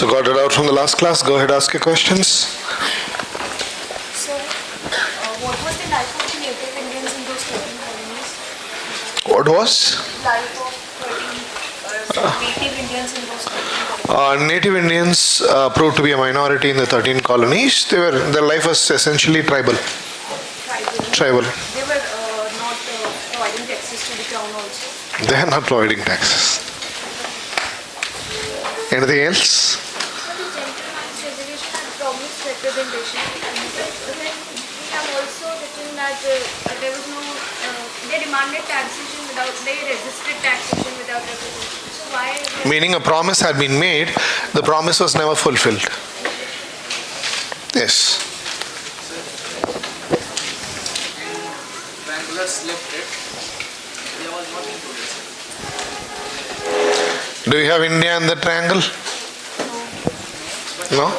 So got it out from the last class. Go ahead, ask your questions. So, what was the life of the native Indians in those 13 colonies? What was? Life of 13 native Indians in those 13 colonies. Native Indians proved to be a minority in the 13 colonies. Their life was essentially tribal. Tribal. They were not providing taxes to the crown also. They are not providing taxes. Anything else? So the gentleman's reservation had promised representation, and then we have also written that there was no, they demanded taxation without, they resisted taxation without representation. So why? Meaning a promise had been made, the promise was never fulfilled. Yes. Triangular slave trade, there was not included. Do you have India in the triangle? No?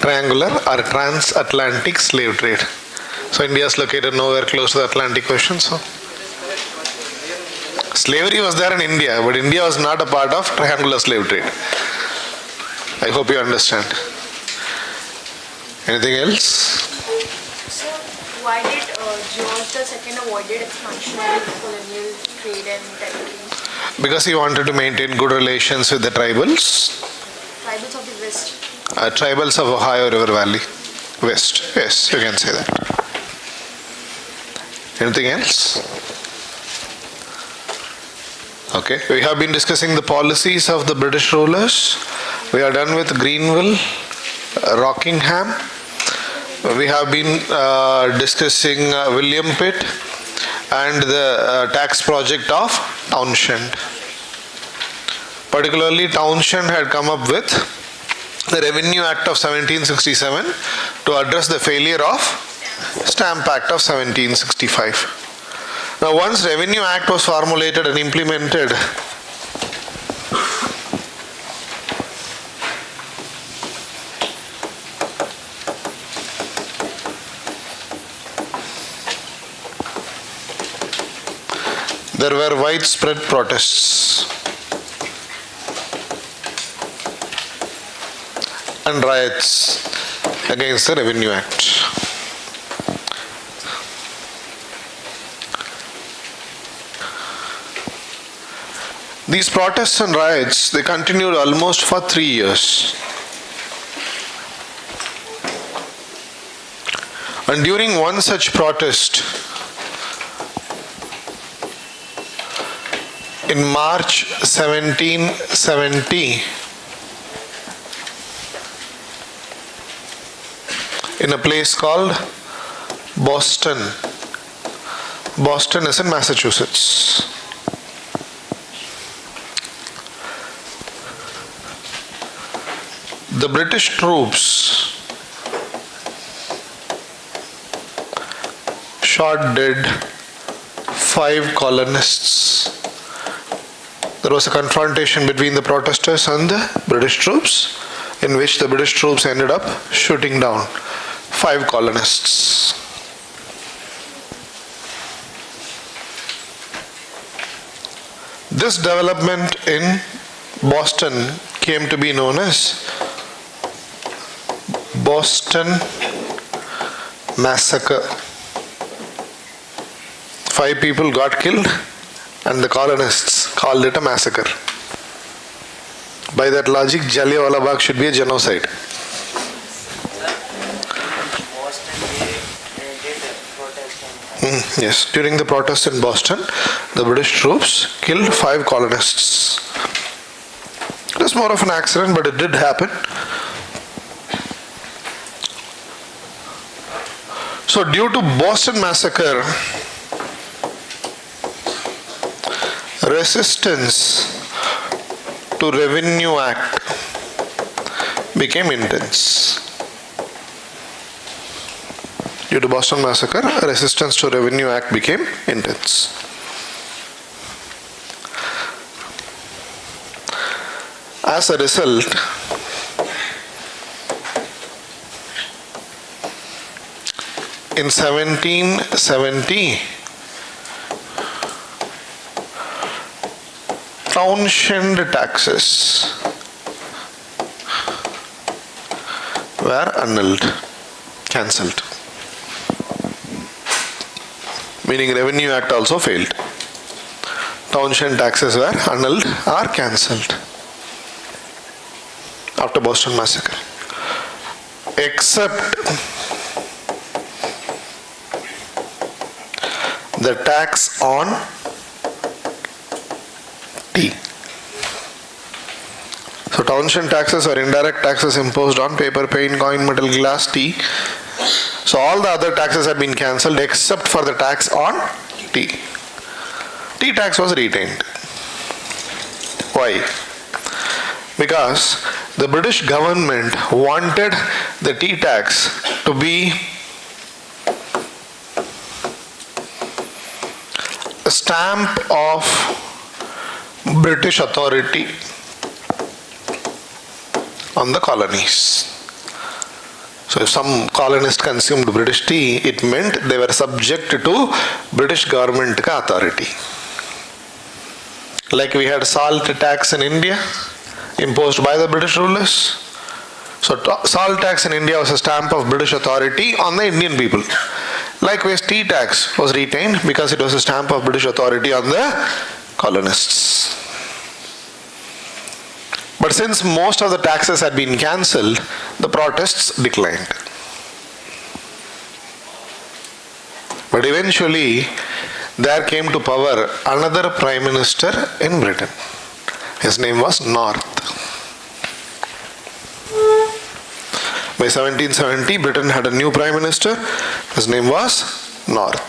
Triangular or transatlantic slave trade. So India is located nowhere close to the Atlantic Ocean. So slavery was there in India, but India was not a part of triangular slave trade. I hope you understand. Anything else? So why did George II avoided expansion of the colonial trade and territory? Because he wanted to maintain good relations with the tribals. Tribals of the West. Tribals of Ohio River Valley. West. Yes, you can say that. Anything else? Okay. We have been discussing the policies of the British rulers. We are done with Greenville, Rockingham. We have been discussing William Pitt and the tax project of Townshend. Particularly, Townshend had come up with the Revenue Act of 1767 to address the failure of Stamp Act of 1765. Now, once Revenue Act was formulated and implemented, there were widespread protests and riots against the Revenue Act. These protests and riots, they continued almost for 3 years. And during one such protest, in March 1770, in a place called Boston. Boston is in Massachusetts. The British troops shot dead 5 colonists. There was a confrontation between the protesters and the British troops, in which the British troops ended up shooting down 5 colonists. This development in Boston came to be known as Boston Massacre. 5 people got killed and the colonists called it a massacre. By that logic, Jallianwala Bagh should be a genocide. Yes, during the protest in Boston, the British troops killed 5 colonists. It was more of an accident, but it did happen. So due to Boston Massacre, resistance to Revenue Act became intense. Due to Boston Massacre, resistance to Revenue Act became intense. As a result, in 1770, Townshend taxes were annulled, cancelled. Meaning Revenue Act also failed. Townshend taxes were annulled or cancelled after Boston Massacre. Except the tax on tea. So Townshend taxes are indirect taxes imposed on paper, paint, coin, metal, glass, tea. So all the other taxes had been cancelled except for the tax on tea. Tea tax was retained. Why? Because the British government wanted the tea tax to be a stamp of British authority on the colonies. So if some colonist consumed British tea, it meant they were subject to British government ka authority. Like we had salt tax in India, imposed by the British rulers. So salt tax in India was a stamp of British authority on the Indian people. Likewise, tea tax was retained because it was a stamp of British authority on the colonists. But since most of the taxes had been cancelled, the protests declined. But eventually, there came to power another prime minister in Britain. His name was North. By 1770, Britain had a new prime minister. His name was North.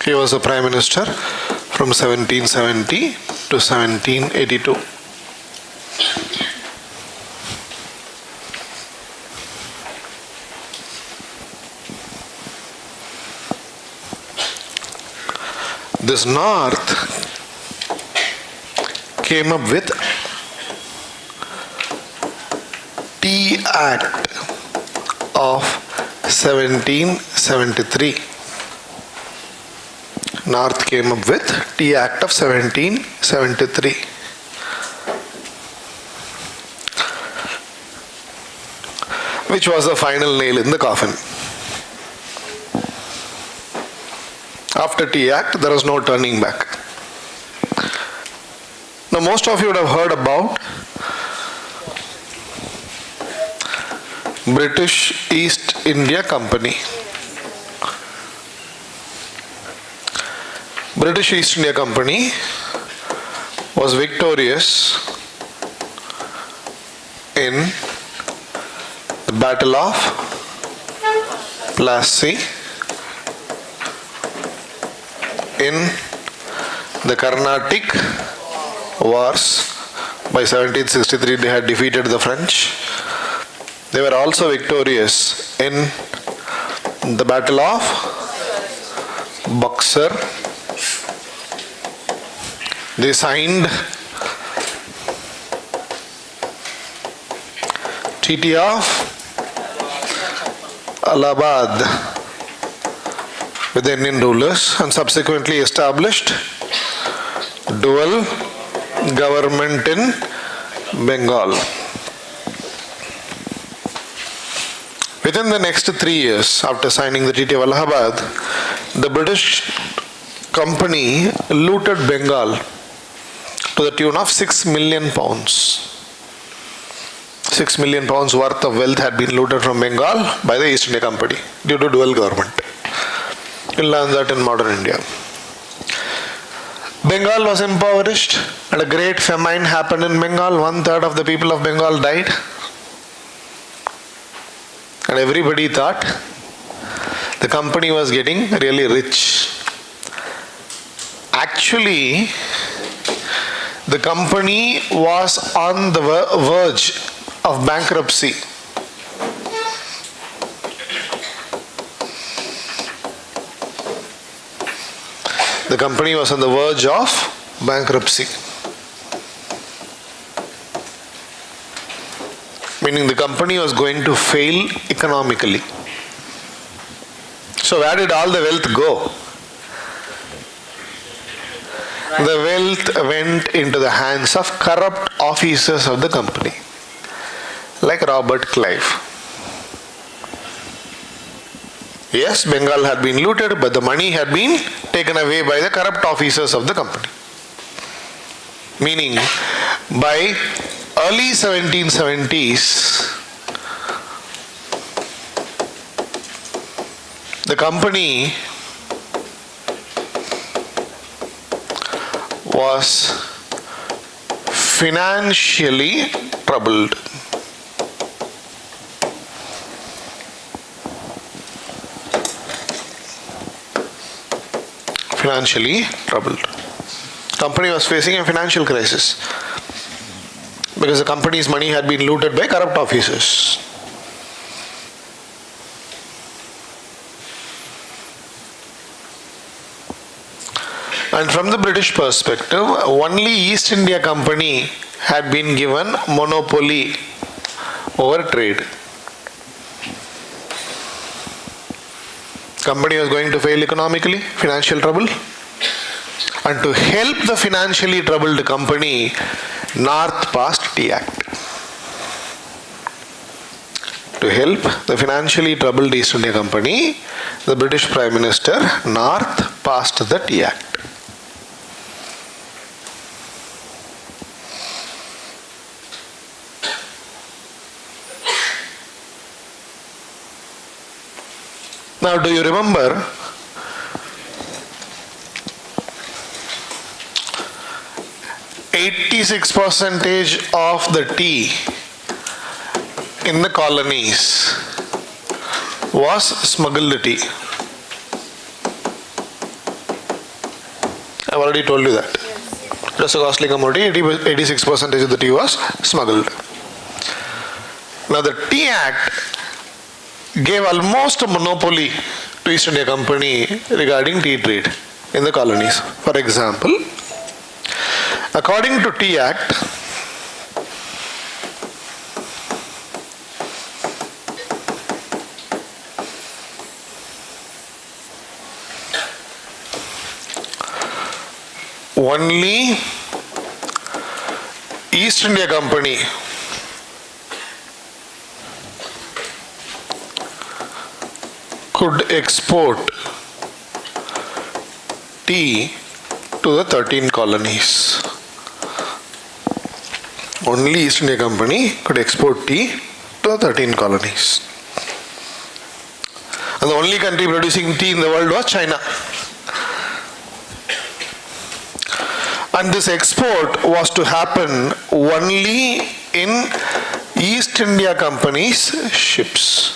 He was the Prime Minister from 1770 to 1782. This North came up with Tea Act of 1773. North came up with Tea Act of 1773. Which was the final nail in the coffin. After Tea Act, there was no turning back. Now most of you would have heard about British East India Company. British East India Company was victorious in the Battle of Plassey, in the Carnatic Wars. By 1763 they had defeated the French. They were also victorious in the Battle of Buxar. They signed Treaty of Allahabad with the Indian rulers and subsequently established dual government in Bengal. Within the next 3 years after signing the Treaty of Allahabad, the British company looted Bengal to the tune of 6 million pounds. 6 million pounds worth of wealth had been looted from Bengal by the East India Company due to dual government. You'll learn that in modern India. Bengal was impoverished and a great famine happened in Bengal. 1/3 of the people of Bengal died. And everybody thought the company was getting really rich. Actually, the company was on the verge of bankruptcy. The company was on the verge of bankruptcy. meaning the company was going to fail economically. So where did all the wealth go? The wealth went into the hands of corrupt officers of the company, like Robert Clive. Yes, Bengal had been looted, but the money had been taken away by the corrupt officers of the company. Meaning, by early 1770s, the company was financially troubled. Company was facing a financial crisis because the company's money had been looted by corrupt officers. And from the British perspective, only East India Company had been given monopoly over trade. Company was going to fail economically, financial trouble. And to help the financially troubled company, North passed Tea Act. To help the financially troubled East India Company, the British Prime Minister North passed the Tea Act. Now, do you remember %86 of the tea in the colonies was smuggled tea? I've already told you that. Just a costly commodity, 86% of the tea was smuggled. Now, the Tea Act gave almost a monopoly to East India Company regarding tea trade in the colonies. For example, according to Tea Act, only East India Company could export tea to the 13 colonies. Only East India Company could export tea to the 13 colonies. And the only country producing tea in the world was China. And this export was to happen only in East India Company's ships.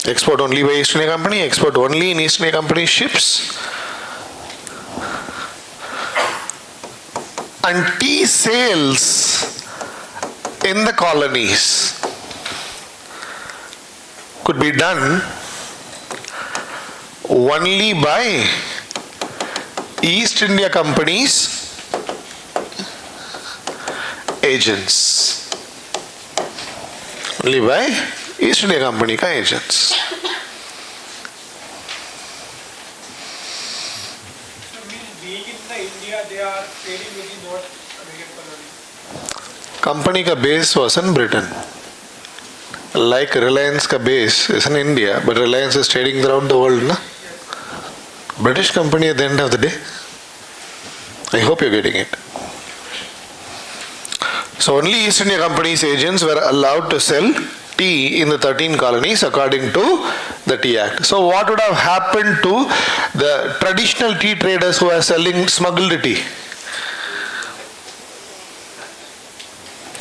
Export only by East India Company, export only in East India Company ships. And tea sales in the colonies could be done only by East India Company's agents. Only by East India Company ka agents. Being in India, they are trading with the North American colony. Company ka base was in Britain. Like Reliance ka base is in India, but Reliance is trading around the world, na? British company at the end of the day. I hope you're getting it. So only East India Company's agents were allowed to sell tea in the 13 colonies according to the Tea Act. So what would have happened to the traditional tea traders who are selling smuggled tea?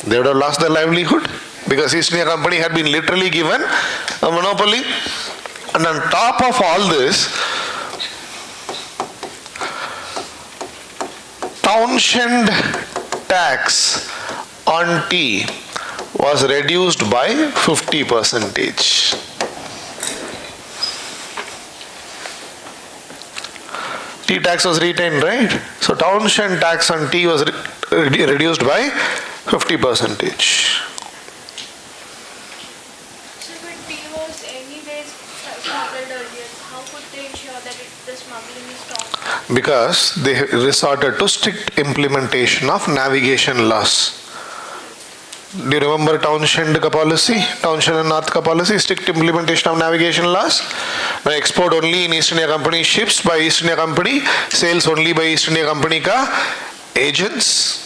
They would have lost their livelihood because East India Company had been literally given a monopoly. And on top of all this, Townshend tax on tea was reduced by 50%. Tea tax was retained, right? So Townshend tax on tea was reduced by 50 percentage. So when tea was anyways smuggled earlier, how could they ensure that the smuggling is stopped? Because they resorted to strict implementation of navigation laws. Do you remember Townshend ka policy? Townshend and North ka policy, strict implementation of navigation laws. Now export only in East India Company ships by East India Company, sales only by East India Company ka agents.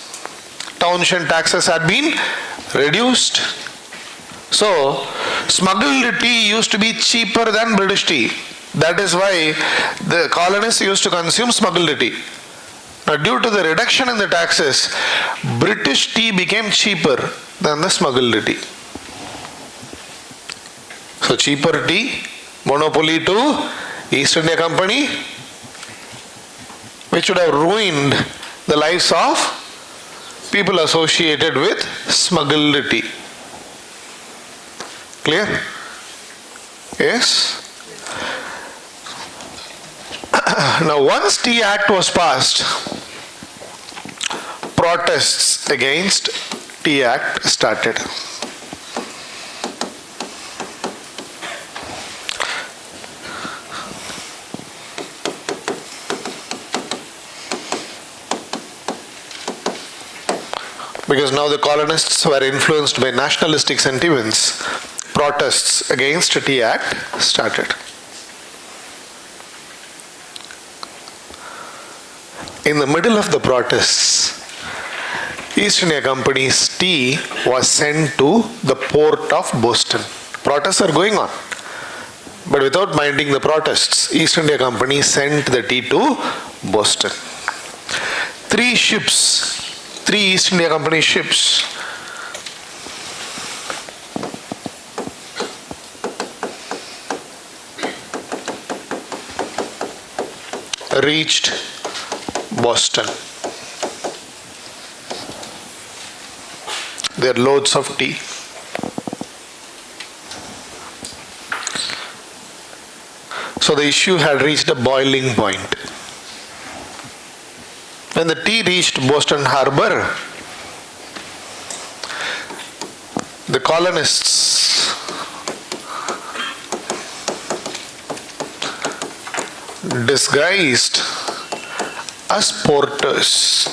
Townshend taxes had been reduced. So, smuggled tea used to be cheaper than British tea. That is why the colonists used to consume smuggled tea. Now, due to the reduction in the taxes, British tea became cheaper than the smuggled tea. So, cheaper tea, monopoly to East India Company, which would have ruined the lives of people associated with smuggled tea. Clear? Yes? Now, once Tea Act was passed, protests against Tea Act started. Because now the colonists were influenced by nationalistic sentiments, protests against Tea Act started. In the middle of the protests, East India Company's tea was sent to the port of Boston. Protests are going on. But without minding the protests, East India Company sent the tea to Boston. 3 ships, 3 East India Company ships, reached Boston. Their loads of tea. So the issue had reached a boiling point. When the tea reached Boston Harbor, the colonists disguised as porters.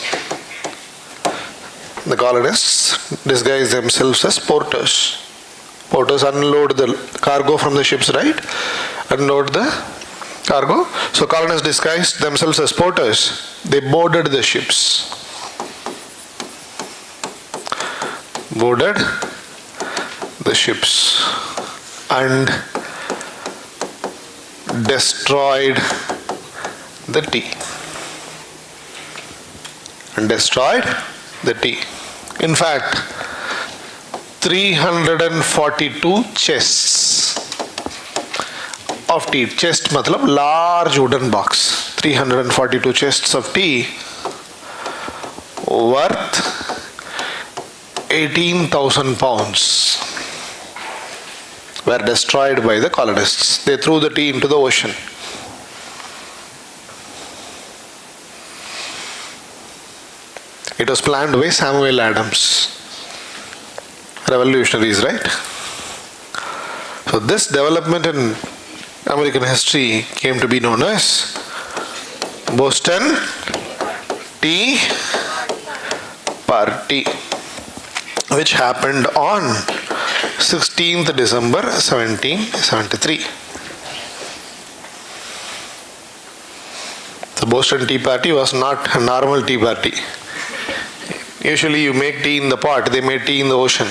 The colonists disguised themselves as porters. Porters unload the cargo from the ships, right? Unload the cargo. So colonists disguised themselves as porters. They boarded the ships. Boarded the ships and destroyed the tea. And destroyed the tea. In fact, 342 chests of tea. Chest matlab large wooden box. 342 chests of tea worth 18,000 pounds were destroyed by the colonists. They threw the tea into the ocean. It was planned by Samuel Adams. Revolutionaries, right? So this development in American history came to be known as Boston Tea Party, which happened on 16th December 1773. The Boston Tea Party was not a normal tea party. Usually you make tea in the pot, they made tea in the ocean.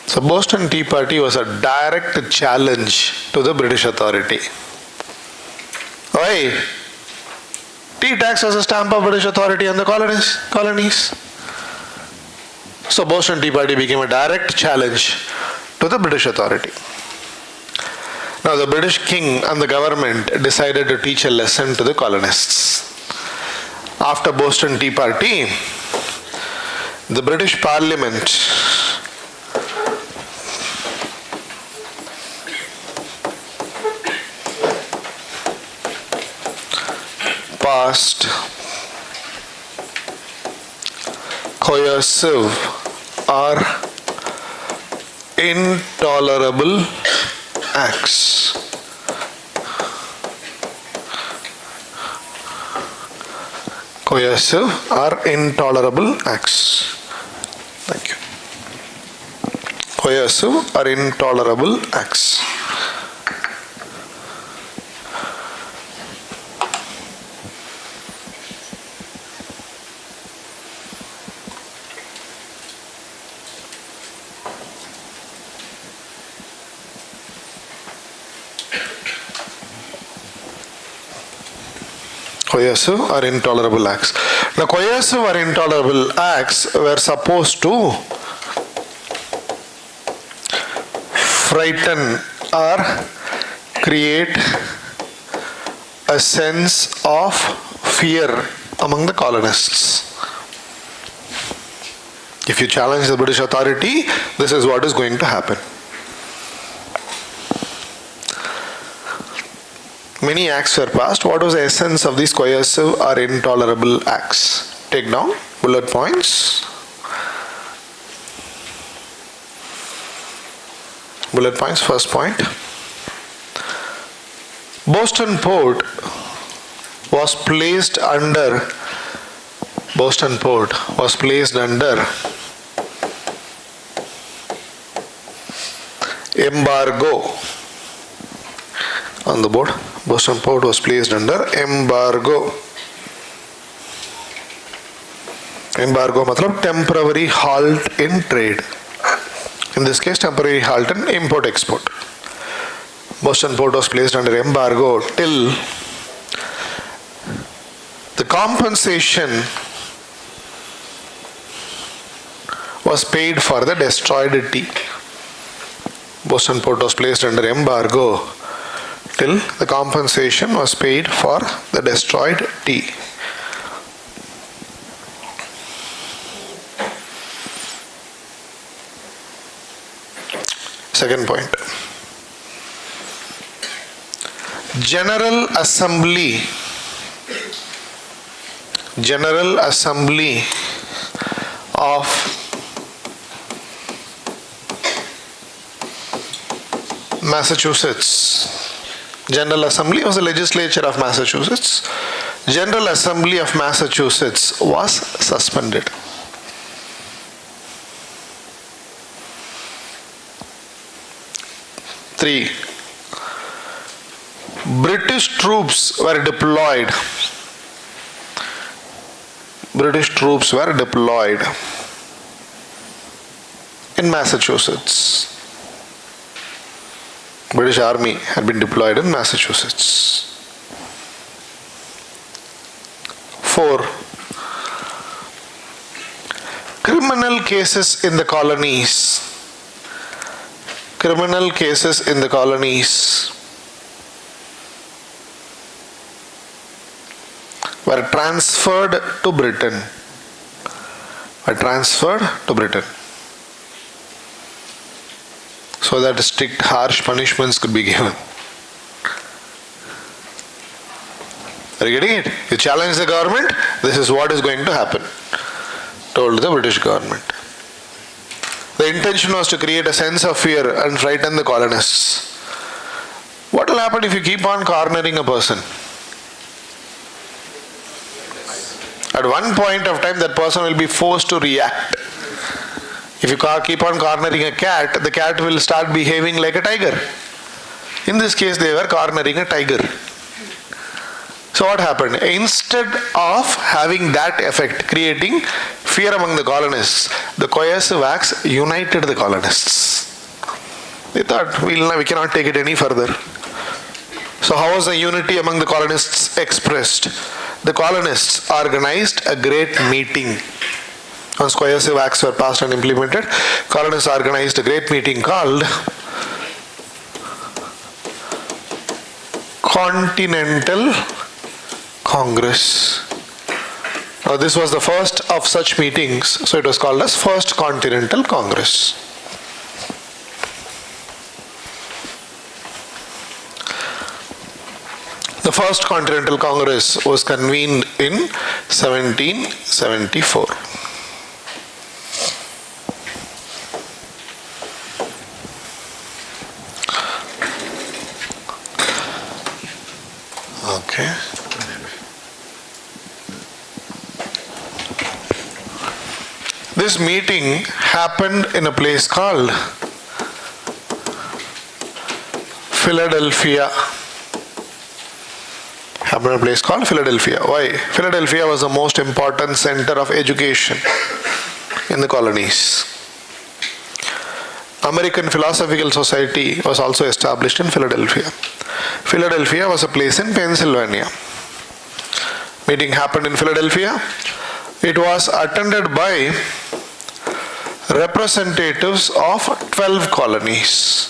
So Boston Tea Party was a direct challenge to the British authority. Why? Tea tax was a stamp of British authority on the colonies. So Boston Tea Party became a direct challenge to the British authority. Now the British king and the government decided to teach a lesson to the colonists. After Boston Tea Party, the British Parliament passed coercive or intolerable acts. Coercive or intolerable acts. Thank you. Coercive or intolerable acts. Coercive or intolerable acts. Now, coercive or intolerable acts were supposed to frighten or create a sense of fear among the colonists. If you challenge the British authority, this is what is going to happen. Many acts were passed. What was the essence of these coercive or intolerable acts? Take down bullet points. Bullet points, first point. Boston Port was placed under embargo. On the board, Boston Port was placed under embargo. Embargo matlab temporary halt in trade. In this case, temporary halt in import-export. Boston Port was placed under embargo till the compensation was paid for the destroyed tea. Boston Port was placed under embargo till the compensation was paid for the destroyed tea. Second point. General Assembly of Massachusetts. General Assembly was the legislature of Massachusetts. General Assembly of Massachusetts was suspended. Three. British troops were deployed. In Massachusetts. British Army had been deployed in Massachusetts. 4. Criminal cases in the colonies. Were transferred to Britain. So that strict, harsh punishments could be given. Are you getting it? You challenge the government, this is what is going to happen, told the British government. The intention was to create a sense of fear and frighten the colonists. What will happen if you keep on cornering a person? At one point of time, that person will be forced to react. If you keep on cornering a cat, the cat will start behaving like a tiger. In this case, they were cornering a tiger. So what happened? Instead of having that effect, creating fear among the colonists, the coercive acts united the colonists. They thought, we cannot take it any further. So how was the unity among the colonists expressed? The colonists organized a great meeting. Once coercive acts were passed and implemented, colonists organized a great meeting called Continental Congress. Now this was the first of such meetings, so it was called as First Continental Congress. The First Continental Congress was convened in 1774. This meeting happened in a place called Philadelphia. Happened in a place called Philadelphia. Why? Philadelphia was the most important center of education in the colonies. American Philosophical Society was also established in Philadelphia. Philadelphia was a place in Pennsylvania. Meeting happened in Philadelphia. It was attended by representatives of 12 colonies.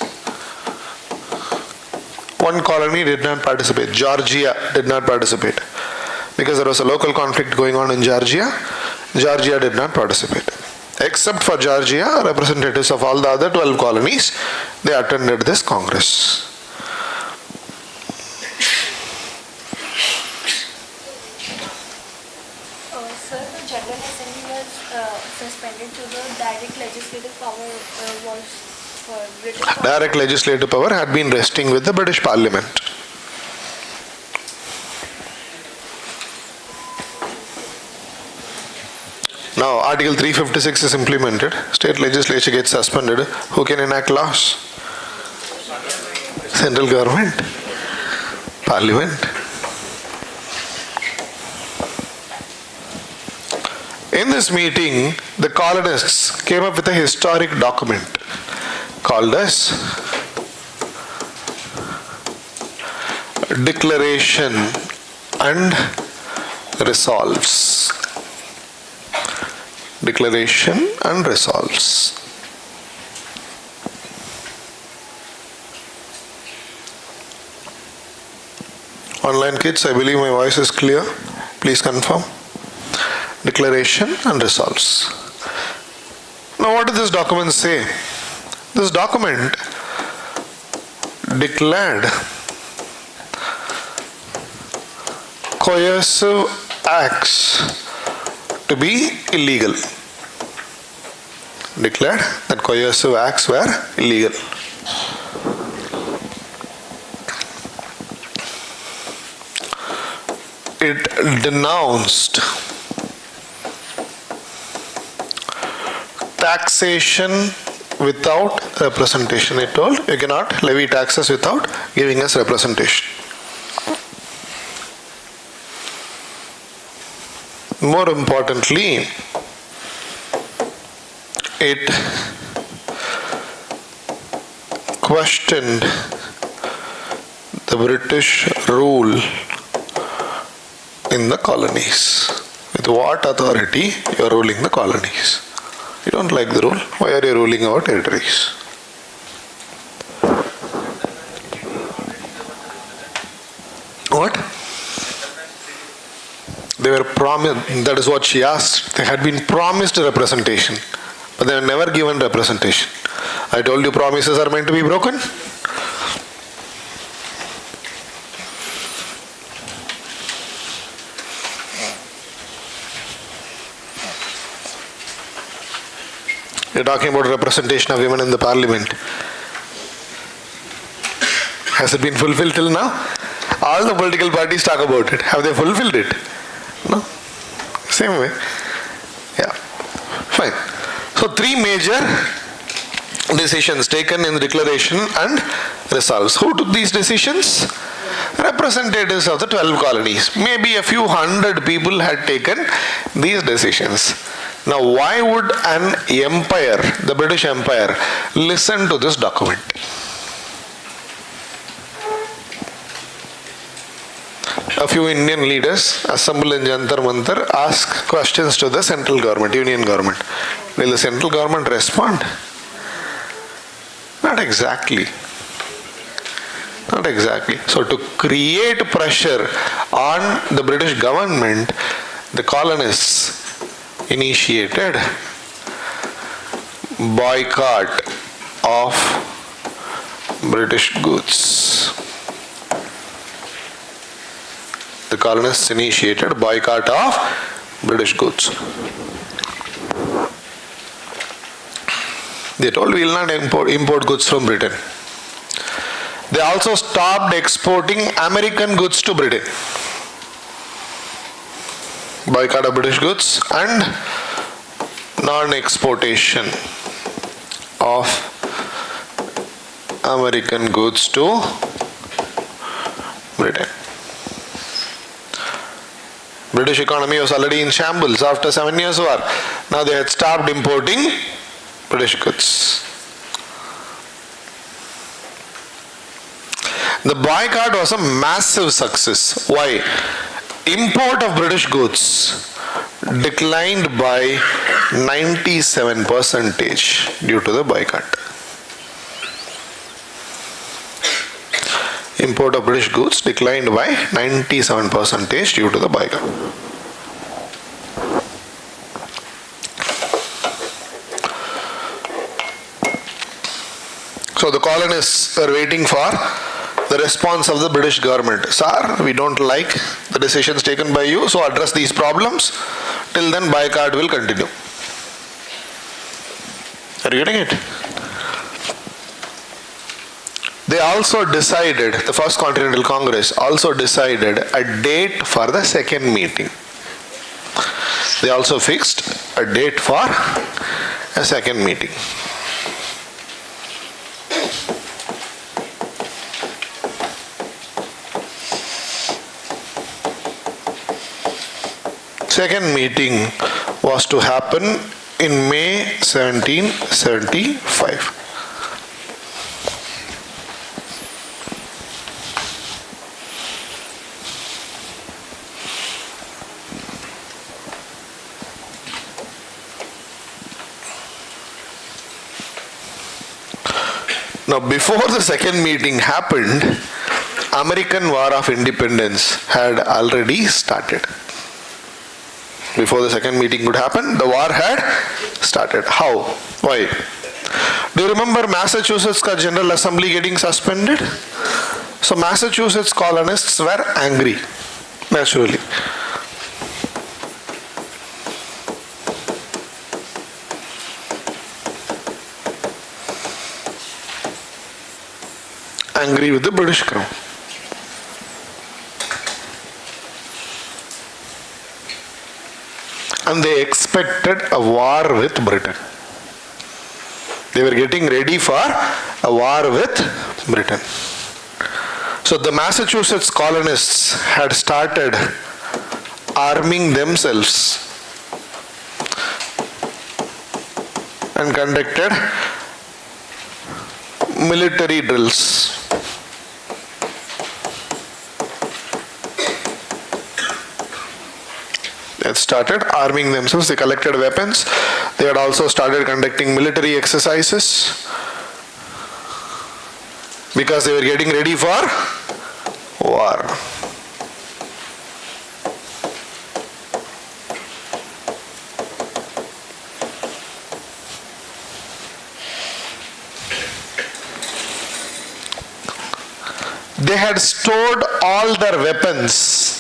One colony did not participate. Georgia did not participate. Because there was a local conflict going on in Georgia, Georgia did not participate. Except for Georgia, representatives of all the other 12 colonies, they attended this Congress. Sir, the General Assembly was suspended to the direct legislative power was for British. Direct legislative power had been resting with the British Parliament. Now, Article 356 is implemented. State legislature gets suspended. Who can enact laws? Central government. Parliament. In this meeting, the colonists came up with a historic document called as Declaration and Resolves. Declaration and Resolves. Online kids, I believe my voice is clear. Please confirm. Declaration and Resolves. Now, what does this document say? This document declared coercive acts to be illegal. Declared that coercive acts were illegal. It denounced taxation without representation. It told you cannot levy taxes without giving us representation. More importantly, it questioned the British rule in the colonies. With what authority you are ruling the colonies? You don't like the rule. Why are you ruling our territories? What? They were promised, that is what she asked. They had been promised representation, but they were never given representation. I told you promises are meant to be broken. You're talking about representation of women in the parliament. Has it been fulfilled till now? All the political parties talk about it. Have they fulfilled it? No. Same way. Yeah. Fine. So, three major decisions taken in the declaration and resolves. Who took these decisions? Representatives of the 12 colonies. Maybe a few hundred people had taken these decisions. Now, why would an empire, the British Empire, listen to this document? A few Indian leaders assemble in Jantar Mantar, ask questions to the central government, union government. Will the central government respond? Not exactly. Not exactly. So, to create pressure on the British government, the colonists initiated boycott of British goods. The colonists initiated boycott of British goods. They told we will not import goods from Britain. They also stopped exporting American goods to Britain. Boycott of British goods and non-exportation of American goods to Britain. British economy was already in shambles after 7 years war. Now they had stopped importing British goods. The boycott was a massive success. Why? Import of British goods declined by 97% due to the boycott. Import of British goods declined by 97% due to the boycott. So the colonists were waiting for the response of the British government. Sir, we don't like the decisions taken by you, so address these problems. Till then, boycott will continue. Are you getting it? They also decided, the First Continental Congress also decided a date for the second meeting. They also fixed a date for a second meeting. Second meeting was to happen in May 1775. Now, before the second meeting happened, American War of Independence had already started. Before the second meeting could happen, the war had started. How? Why? Do you remember Massachusetts General Assembly getting suspended? So Massachusetts colonists were angry, naturally. Angry with the British Crown. And they expected a war with Britain. They were getting ready for a war with Britain. So the Massachusetts colonists had started arming themselves and conducted military drills. They had started arming themselves, they collected weapons, they had also started conducting military exercises because they were getting ready for war. They had stored all their weapons.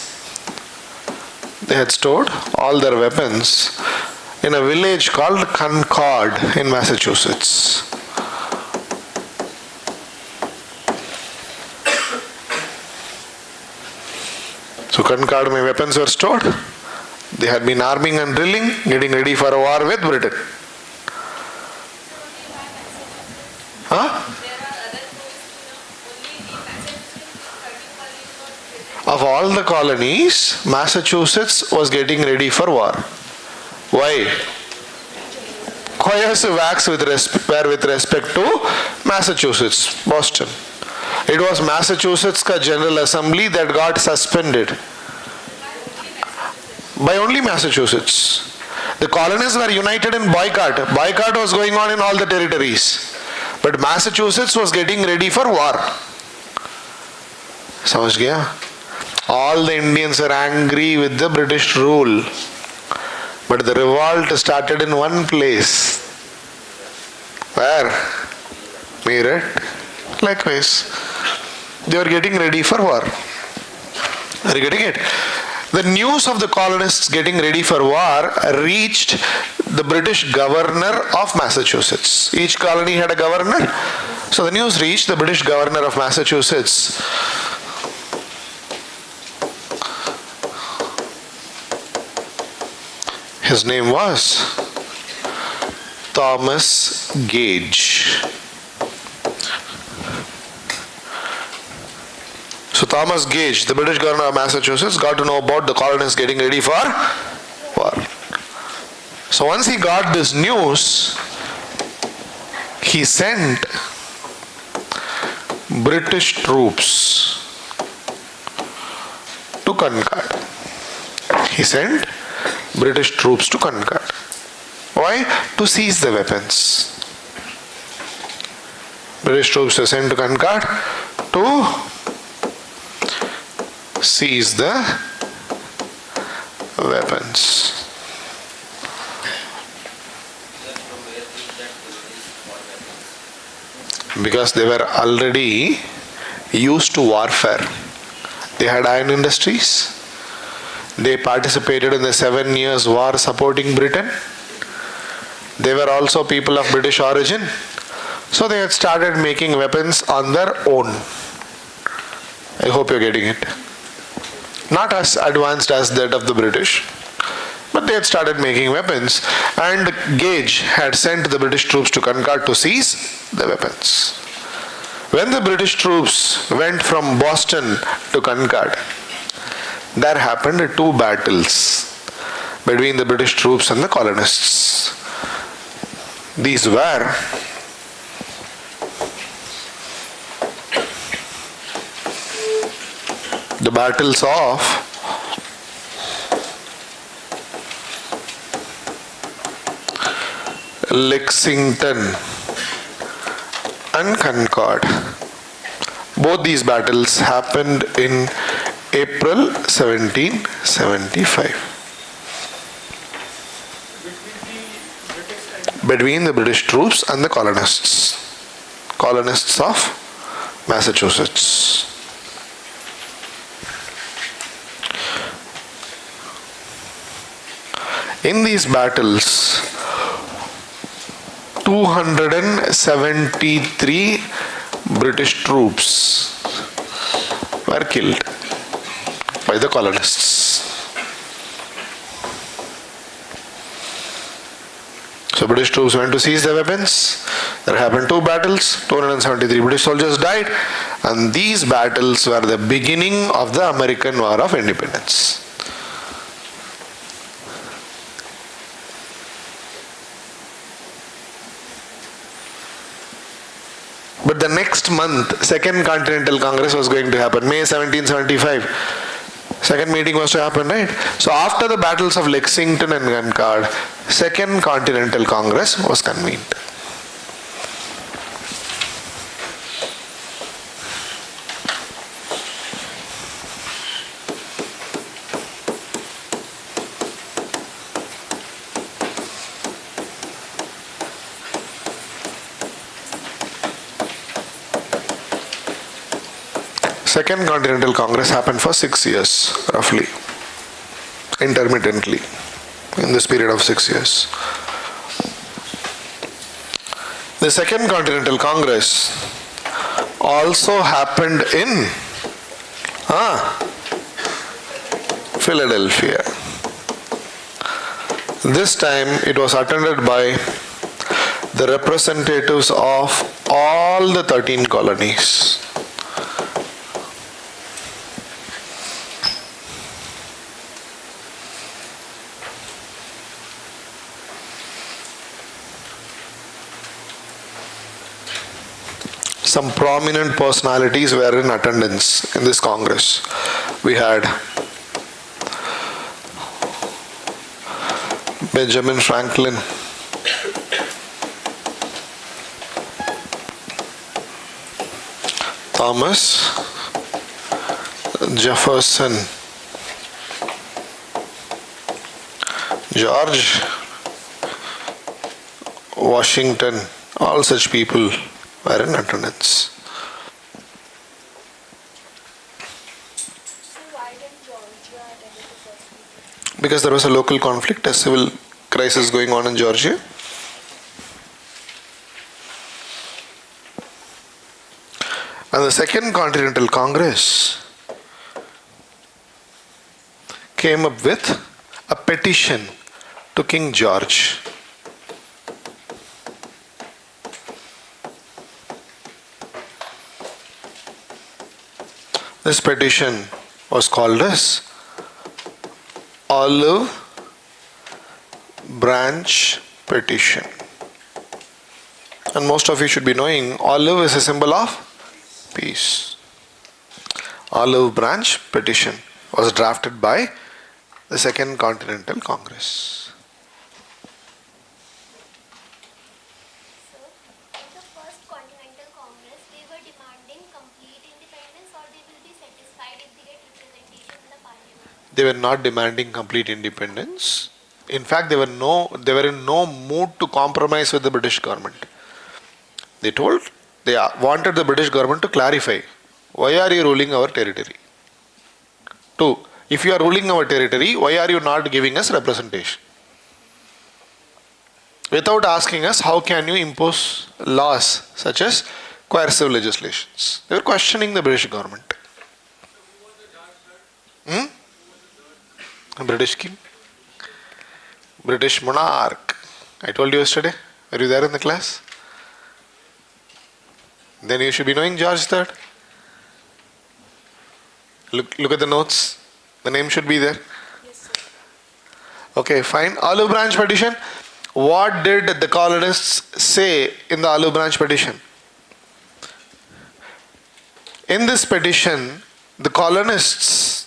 They had stored all their weapons in a village called Concord in Massachusetts. So Concord, my weapons were stored. They had been arming and drilling, getting ready for a war with Britain. Huh? Of all the colonies, Massachusetts was getting ready for war. Why? Coercive acts were with respect to Massachusetts, Boston. It was Massachusetts General Assembly that got suspended. By only Massachusetts. The colonies were united in boycott. Boycott was going on in all the territories. But Massachusetts was getting ready for war. समझ गया? All the Indians were angry with the British rule. But the revolt started in one place. Where? Meerut. Likewise. They were getting ready for war. Are you getting it? The news of the colonists getting ready for war reached the British governor of Massachusetts. Each colony had a governor. So the news reached the British governor of Massachusetts. His name was Thomas Gage. So Thomas Gage, the British governor of Massachusetts, got to know about the colonists getting ready for war. So once he got this news, he sent British troops to Concord. He sent British troops to Concord. Why? To seize the weapons. British troops were sent to Concord to seize the weapons. Because they were already used to warfare. They had iron industries. They participated in the 7 Years' War supporting Britain. They were also people of British origin. So they had started making weapons on their own. I hope you're getting it. Not as advanced as that of the British, but they had started making weapons, and Gage had sent the British troops to Concord to seize the weapons. When the British troops went from Boston to Concord, there happened 2 battles between the British troops and the colonists. These were the battles of Lexington and Concord. Both these battles happened in April 1775. Between the British troops and the colonists of Massachusetts. In these battles, 273 British troops were killed by the colonists. So British troops went to seize the weapons. There happened 2 battles, 273 British soldiers died, and these battles were the beginning of the American War of Independence. But the next month, Second Continental Congress was going to happen, May 1775. Second meeting was to happen, right? So after the battles of Lexington and Concord, Second Continental Congress was convened. Second Continental Congress happened for 6 years, roughly, intermittently, in this period of 6 years. The Second Continental Congress also happened in Philadelphia. This time it was attended by the representatives of all the 13 colonies. Some prominent personalities were in attendance in this Congress. We had Benjamin Franklin, Thomas Jefferson, George Washington, all such people were in attendance. So why didn't Georgia attend the first meeting? Because there was a local conflict, a civil crisis going on in Georgia. And the Second Continental Congress came up with a petition to King George. This petition was called as Olive Branch Petition. And most of you should be knowing olive is a symbol of peace. Olive Branch Petition was drafted by the Second Continental Congress. Sir, in the First Continental Congress, they were demanding complete independence, or they will be satisfied if they get representation in the parliament? They were not demanding complete independence. In fact, they were in no mood to compromise with the British government. They wanted the British government to clarify, why are you ruling our territory? 2. If you are ruling our territory, why are you not giving us representation? Without asking us, how can you impose laws such as coercive legislations? They were questioning the British government. British king? British monarch. I told you yesterday. Were you there in the class? Then you should be knowing George III. Look at the notes. The name should be there. Okay, fine. Olive Branch Petition. What did the colonists say in the Olive Branch Petition? In this petition, the colonists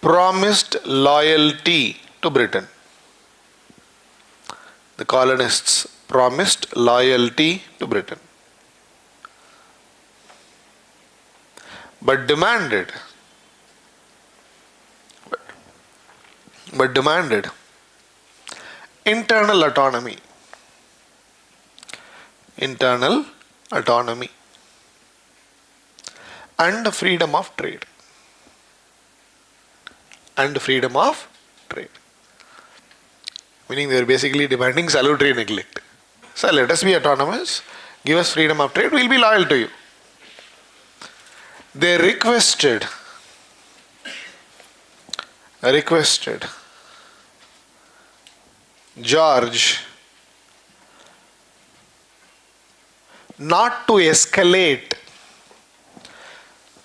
promised loyalty to Britain. The colonists promised loyalty to Britain, but demanded internal autonomy and freedom of trade. Meaning they are basically demanding salutary neglect. So let us be autonomous, give us freedom of trade, we will be loyal to you. They requested George not to escalate.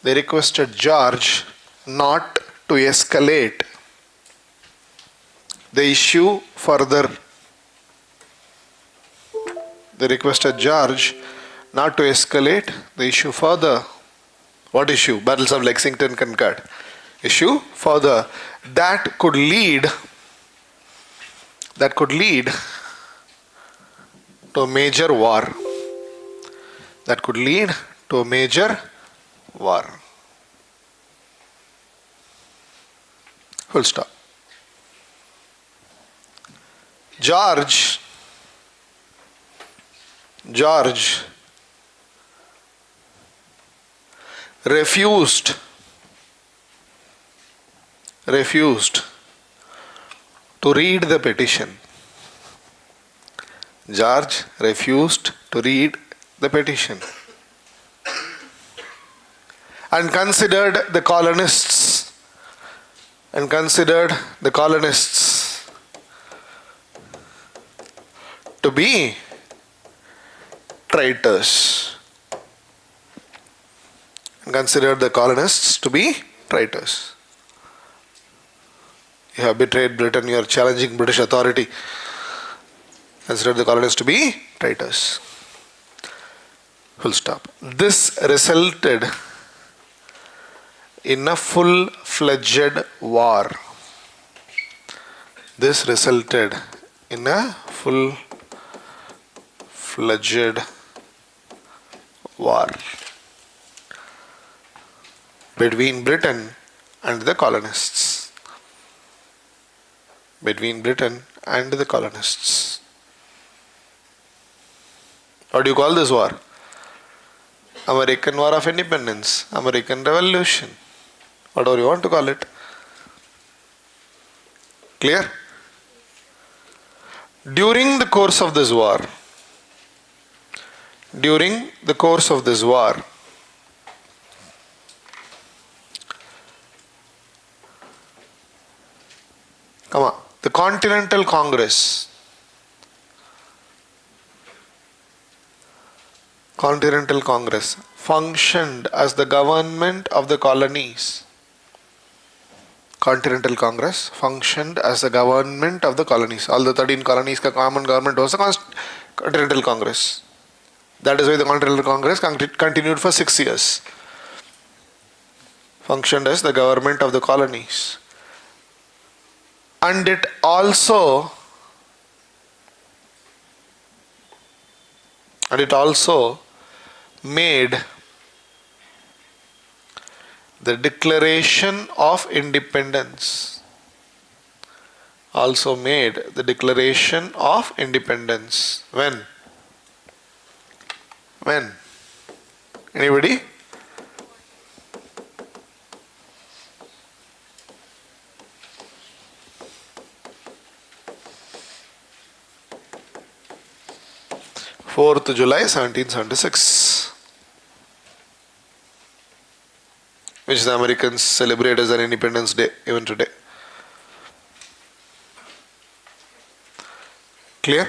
They requested George not to escalate the issue further. They requested George not to escalate the issue further. What issue? Battles of Lexington Concord. Issue further. That could lead to a major war. Full stop. George refused to read the petition. George refused to read the petition and considered the colonists to be traitors. You have betrayed Britain, you are challenging British authority. Considered the colonists to be traitors. Full stop. This resulted in a full-fledged war. Between Britain and the colonists. What do you call this war? American War of Independence, American Revolution, whatever you want to call it. Clear? During the course of this war, the Continental Congress Continental Congress functioned as the government of the colonies. Continental Congress functioned as the government of the colonies. All the 13 colonies ka common government was the Continental Congress. That is why the Continental Congress continued for 6 years. Functioned as the government of the colonies. And it also made the Declaration of Independence. Also made the Declaration of Independence. When? When? Anybody? July 4th, 1776. Which the Americans celebrate as their Independence Day even today. Clear?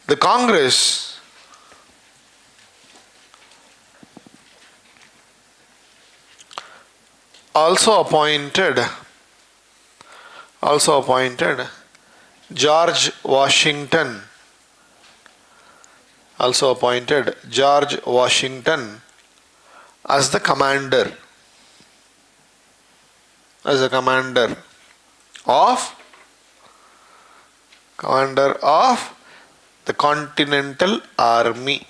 The Congress also appointed George Washington as the commander of the Continental Army.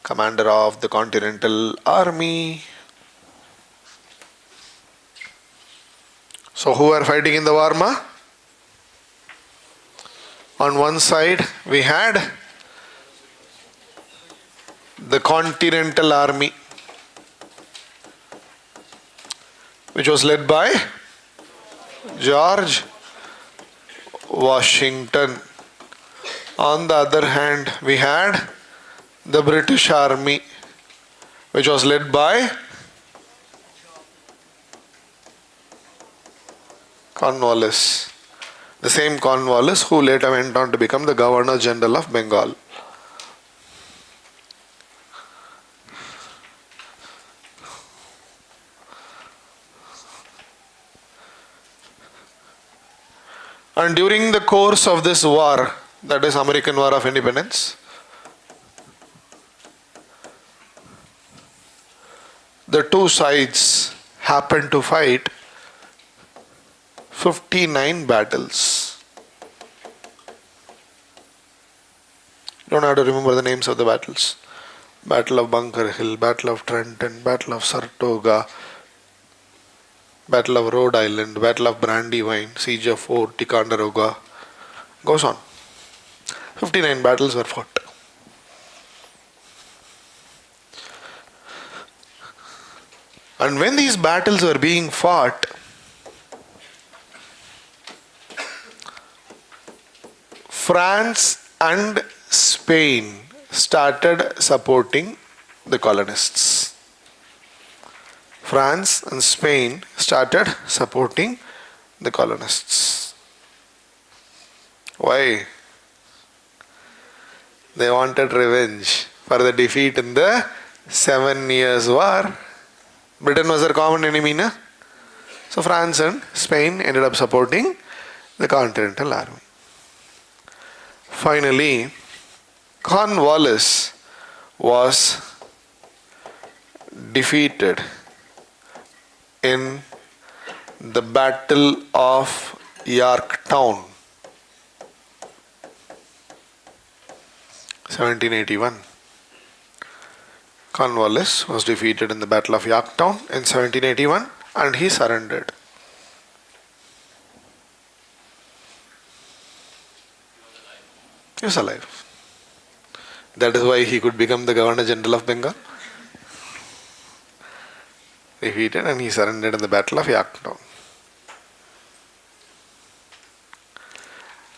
Commander of the Continental Army. So who are fighting in the war, ma? On one side we had the Continental Army, which was led by George Washington. On the other hand, we had the British Army, which was led by Cornwallis. The same Cornwallis who later went on to become the Governor General of Bengal. And during the course of this war, that is American War of Independence, the two sides happened to fight 59 battles. You don't have to remember the names of the battles. Battle of Bunker Hill, Battle of Trenton, Battle of Saratoga, Battle of Rhode Island, Battle of Brandywine, Siege of Fort Ticonderoga. Goes on. 59 battles were fought. And when these battles were being fought, France and Spain started supporting the colonists. France and Spain started supporting the colonists. Why? They wanted revenge for the defeat in the 7 Years' War. Britain was their common enemy, na? So France and Spain ended up supporting the Continental Army. Finally, Cornwallis was defeated in the Battle of Yorktown, 1781. Cornwallis was defeated in the Battle of Yorktown in 1781 and he surrendered. He was alive. That is why he could become the Governor General of Bengal. Defeated and he surrendered in the Battle of Yorktown.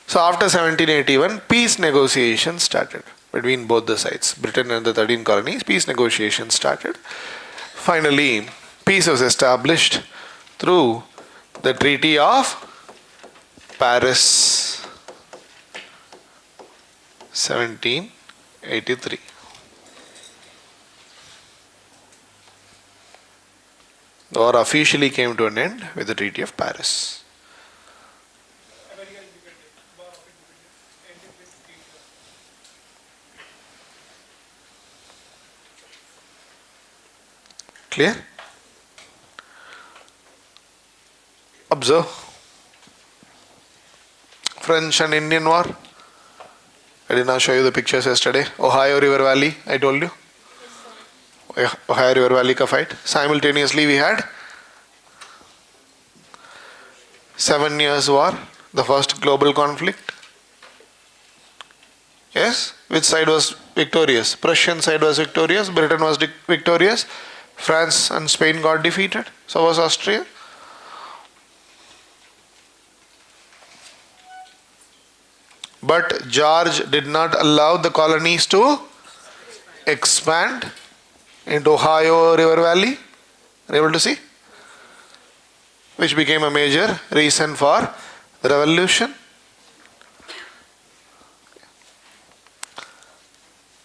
So after 1781, peace negotiations started between both the sides, Britain and the 13 colonies. Peace negotiations started. Finally, peace was established through the Treaty of Paris. 1783. The war officially came to an end with the Treaty of Paris. American independence, War of Independence, ended with Green War. Clear? Observe. French and Indian War. I did not show you the pictures yesterday. Ohio River Valley, I told you. Ohio River Valley ka fight. Simultaneously we had 7 years war, the first global conflict. Yes, which side was victorious? Prussian side was victorious, Britain was victorious, France and Spain got defeated, so was Austria. But George did not allow the colonies to expand into Ohio River Valley. Are you able to see? Which became a major reason for the revolution.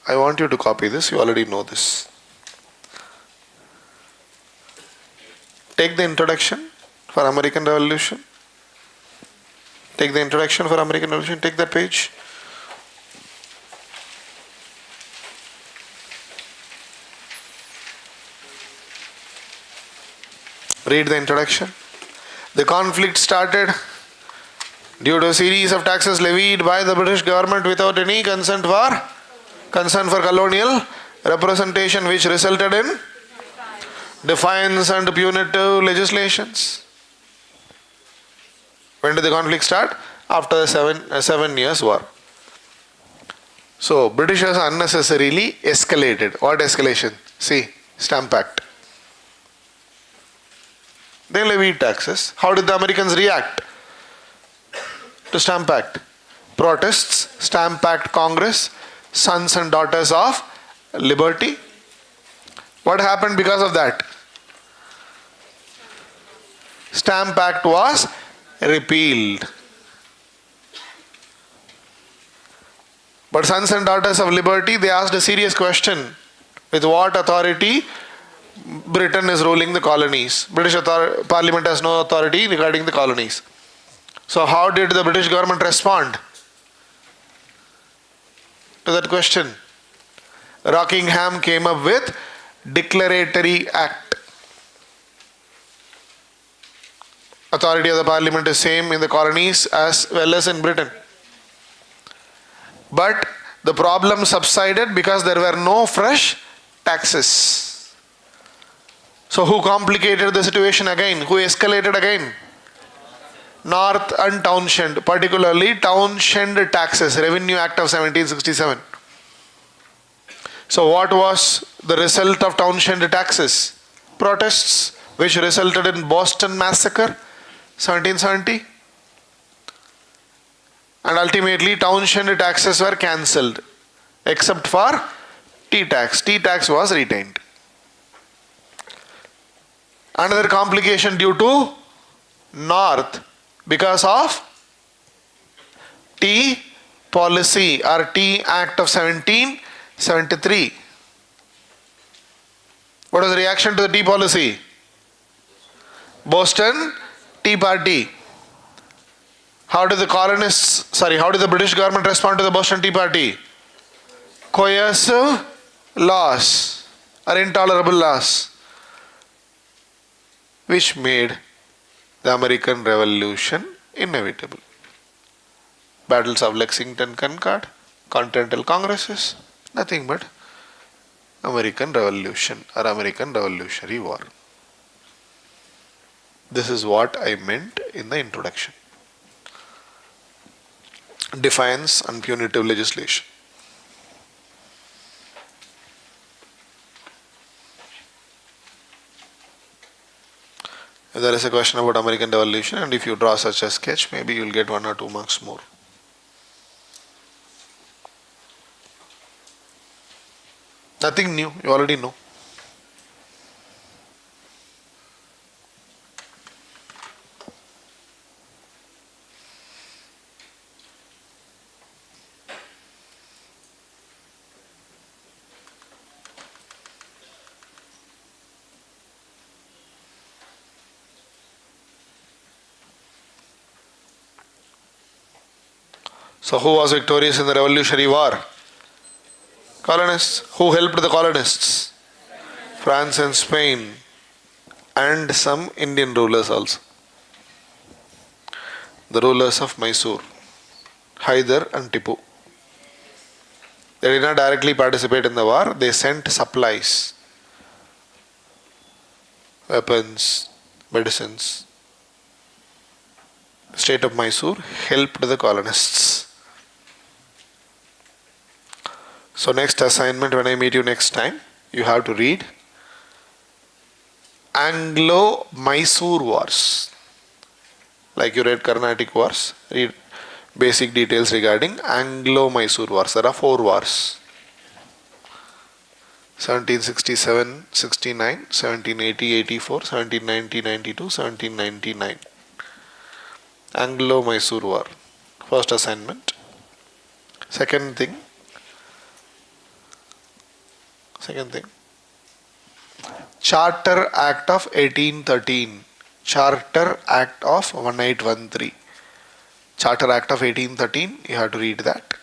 I want you to copy this, you already know this. Take the introduction for American Revolution. Take the introduction for American Revolution, take that page. Read the introduction. The conflict started due to a series of taxes levied by the British government without any concern for colonial representation, which resulted in defiance and punitive legislations. When did the conflict start? After the 7 years war. So Britishers unnecessarily escalated. What escalation? See, Stamp Act. They levied taxes. How did the Americans react to Stamp Act? Protests, Stamp Act Congress, Sons and Daughters of Liberty. What happened because of that? Stamp Act was repealed. But Sons and Daughters of Liberty, they asked a serious question. With what authority Britain is ruling the colonies? British Parliament has no authority regarding the colonies. So how did the British government respond to that question? Rockingham came up with Declaratory Act. Authority of the Parliament is same in the colonies as well as in Britain. But the problem subsided because there were no fresh taxes. So who complicated the situation again? Who escalated again? North and Townshend, particularly Townshend taxes, Revenue Act of 1767. So what was the result of Townshend taxes? Protests, which resulted in Boston Massacre, 1770. And ultimately Townshend taxes were cancelled, except for tea tax. Tea tax was retained. Another complication due to North because of Tea Policy or Tea Act of 1773. What was the reaction to the Tea Policy? Boston Tea Party. How did the British government respond to the Boston Tea Party? Coercive laws or intolerable laws, which made the American Revolution inevitable. Battles of Lexington, Concord, Continental Congresses, nothing but American Revolution or American Revolutionary War. This is what I meant in the introduction. Defiance and punitive legislation. If there is a question about American Revolution, and if you draw such a sketch, maybe you will get 1 or 2 marks more. Nothing new, you already know. So who was victorious in the Revolutionary War? Colonists. Who helped the colonists? France and Spain, and some Indian rulers also. The rulers of Mysore, Hyder and Tipu. They did not directly participate in the war, they sent supplies, weapons, medicines. The state of Mysore helped the colonists. So next assignment, when I meet you next time, you have to read Anglo-Mysore Wars. Like you read Carnatic Wars, read basic details regarding Anglo-Mysore Wars. There are 4 wars. 1767, 69, 1780, 84, 1790, 92, 1799. Anglo-Mysore War. First assignment. Second thing. Charter Act of 1813. Charter Act of 1813. Charter Act of 1813, you have to read that.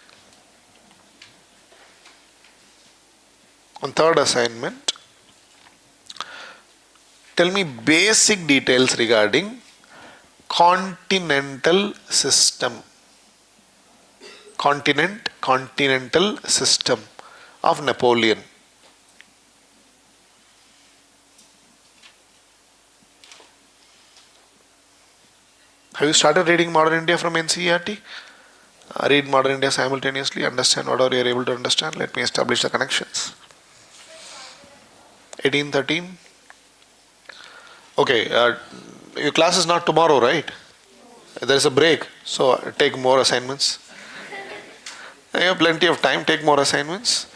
On third assignment, tell me basic details regarding continental system. Continental system of Napoleon. Have you started reading Modern India from NCERT? Read Modern India simultaneously, understand whatever you are able to understand. Let me establish the connections. 1813. Okay, your class is not tomorrow, right? There is a break, so take more assignments. You have plenty of time, take more assignments.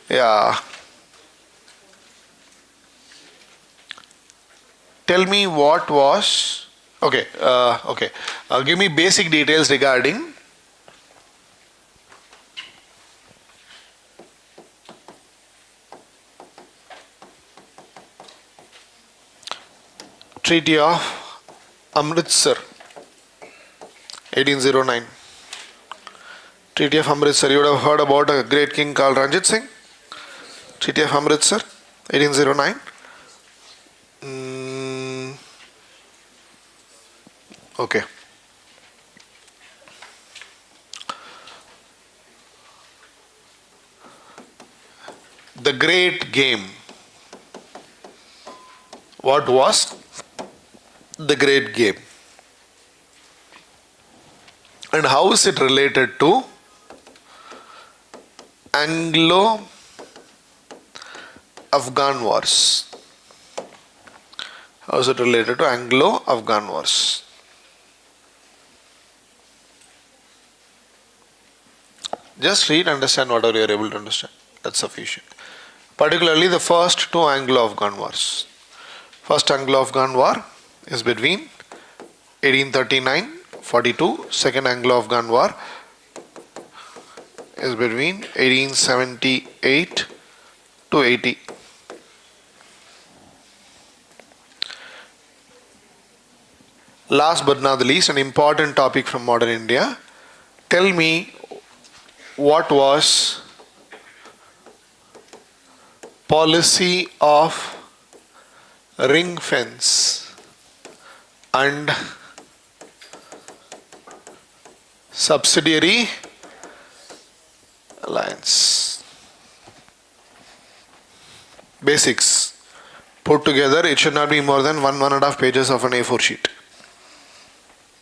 Yeah. Tell me what was... Okay. Give me basic details regarding Treaty of Amritsar, 1809. Treaty of Amritsar. You would have heard about a great king called Ranjit Singh. Treaty of Amritsar, 1809. Okay. The Great Game. What was the Great Game? And how is it related to Anglo-Afghan Wars? How is it related to Anglo-Afghan Wars? Just read, understand whatever you are able to understand. That's sufficient. Particularly the first 2 Anglo-Afghan Wars. First Anglo-Afghan War is between 1839-42. Second Anglo-Afghan War is between 1878 to 80. Last but not the least, an important topic from modern India. Tell me what was policy of ring fence and subsidiary alliance. Basics. Put together, it should not be more than 1.5 pages of an A4 sheet.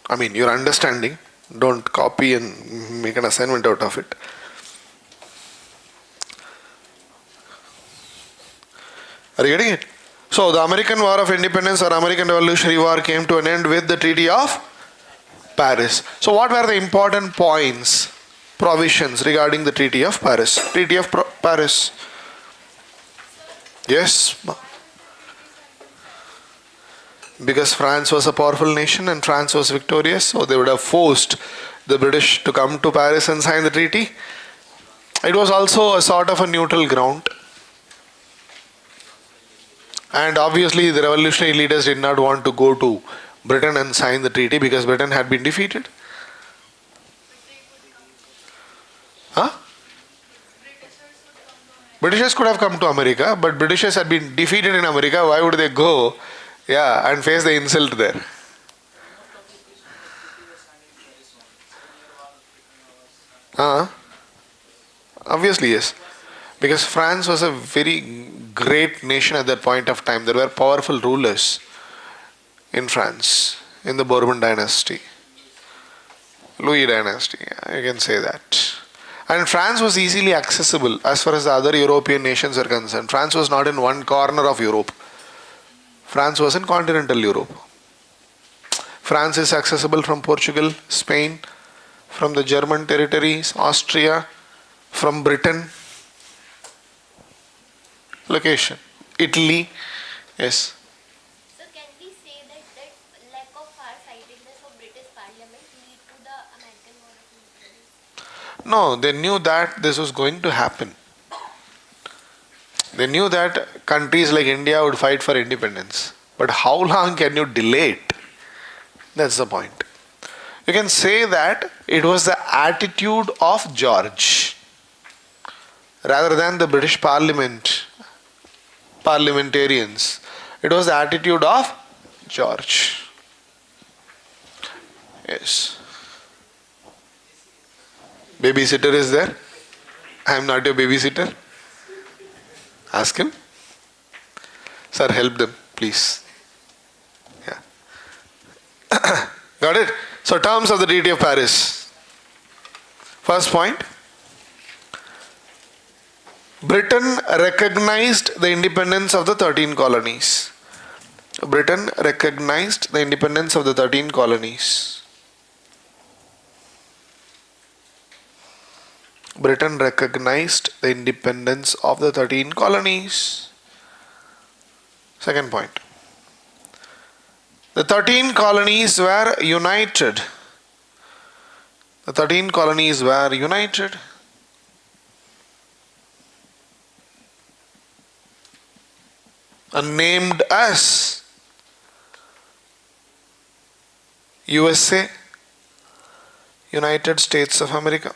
I mean, your understanding. Don't copy and make an assignment out of it. Are you getting it? So, the American War of Independence or American Revolutionary War came to an end with the Treaty of Paris. So, what were the important points, provisions regarding the Treaty of Paris? Treaty of Paris. Yes? Because France was a powerful nation and France was victorious, so they would have forced the British to come to Paris and sign the treaty. It was also a sort of a neutral ground. And obviously the revolutionary leaders did not want to go to Britain and sign the treaty because Britain had been defeated. Britishers could have come to America, but Britishers had been defeated in America. Why would they go, and face the insult there? Obviously, yes. Because France was a very great nation at that point of time. There were powerful rulers in France, in the Bourbon dynasty, Louis dynasty, you can say that. And France was easily accessible as far as the other European nations are concerned. France was not in one corner of Europe. France was in continental Europe. France is accessible from Portugal, Spain, from the German territories, Austria, from Britain. Location. Italy. Yes. So can we say that lack of far-sightedness of British Parliament lead to the American War of Independence? No, they knew that this was going to happen. They knew that countries like India would fight for independence. But how long can you delay it? That's the point. You can say that it was the attitude of George rather than the British parliamentarians. It was the attitude of George. Yes. Babysitter is there? I am not your babysitter. Ask him. Sir, help them, please. Yeah. Got it? So, terms of the Treaty of Paris. First point. Britain recognized the independence of the 13 colonies. Britain recognized the independence of the 13 colonies. Britain recognized the independence of the 13 colonies. Second point. The 13 colonies were united. The 13 colonies were united. And named as USA, United States of America.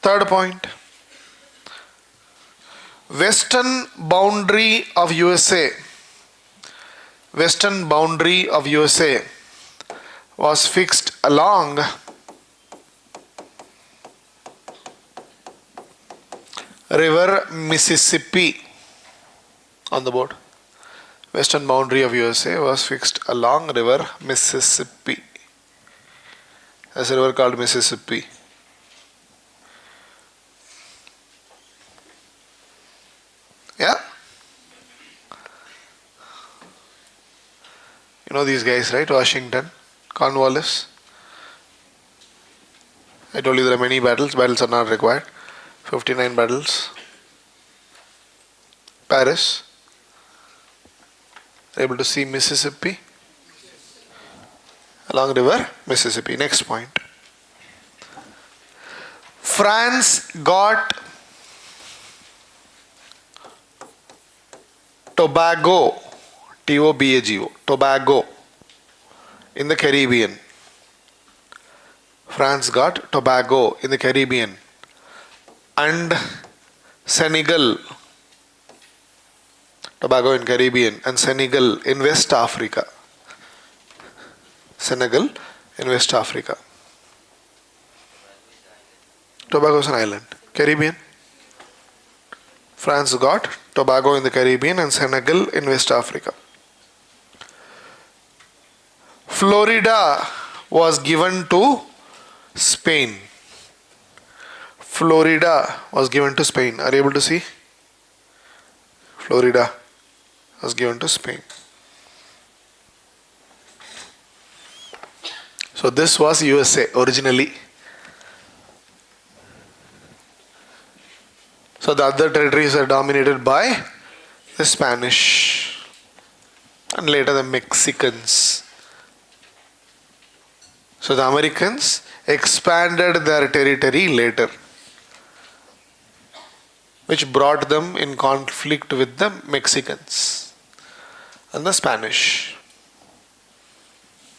Third point. Western boundary of USA. Western boundary of USA was fixed along River Mississippi. On the board. Western boundary of USA was fixed along River Mississippi. There's a river called Mississippi. Yeah? You know these guys, right? Washington, Cornwallis. I told you there are many battles. Battles are not required. 59 battles. Paris. Able to see Mississippi along river Mississippi. Next point. France got Tobago, Tobago, Tobago in the Caribbean. France got Tobago in the Caribbean and Senegal. Tobago in Caribbean and Senegal in West Africa. Senegal in West Africa. Tobago is an island. Caribbean. France got Tobago in the Caribbean and Senegal in West Africa. Florida was given to Spain. Florida was given to Spain. Are you able to see? Florida was given to Spain. So this was USA originally. So the other territories are dominated by the Spanish and later the Mexicans. So the Americans expanded their territory later, which brought them in conflict with the Mexicans and the Spanish.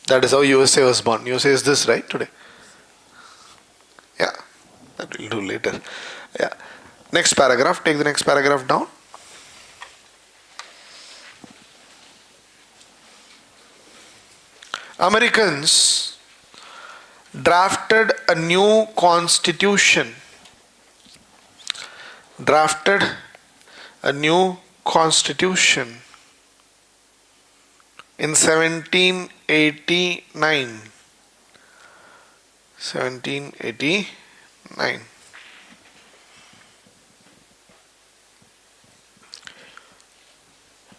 That is how USA was born. USA is this, right, today? Yeah, that we'll do later. Yeah. Next paragraph, take the next paragraph down. Americans drafted a new constitution. Drafted a new constitution in 1789. 1789.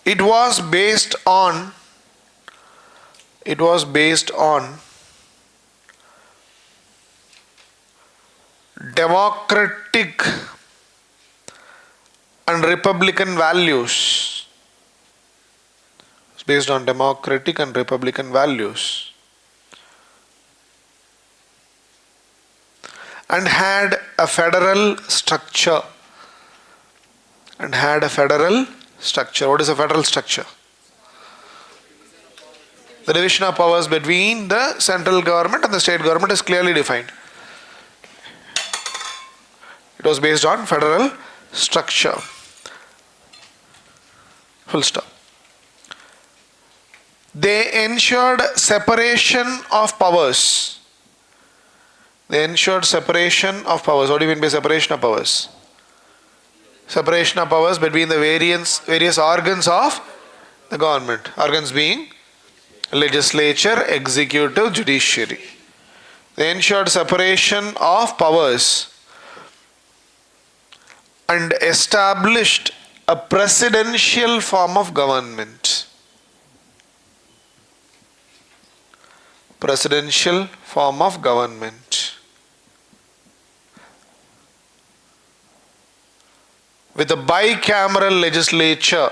It was based on democratic and republican values. It's based on democratic and republican values, and had a federal structure. What is a federal structure? The division of powers between the central government and the state government is clearly defined. It was based on federal structure. Full stop. They ensured separation of powers. What do you mean by separation of powers? Separation of powers between the various organs of the government. Organs being legislature, executive, judiciary. They ensured separation of powers and established a presidential form of government. Presidential form of government. With a bicameral legislature.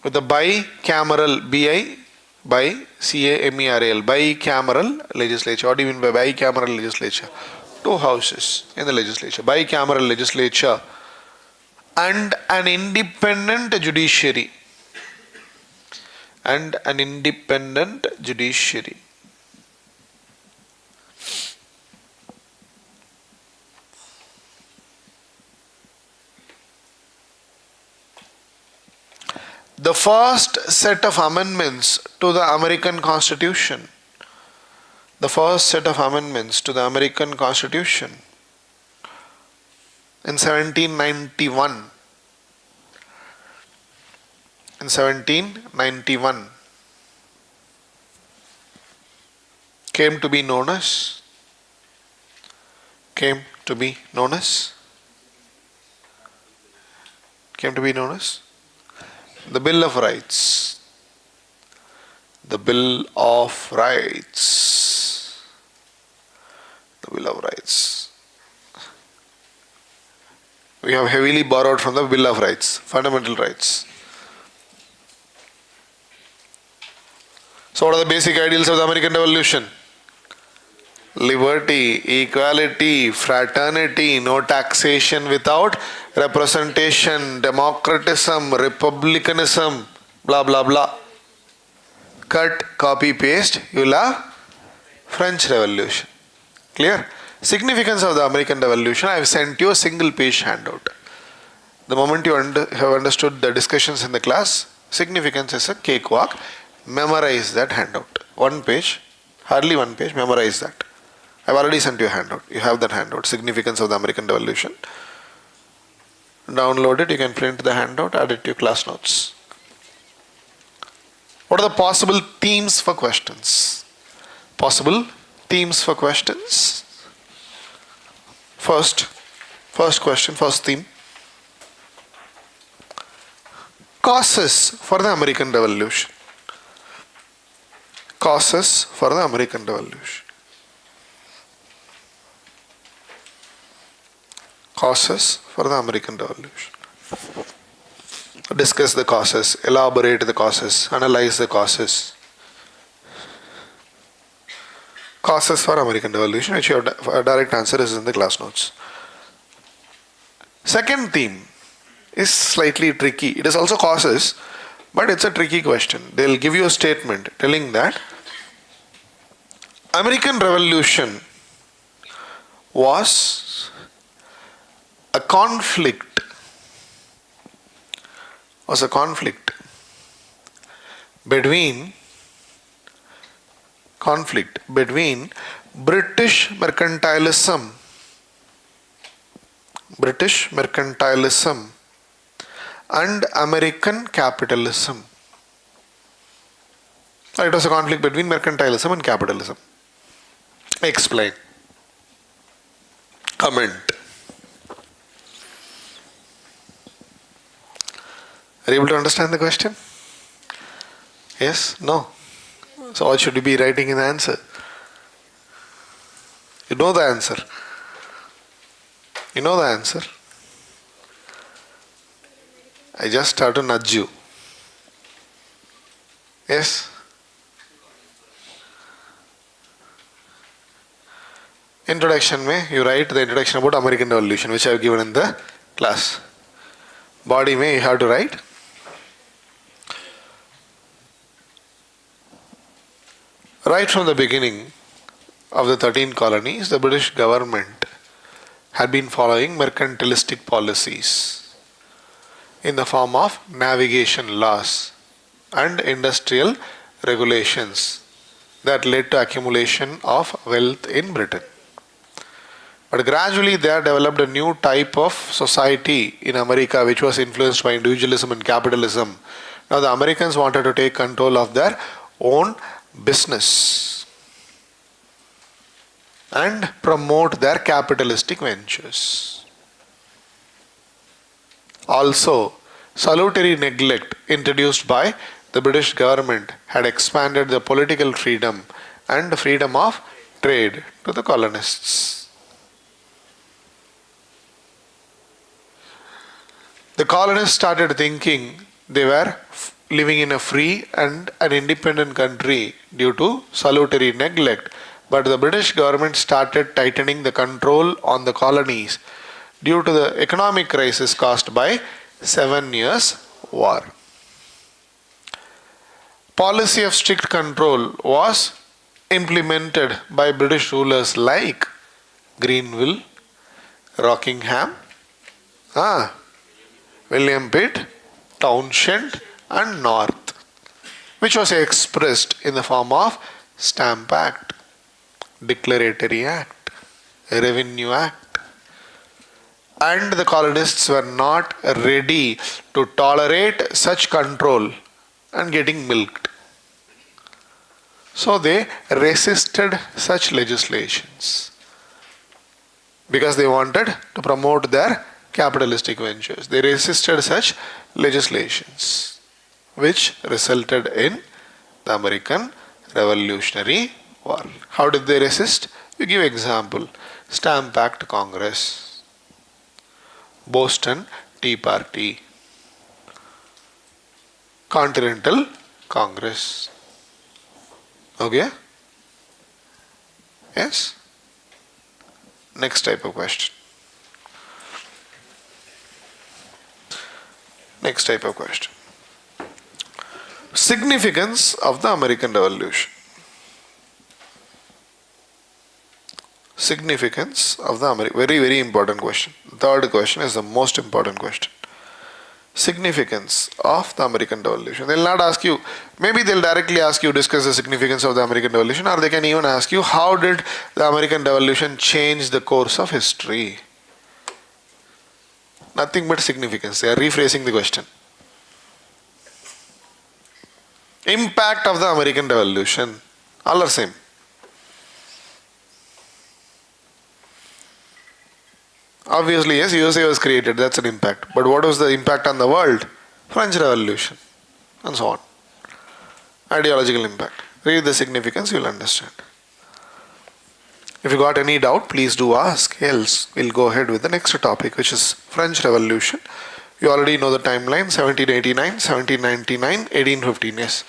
With a bicameral, B-I-C-A-M-E-R-A-L, bicameral legislature. What do you mean by bicameral legislature? Two houses in the legislature. Bicameral legislature and an independent judiciary. The first set of amendments to the American Constitution. In 1791. Came to be known as the Bill of Rights. The Bill of Rights. We have heavily borrowed from the Bill of Rights, fundamental rights. So what are the basic ideals of the American Revolution? Liberty, equality, fraternity, no taxation without representation, democratism, republicanism, blah blah blah. Cut, copy, paste, you will have French Revolution. Clear? Significance of the American Revolution, I have sent you a single page handout. The moment you have understood the discussions in the class, significance is a cakewalk. Memorize that handout. One page, hardly one page, memorize that. I've already sent you a handout. You have that handout, Significance of the American Revolution. Download it, you can print the handout, add it to your class notes. What are the possible themes for questions? First question, first theme. Causes for the American Revolution. Discuss the causes, elaborate the causes, analyze the causes. Causes for American Revolution, which your direct answer is in the class notes. Second theme is slightly tricky. It is also causes, but it's a tricky question. They'll give you a statement telling that American Revolution was a conflict was a conflict between British mercantilism and American capitalism. It was a conflict between mercantilism and capitalism. Explain. Comment. Are you able to understand the question? Yes? No? So what should you be writing in the answer? You know the answer. You know the answer. I just have to nudge you. Yes? Introduction mein you write the introduction about American Revolution, which I have given in the class. Body mein you have to write right from the beginning of the 13 colonies, the British government had been following mercantilistic policies in the form of navigation laws and industrial regulations that led to accumulation of wealth in Britain. But gradually they had developed a new type of society in America which was influenced by individualism and capitalism. Now the Americans wanted to take control of their own business and promote their capitalistic ventures. Also, salutary neglect introduced by the British government had expanded the political freedom and freedom of trade to the colonists. The colonists started thinking they were living in a free and an independent country due to salutary neglect, but the British government started tightening the control on the colonies due to the economic crisis caused by 7 Years' War. Policy of strict control was implemented by British rulers like Grenville, Rockingham, William Pitt, Townshend and North, which was expressed in the form of Stamp Act, Declaratory Act, Revenue Act. And the colonists were not ready to tolerate such control and getting milked. So they resisted such legislations because they wanted to promote their capitalistic ventures. They resisted such legislations, which resulted in the American Revolutionary War. How did they resist? You give example. Stamp Act Congress, Boston Tea Party, Continental Congress. Okay? Yes? Next type of question. Next type of question. Significance of the American Revolution. Significance of the very, very important question. Third question is the most important question. Significance of the American Revolution. They'll not ask you, maybe they'll directly ask you to discuss the significance of the American Revolution, or they can even ask you, how did the American Revolution change the course of history? Nothing but significance. They are rephrasing the question. Impact of the American Revolution. All are same. Obviously, yes, USA was created, that's an impact. But what was the impact on the world? French Revolution, and so on. Ideological impact. Read the significance, you'll understand. If you got any doubt, please do ask, else we'll go ahead with the next topic, which is French Revolution. You already know the timeline, 1789, 1799, 1815, yes.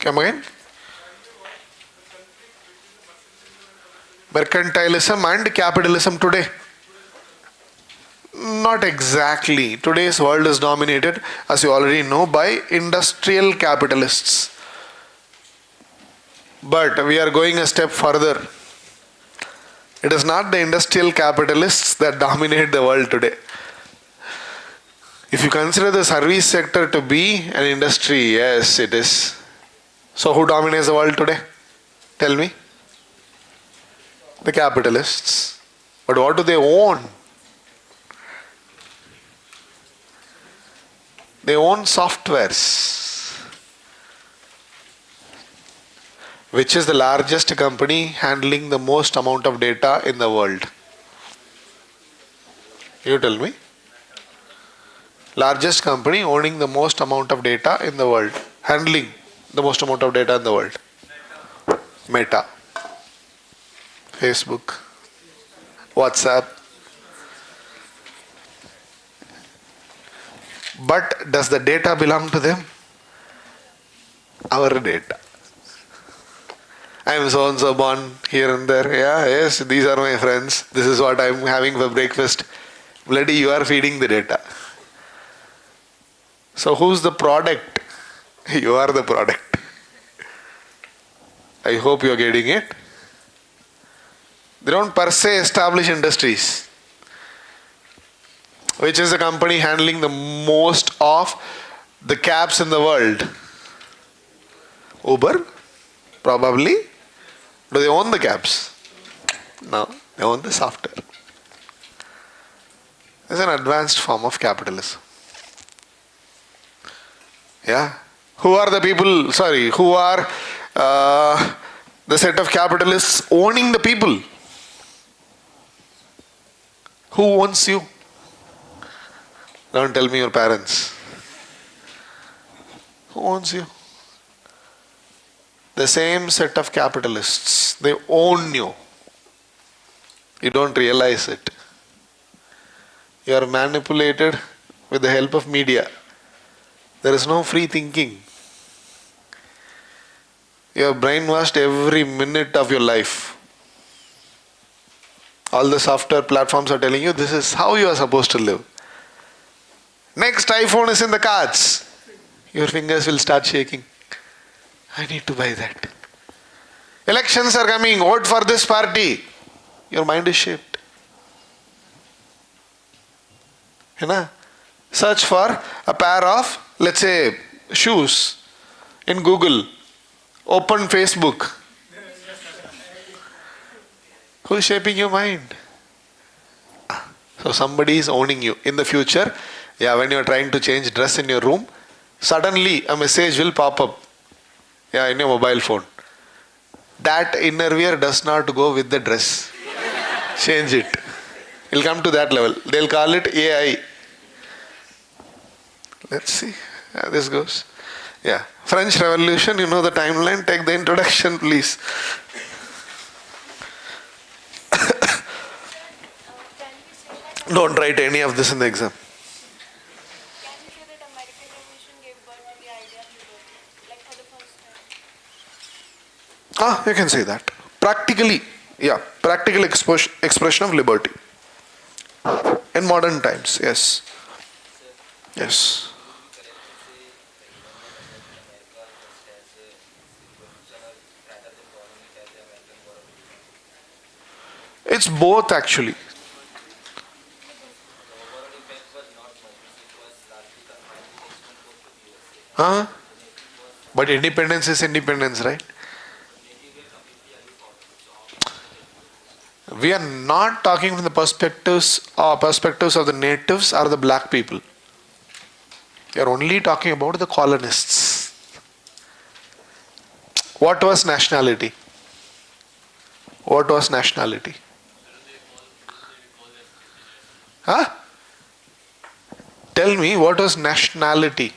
Come again? Mercantilism and capitalism today. Not exactly. Today's world is dominated, as you already know, by industrial capitalists. But we are going a step further. It is not the industrial capitalists that dominate the world today. If you consider the service sector to be an industry, yes, it is. So who dominates the world today? Tell me. The capitalists. But what do they own? They own softwares, which is the largest company handling the most amount of data in the world. You tell me. Largest company owning the most amount of data in the world, handling the most amount of data in the world. Meta, Facebook, WhatsApp. But does the data belong to them? Our data. I am so and so born here and there. Yeah, yes, these are my friends. This is what I am having for breakfast. Bloody, you are feeding the data. So who's the product? You are the product. I hope you are getting it. They don't per se establish industries. Which is the company handling the most of the cabs in the world? Uber? Probably. Do they own the cabs? No, they own the software. It's an advanced form of capitalism. Yeah. Who are the people, who are the set of capitalists owning the people? Who owns you? Don't tell me your parents. Who owns you? The same set of capitalists. They own you. You don't realize it. You are manipulated with the help of media. There is no free thinking. You are brainwashed every minute of your life. All the software platforms are telling you this is how you are supposed to live. Next iPhone is in the cards. Your fingers will start shaking. I need to buy that. Elections are coming. Vote for this party. Your mind is shaped. You know? Search for a pair of, let's say, shoes in Google. Open Facebook. Who is shaping your mind? So somebody is owning you. In the future, when you are trying to change dress in your room, suddenly a message will pop up. In your mobile phone. That innerwear does not go with the dress. Change it. It'll come to that level. They'll call it AI. Let's see how this goes. French Revolution, you know the timeline. Take the introduction, please. Don't write any of this in the exam. Can we say that American Revolution gave birth to the idea of liberty, like for the first time? You can say that. Practically, practical expression of liberty. In modern times, yes. Yes. It's both actually. But independence is independence, right? We are not talking from the perspectives of the natives or the black people. We are only talking about the colonists. What was nationality? What was nationality? Tell me, what was nationality?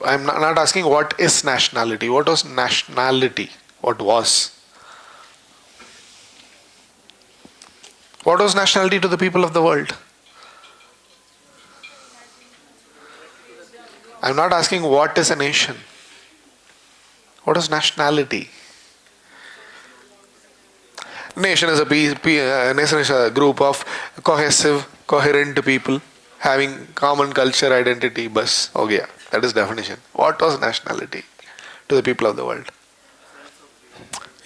I'm not asking what is nationality. What was nationality? What was? What was nationality to the people of the world? I'm not asking what is a nation. What is nationality? Nation is a group of cohesive, coherent people having common culture, identity. Bas, ho gaya. That is definition. What was nationality to the people of the world?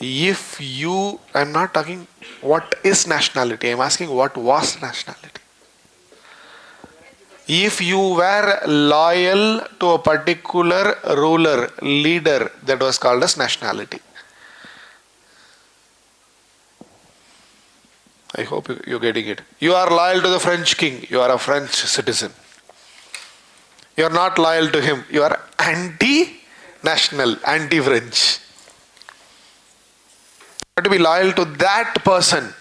If you, I'm not talking what is nationality, I'm asking what was nationality. If you were loyal to a particular ruler, leader, that was called as nationality. I hope you're getting it. You are loyal to the French king, you are a French citizen. You are not loyal to him, you are anti-national, anti-French. You have to be loyal to that person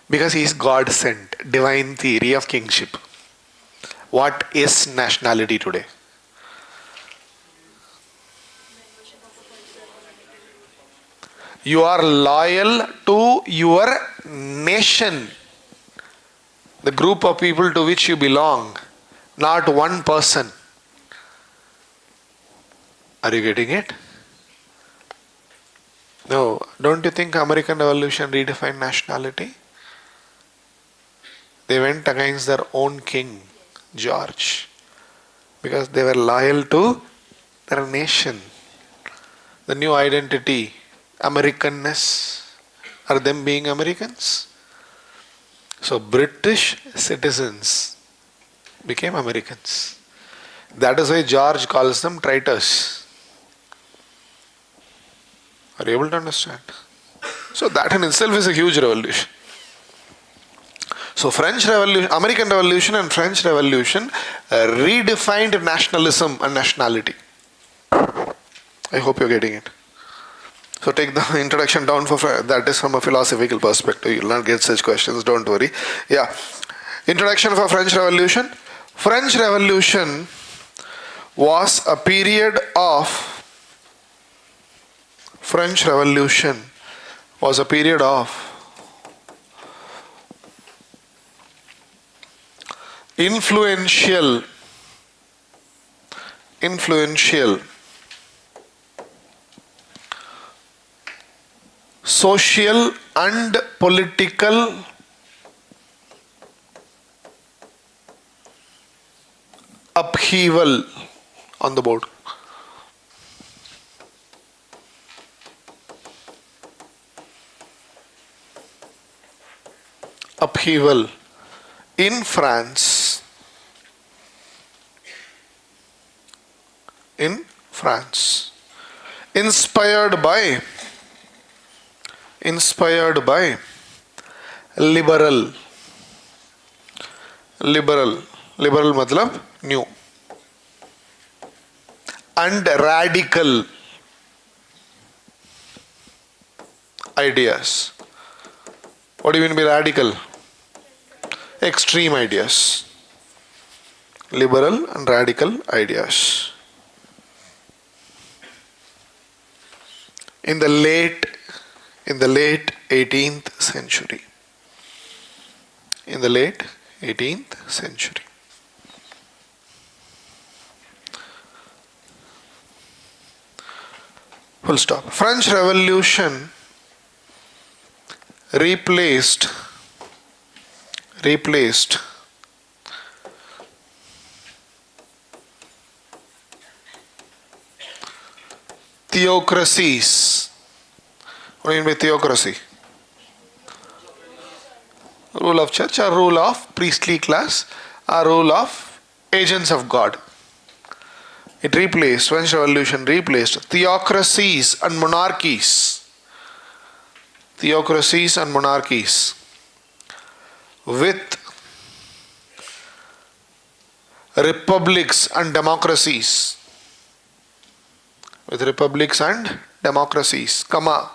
because he is God sent, divine theory of kingship. What is nationality today? You are loyal to your nation, the group of people to which you belong, not one person. Are you getting it? No. Don't you think American Revolution redefined nationality? They went against their own king, George, because they were loyal to their nation. The new identity, Americanness, are them being Americans. So British citizens became Americans. That is why George calls them traitors. Are you able to understand? So that in itself is a huge revolution. So French Revolution, American Revolution and French Revolution redefined nationalism and nationality. I hope you're getting it. So take the introduction down for that is from a philosophical perspective. You'll not get such questions, don't worry. Yeah. Introduction for French Revolution. French Revolution was a period of French Revolution was a period of influential social and political upheaval on the board. Upheaval in France. Inspired by liberal matlab new and radical ideas. What do you mean by radical? Extreme ideas. Liberal and radical ideas. In the late 18th century. In the late 18th century. Full stop. French Revolution replaced theocracies. What do you mean by theocracy? Rule of church or rule of priestly class or rule of agents of God. French Revolution replaced theocracies and monarchies. Theocracies and monarchies with republics and democracies. With republics and democracies, comma.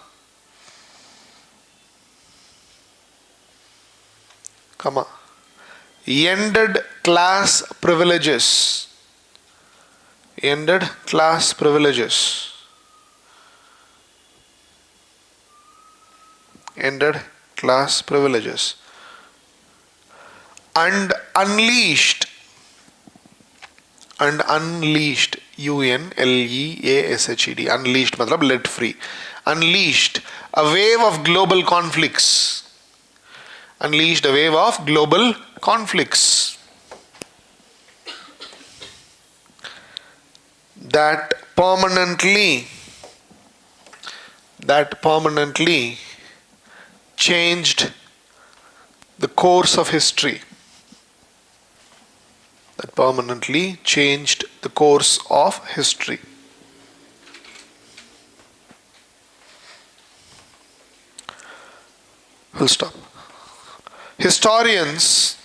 Ended class privileges. Ended class privileges. Ended class privileges. And unleashed. Unleashed. UNLEASHED. Unleashed matlab let free. Unleashed a wave of global conflicts. Unleashed a wave of global conflicts. that permanently changed the course of history. That permanently changed the course of history. Full stop. Historians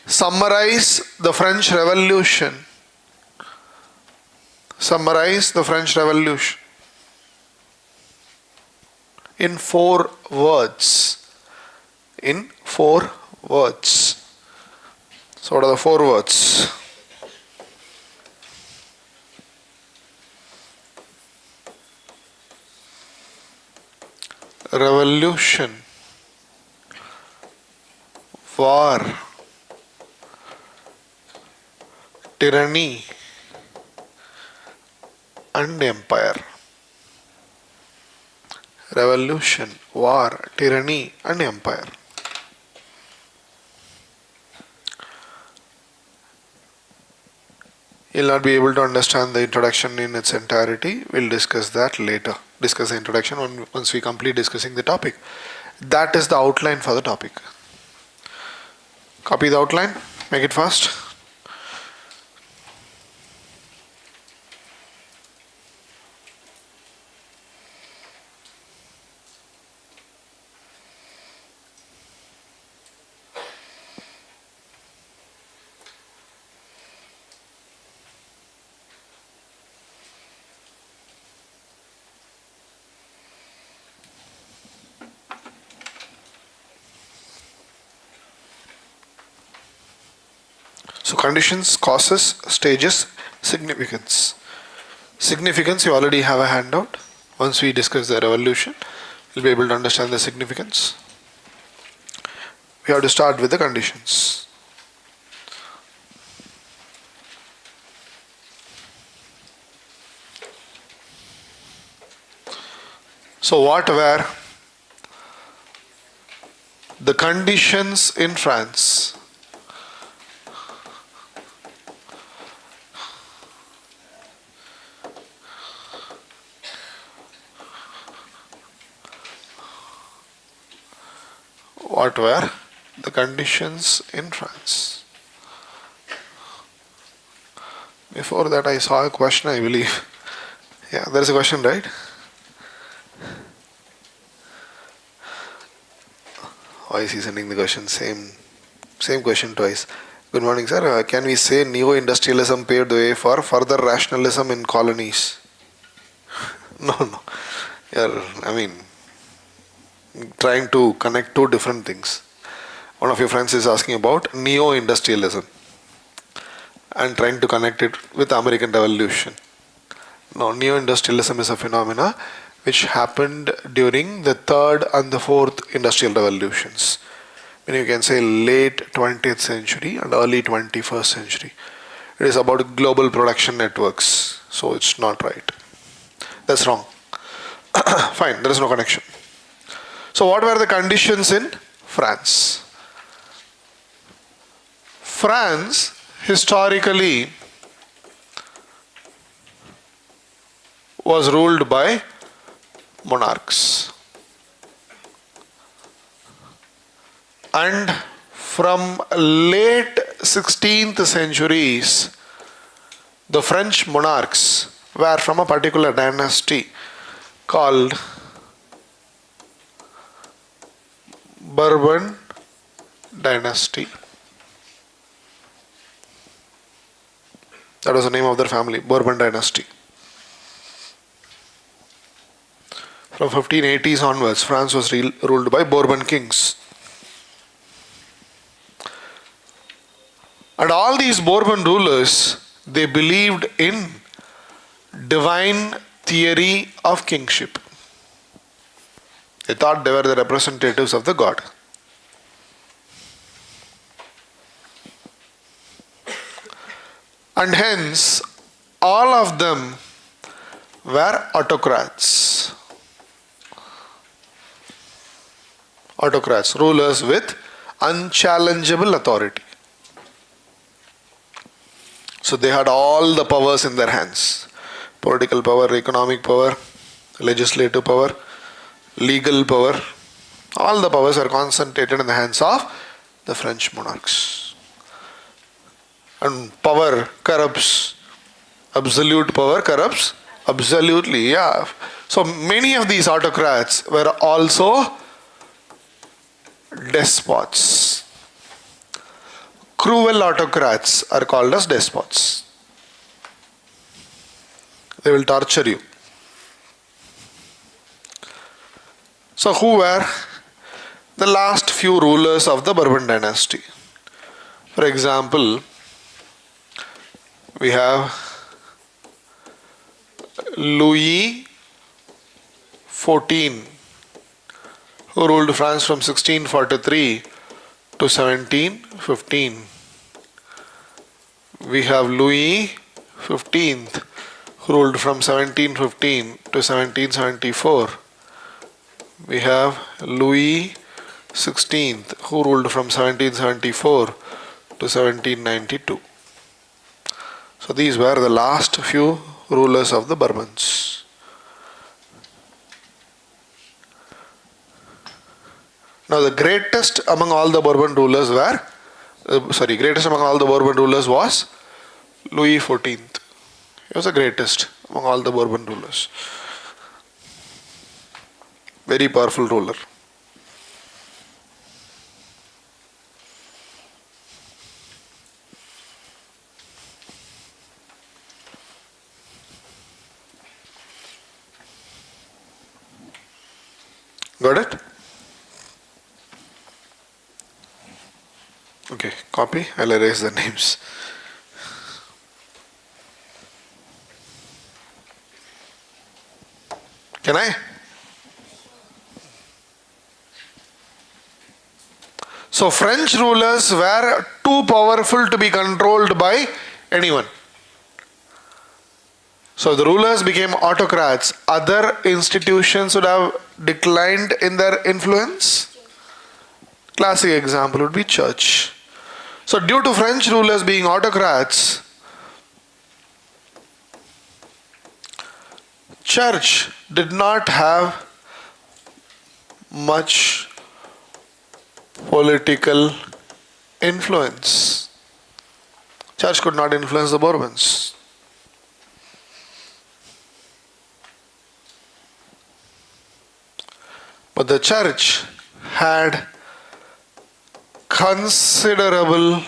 summarize the French Revolution in four words. So what are the four words? Revolution, war, tyranny, and empire. Revolution, war, tyranny, and empire. You'll not be able to understand the introduction in its entirety. We'll discuss that later. Discuss the introduction once we complete discussing the topic. That is the outline for the topic. Copy the outline. Make it fast. So conditions, causes, stages, significance. Significance, you already have a handout. Once we discuss the revolution, you'll be able to understand the significance. We have to start with the conditions. So what were the conditions in France? What were the conditions in France? Before that, I saw a question, I believe. Yeah, there is a question, right? Why is he sending the question? Same question twice. Good morning, sir. Can we say neo-industrialism paved the way for further rationalism in colonies? No. Trying to connect two different things. One of your friends is asking about neo-industrialism and trying to connect it with American Revolution. No, neo-industrialism is a phenomena which happened during the third and the fourth industrial revolutions. You can say late 20th century and early 21st century. It is about global production networks. So it's not right. That's wrong. Fine, there is no connection. So what were the conditions in France? France historically was ruled by monarchs. And from late 16th centuries, the French monarchs were from a particular dynasty called Bourbon dynasty. That was the name of their family, Bourbon dynasty. From 1580s onwards, France was ruled by Bourbon kings. And all these Bourbon rulers, they believed in divine theory of kingship. They thought they were the representatives of the God. And hence, all of them were autocrats. Autocrats, rulers with unchallengeable authority. So they had all the powers in their hands. Political power, economic power, legislative power, legal power. All the powers are concentrated in the hands of the French monarchs. And power corrupts. Absolute power corrupts absolutely, yeah. So many of these autocrats were also despots. Cruel autocrats are called as despots. They will torture you. So who were the last few rulers of the Bourbon dynasty? For example, we have Louis XIV, who ruled France from 1643 to 1715. We have Louis XV, who ruled from 1715 to 1774. We have Louis XVI, who ruled from 1774 to 1792. So these were the last few rulers of the Bourbons. Now the greatest among all the Bourbon rulers was Louis XIV. He was the greatest among all the Bourbon rulers. Very powerful ruler. Got it? Okay, copy. I'll erase the names. Can I? So French rulers were too powerful to be controlled by anyone. So the rulers became autocrats. Other institutions would have declined in their influence. Classic example would be church. So due to French rulers being autocrats, church did not have much political influence. Church could not influence the Bourbons. But the church had considerable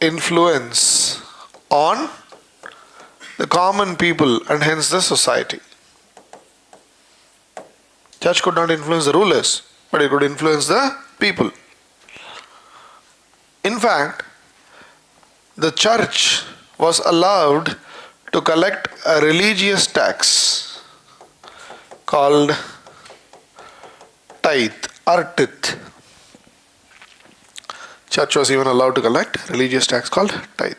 influence on the common people and hence the society. Church could not influence the rulers, but it could influence the people. In fact, the church was allowed to collect a religious tax called tithe or tithe. Church was even allowed to collect religious tax called tithe.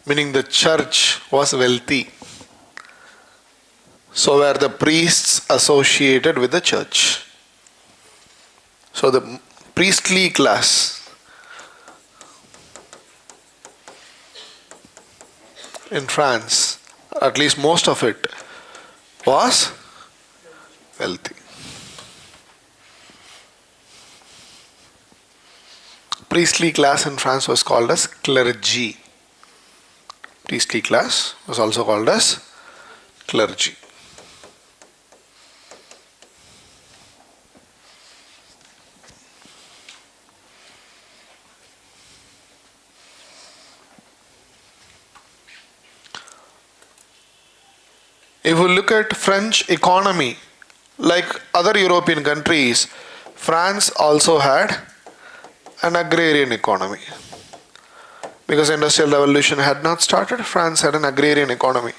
Meaning the church was wealthy. So were the priests associated with the church. So the priestly class in France, at least most of it, was wealthy. Priestly class in France was called as clergy. Priestly class was also called as clergy. If we look at French economy, like other European countries, France also had an agrarian economy. Because industrial revolution had not started, France had an agrarian economy.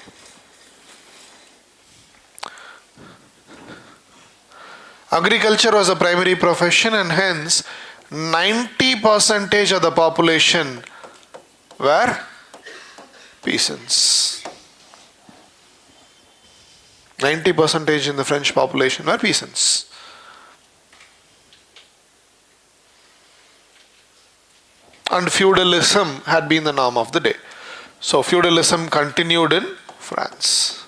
Agriculture was a primary profession and hence 90% of the population were peasants. 90% in the French population were peasants. And feudalism had been the norm of the day. So feudalism continued in France.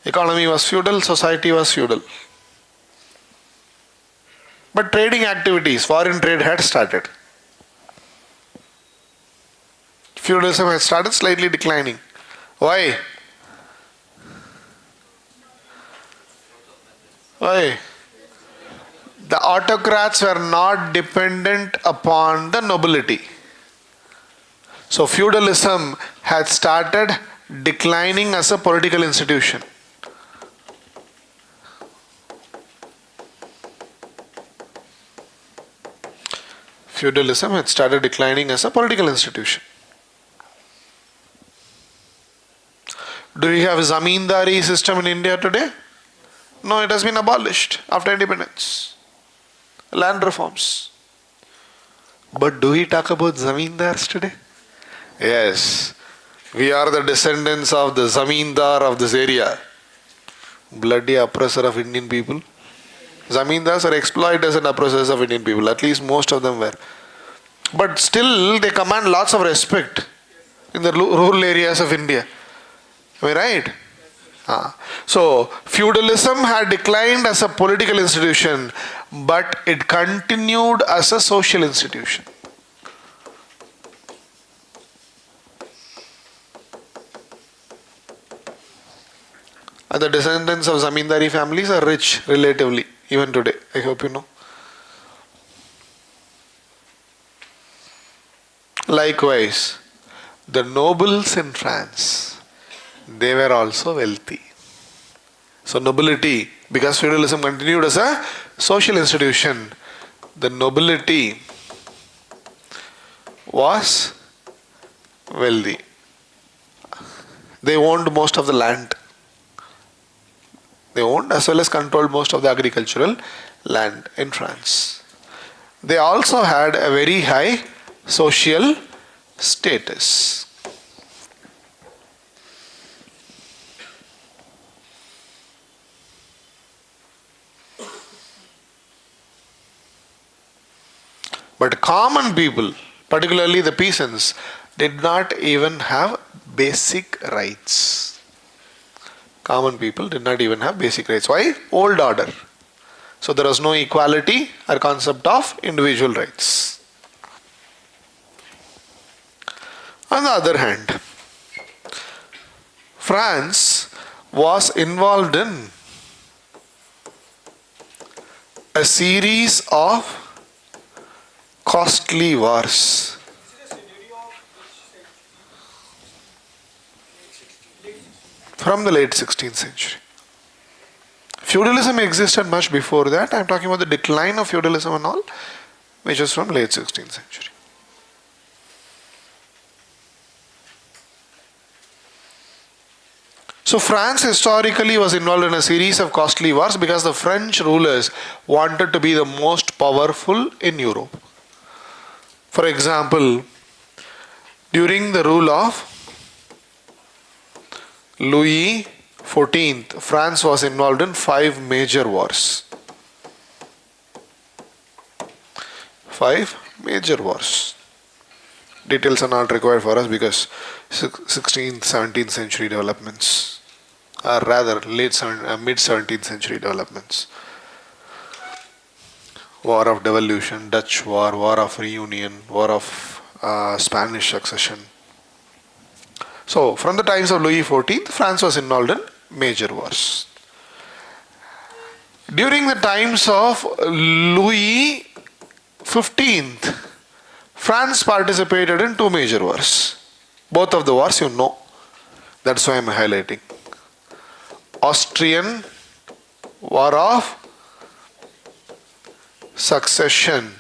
Economy was feudal, society was feudal. But trading activities, foreign trade had started. Feudalism had started slightly declining. Why? Why? The autocrats were not dependent upon the nobility. So feudalism had started declining as a political institution. Feudalism had started declining as a political institution. Do we have a zamindari system in India today? No, it has been abolished after independence. Land reforms. But do we talk about zamindars today? Yes. We are the descendants of the zamindar of this area. Bloody oppressor of Indian people. Zamindars are exploiters and oppressors of Indian people. At least most of them were. But still they command lots of respect in the rural areas of India. Am I right? So, feudalism had declined as a political institution, but it continued as a social institution. And the descendants of zamindari families are rich relatively, even today. I hope you know. Likewise, the nobles in France, they were also wealthy. So nobility, because feudalism continued as a social institution, the nobility was wealthy. They owned most of the land. They owned as well as controlled most of the agricultural land in France. They also had a very high social status. But common people, particularly the peasants, did not even have basic rights. Common people did not even have basic rights. Why? Old order. So there was no equality or concept of individual rights. On the other hand, France was involved in a series of costly wars. From the late 16th century. Feudalism existed much before that. I am talking about the decline of feudalism and all, which is from late 16th century. So France historically was involved in a series of costly wars because the French rulers wanted to be the most powerful in Europe. For example, during the rule of Louis XIV, France was involved in 5 major wars. 5 major wars. Details are not required for us because 16th, 17th century developments, or rather mid 17th century developments. War of Devolution, Dutch War, War of Reunion, War of Spanish Succession. So, from the times of Louis XIV, France was involved in major wars. During the times of Louis XV, France participated in 2 major wars. Both of the wars you know. That's why I am highlighting. Austrian War of Succession,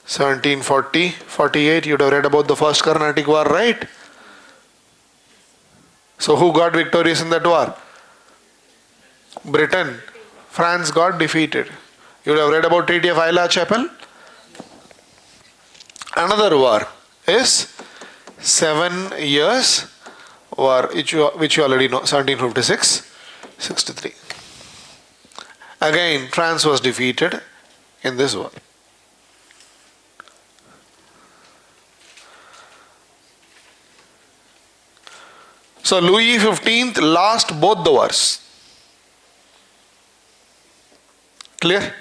1740-48. You'd have read about the First Carnatic War, right? So who got victorious in that war? Britain. France got defeated. You would have read about Treaty of Aix-la-Chapelle. Another war is 7 years war, which you already know, 1756-63. Again, France was defeated in this war. So Louis XV lost both the wars. Clear?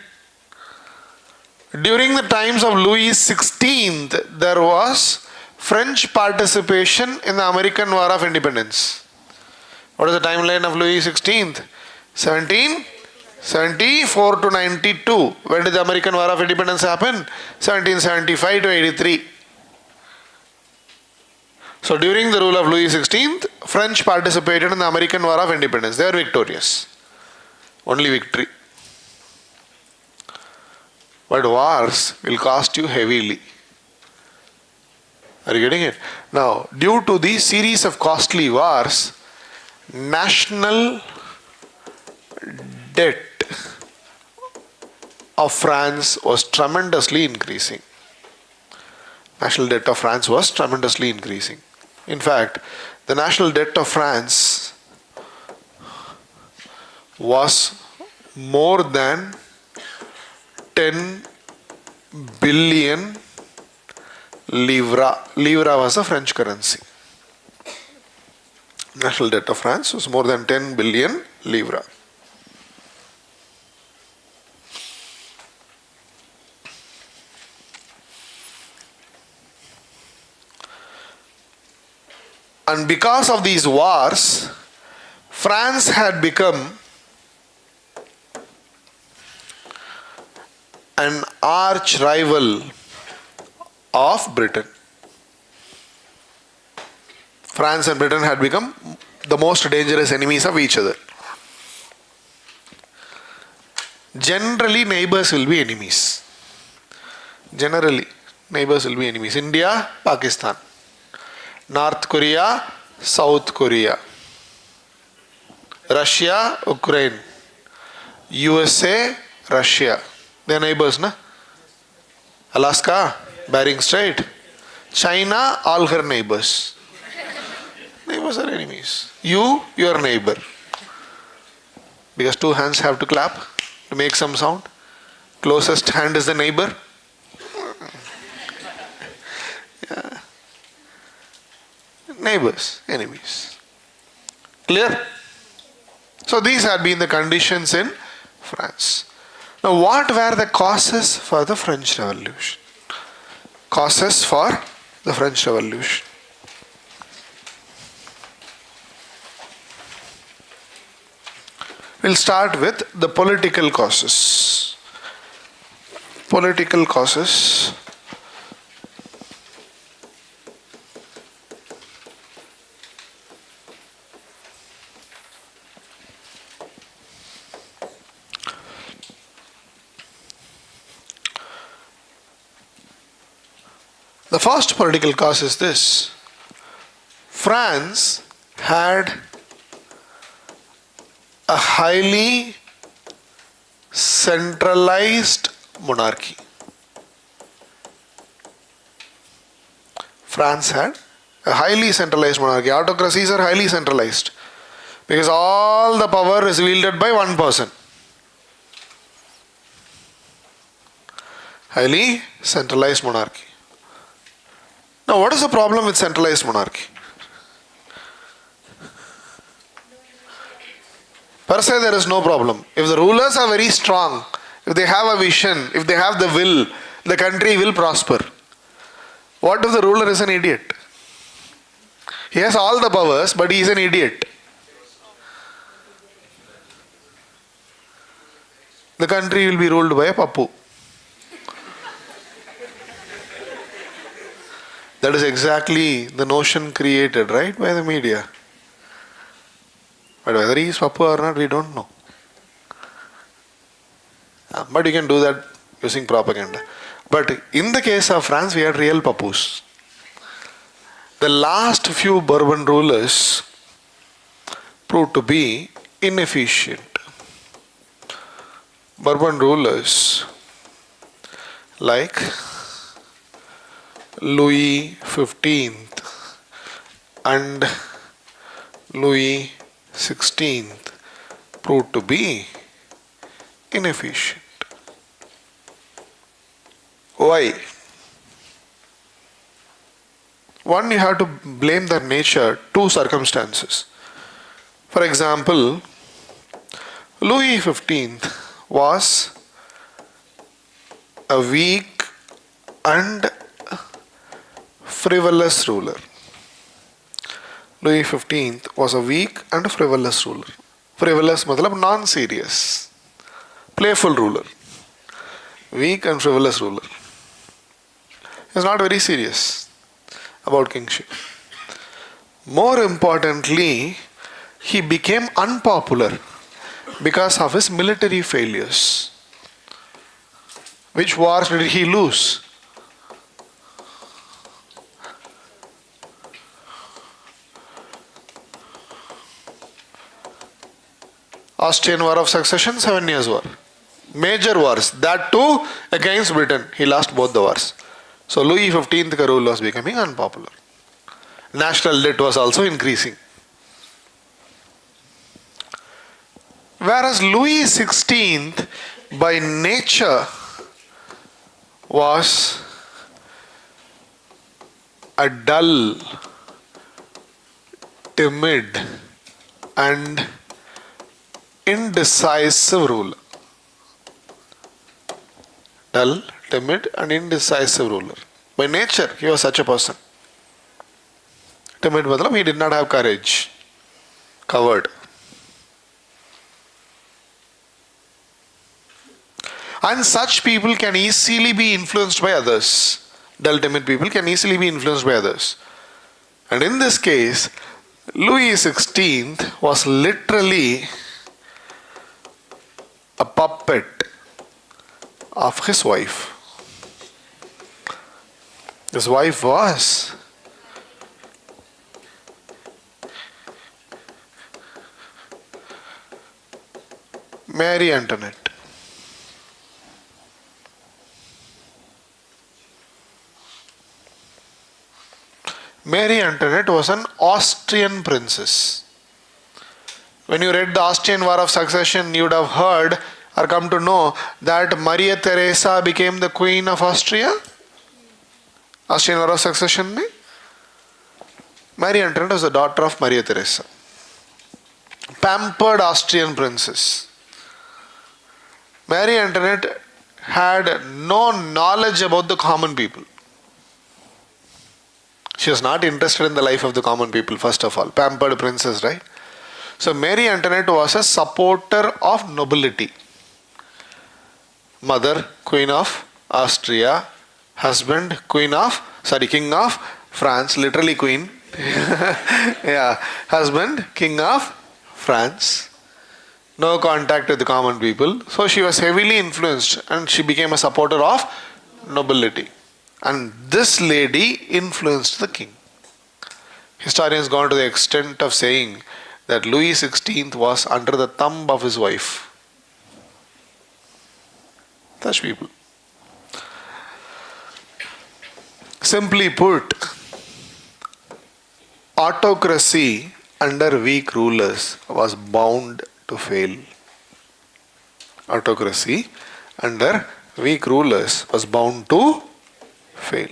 During the times of Louis XVI, there was French participation in the American War of Independence. What is the timeline of Louis XVI? 1774 to 92. When did the American War of Independence happen? 1775 to 83. So during the rule of Louis XVI, French participated in the American War of Independence. They were victorious. Only victory. But wars will cost you heavily. Are you getting it? Now, due to these series of costly wars, national debt of France was tremendously increasing. National debt of France was tremendously increasing. In fact, the national debt of France was more than 10 billion livres. Livre was the French currency. National debt of France was more than 10 billion livres. And because of these wars, France had become an arch rival of Britain. France and Britain had become the most dangerous enemies of each other. Generally, neighbors will be enemies. Generally, neighbors will be enemies. India, Pakistan. North Korea, South Korea. Russia, Ukraine. USA, Russia. They are neighbors, na? Alaska, Bering Strait. China, all her neighbors. Neighbors are enemies. Your neighbor. Because two hands have to clap to make some sound. Closest hand is the neighbor. Yeah. Neighbors, enemies. Clear? So these had been the conditions in France. Now what were the causes for the French Revolution? Causes for the French Revolution. We'll start with the political causes. Political causes. The first political cause is this. France had a highly centralized monarchy. France had a highly centralized monarchy. Autocracies are highly centralized because all the power is wielded by one person. Highly centralized monarchy. Now, what is the problem with centralized monarchy? Per se, there is no problem. If the rulers are very strong, if they have a vision, if they have the will, the country will prosper. What if the ruler is an idiot? He has all the powers, but he is an idiot. The country will be ruled by a pappu. That is exactly the notion created, right, by the media. But whether he is pappu or not, we don't know. But you can do that using propaganda. But in the case of France, we had real pappus. The last few Bourbon rulers proved to be inefficient. Bourbon rulers like Louis XV and Louis XVI proved to be inefficient. Why? One, you have to blame their nature, two circumstances. For example, Louis XV was a weak and frivolous ruler. Louis XV was a weak and frivolous ruler. Frivolous matlab non-serious, playful ruler. Weak and frivolous ruler. He is not very serious about kingship. More importantly, he became unpopular because of his military failures. Which wars did he lose? Austrian War of Succession, 7 Years' War. Major wars. That too against Britain. He lost both the wars. So Louis XV rule was becoming unpopular. National debt was also increasing. Whereas Louis XVI by nature was a dull, timid and indecisive ruler. Dull, timid and indecisive ruler. By nature, he was such a person. Timid matlab he did not have courage. Coward. And such people can easily be influenced by others. Dull, timid people can easily be influenced by others. And in this case, Louis XVI was literally a puppet of his wife. His wife was Mary Antoinette. Mary Antoinette was an Austrian princess. When you read the Austrian War of Succession, you would have heard or come to know that Maria Theresa became the Queen of Austria. Austrian War of Succession में Mary Antoinette was the daughter of Maria Theresa. Pampered Austrian princess. Mary Antoinette had no knowledge about the common people. She was not interested in the life of the common people, first of all. Pampered princess, right? So Mary Antoinette was a supporter of nobility. Mother, Queen of Austria. Husband, King of France. Literally Queen. Yeah. Husband, King of France. No contact with the common people. So she was heavily influenced and she became a supporter of nobility. And this lady influenced the king. Historians gone to the extent of saying that Louis XVI was under the thumb of his wife. Such people. Simply put, autocracy under weak rulers was bound to fail. Autocracy under weak rulers was bound to fail.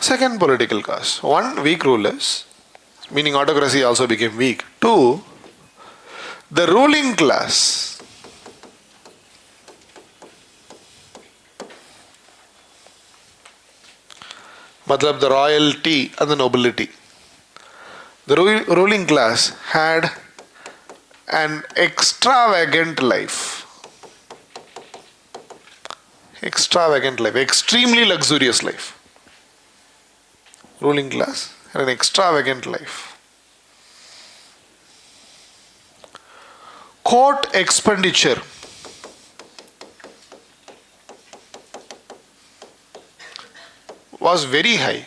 Second political cause. One, weak rulers, meaning autocracy also became weak. Two, the ruling class. Matlab the royalty and the nobility. The ruling class had an extravagant life. Extravagant life, extremely luxurious life. Ruling class had an extravagant life. Court expenditure was very high.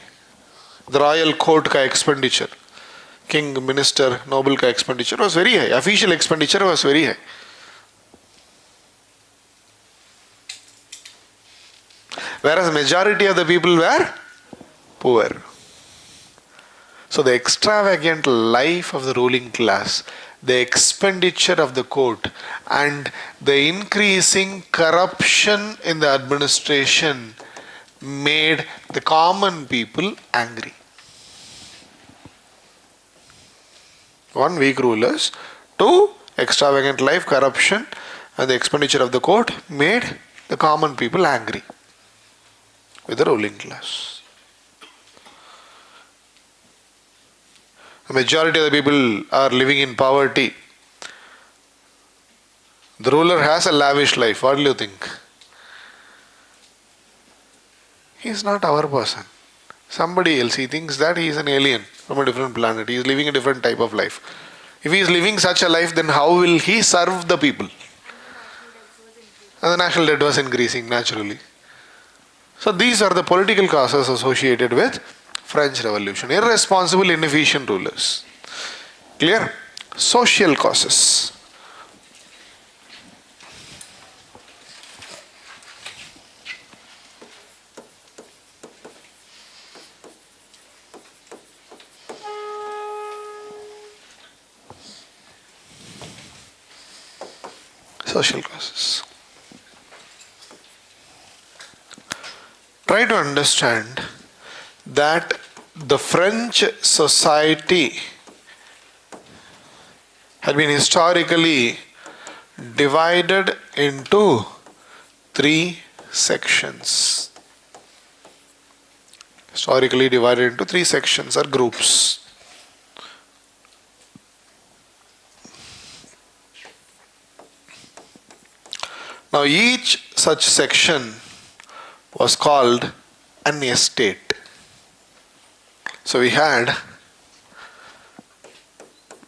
The royal court ka expenditure, king, minister, noble ka expenditure was very high. Official expenditure was very high. Whereas majority of the people were poor. So the extravagant life of the ruling class, the expenditure of the court, and the increasing corruption in the administration made the common people angry. One, weak rulers. Two, extravagant life, corruption, and the expenditure of the court made the common people angry with the ruling class. The majority of the people are living in poverty. The ruler has a lavish life. What do you think? He is not our person. Somebody else. He thinks that he is an alien from a different planet. He is living a different type of life. If he is living such a life, then how will he serve the people? And the national debt was increasing naturally. So these are the political causes associated with French Revolution. Irresponsible, inefficient rulers. Clear? Social causes. Social causes. Try to understand that the French society had been historically divided into three sections. Historically divided into three sections or groups. Now each such section was called an estate. So we had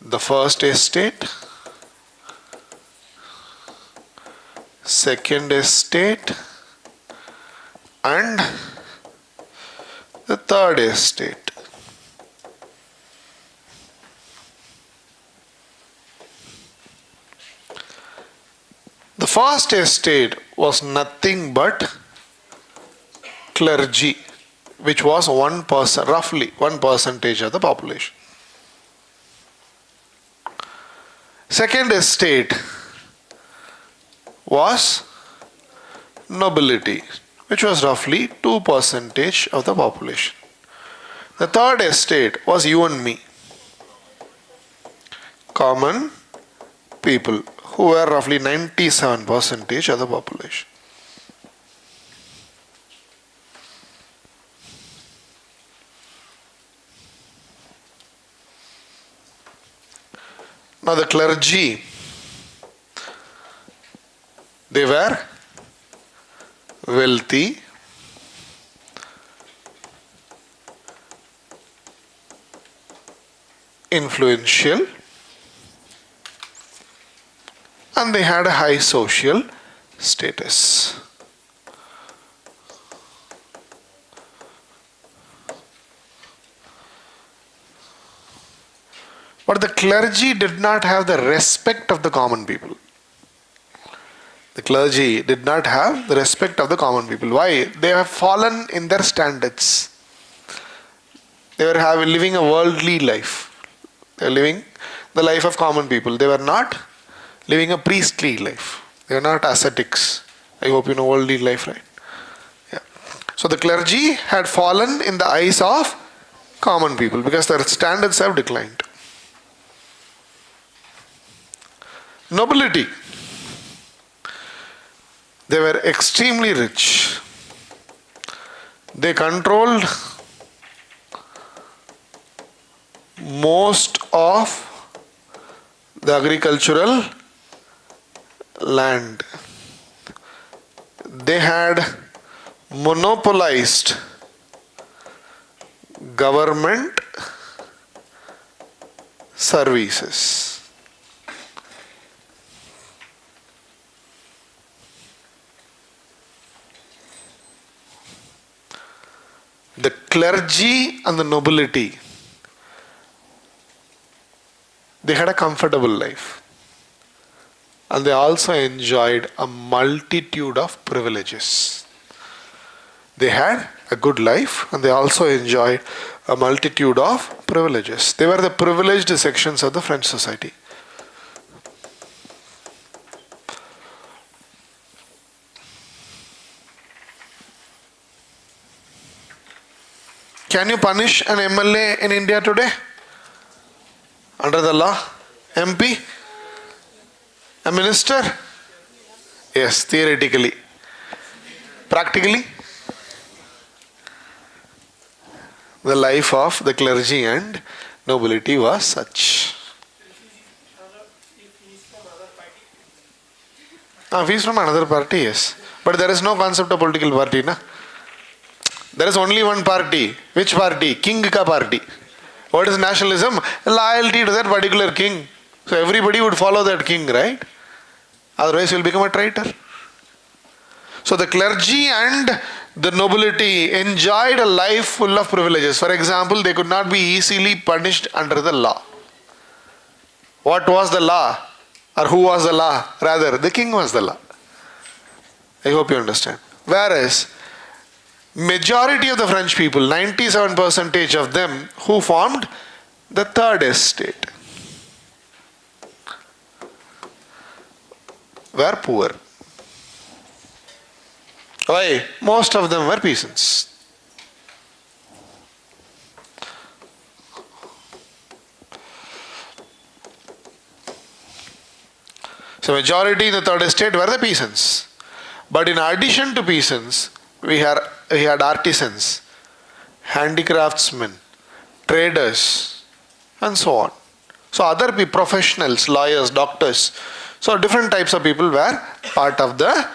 the first estate, second estate, and the third estate. The first estate was nothing but clergy, which was 1%, roughly 1% of the population. Second estate was nobility, which was roughly 2% of the population. The third estate was you and me, common people, who were roughly 97% of the population. Now the clergy, they were wealthy, influential, and they had a high social status. But the clergy did not have the respect of the common people. The clergy did not have the respect of the common people. Why? They have fallen in their standards. They were living a worldly life. They were living the life of common people. They were not living a priestly life. They were not ascetics. I hope you know worldly life, right? Yeah. So the clergy had fallen in the eyes of common people because their standards have declined. Nobility. They were extremely rich. They controlled most of the agricultural land. They had monopolized government services. The clergy and the nobility, they had a comfortable life. And they also enjoyed a multitude of privileges. They had a good life and they also enjoyed a multitude of privileges. They were the privileged sections of the French society. Can you punish an MLA in India today? Under the law? MP? A minister? Yes, theoretically. Practically? The life of the clergy and nobility was such. If he is from another party, yes. But there is no concept of political party, na? There is only one party. Which party? King ka party. What is nationalism? Loyalty to that particular king. So everybody would follow that king, right? Otherwise you will become a traitor. So the clergy and the nobility enjoyed a life full of privileges. For example, they could not be easily punished under the law. What was the law? Or who was the law? Rather, the king was the law. I hope you understand. Whereas, majority of the French people, 97% of them who formed the third estate, were poor. Why? Most of them were peasants. So majority in the third estate were the peasants. But in addition to peasants, we had artisans, handicraftsmen, traders, and so on. So other professionals, lawyers, doctors, so different types of people were part of the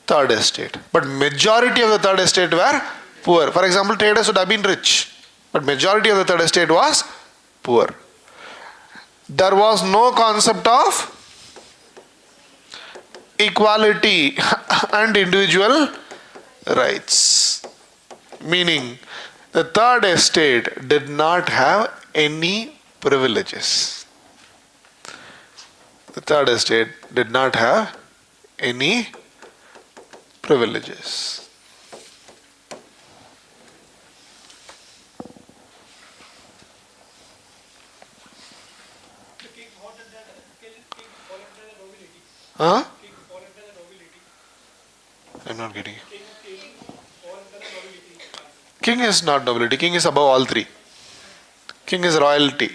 third estate. But majority of the third estate were poor. For example, traders would have been rich, but majority of the third estate was poor. There was no concept of equality and individual rights. Meaning, the third estate did not have any privileges. The third estate did not have any privileges. The king fall under the nobility. Huh? King fall under the nobility. I'm not getting you. King fall under the nobility. King is not nobility. King is above all three. King is royalty.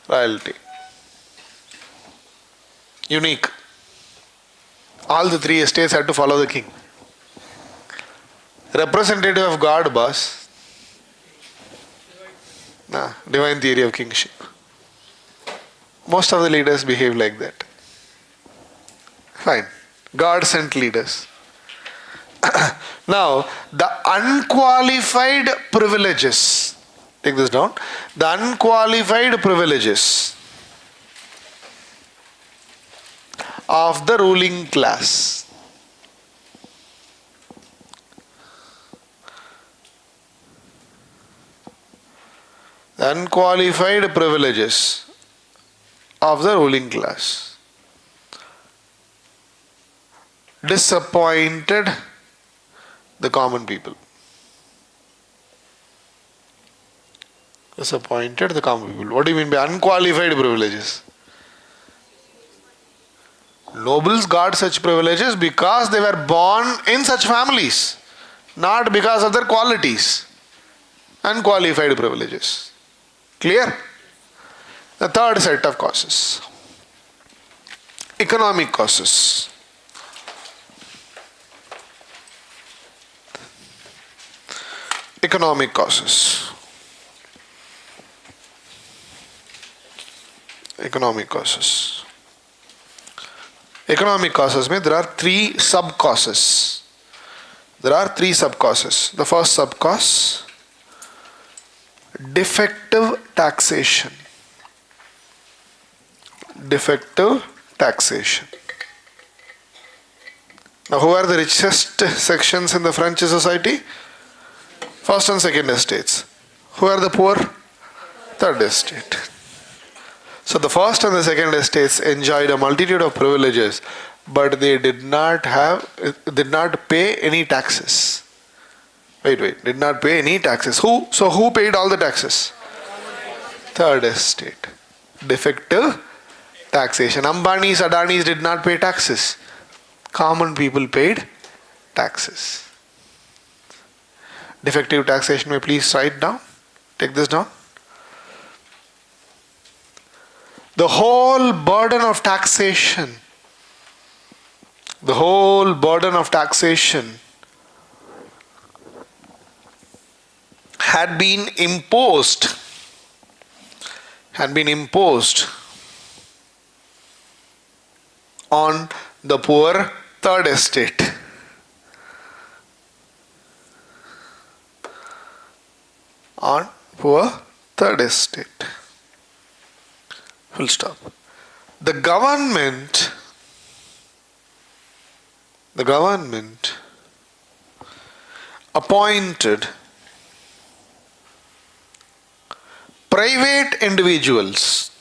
Royalty. Unique. All the three estates had to follow the king. Representative of God, boss. Divine theory of kingship. Most of the leaders behave like that. Fine. God sent leaders. Now, the unqualified privileges. Take this down. The unqualified privileges of the ruling class. The unqualified privileges of the ruling class disappointed the common people. Disappointed the common people. What do you mean by unqualified privileges? Nobles got such privileges because they were born in such families, not because of their qualities. Unqualified privileges. Clear? The third set of causes. Economic causes. Economic causes. Economic causes. Economic causes mean there are three sub-causes. There are three sub-causes. The first sub-cause, defective taxation. Defective taxation. Now, who are the richest sections in the French society? First and second estates. Who are the poor? Third estate. So the first and the second estates enjoyed a multitude of privileges, but they did not pay any taxes. Did not pay any taxes. Who paid all the taxes? Third estate. Defective taxation. Ambanis, Adanis did not pay taxes. Common people paid taxes. Defective taxation, may please write down. Take this down. The whole burden of taxation, had been imposed on the poor third estate. On poor third estate. Full stop. The government appointed private individuals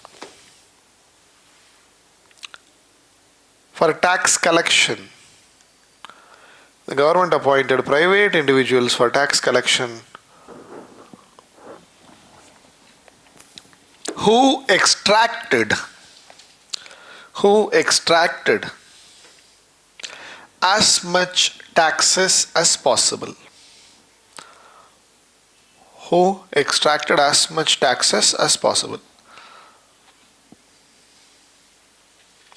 for tax collection. The government appointed private individuals for tax collection who extracted as much taxes as possible. Who extracted as much taxes as possible.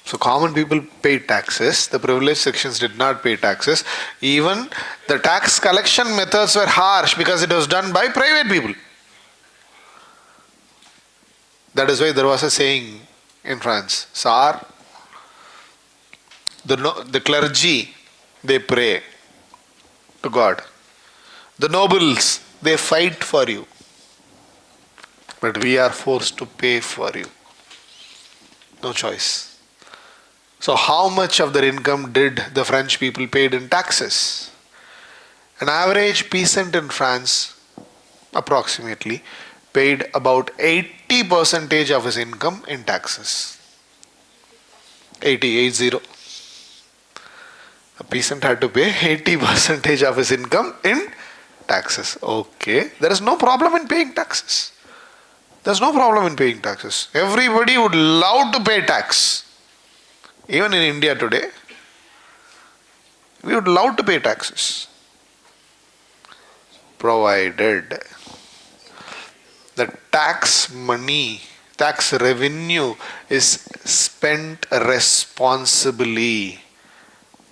So common people paid taxes, the privileged sections did not pay taxes. Even the tax collection methods were harsh because it was done by private people. That is why there was a saying in France, Sar, the clergy, they pray to God. The nobles, they fight for you. But we are forced to pay for you. No choice. So how much of their income did the French people paid in taxes? An average peasant in France, approximately, paid about 80% of his income in taxes. 80. A peasant had to pay 80% of his income in taxes. Okay, there is no problem in paying taxes. There's no problem in paying taxes. Everybody would love to pay tax. Even in India today, we would love to pay taxes. Provided the tax money, tax revenue is spent responsibly,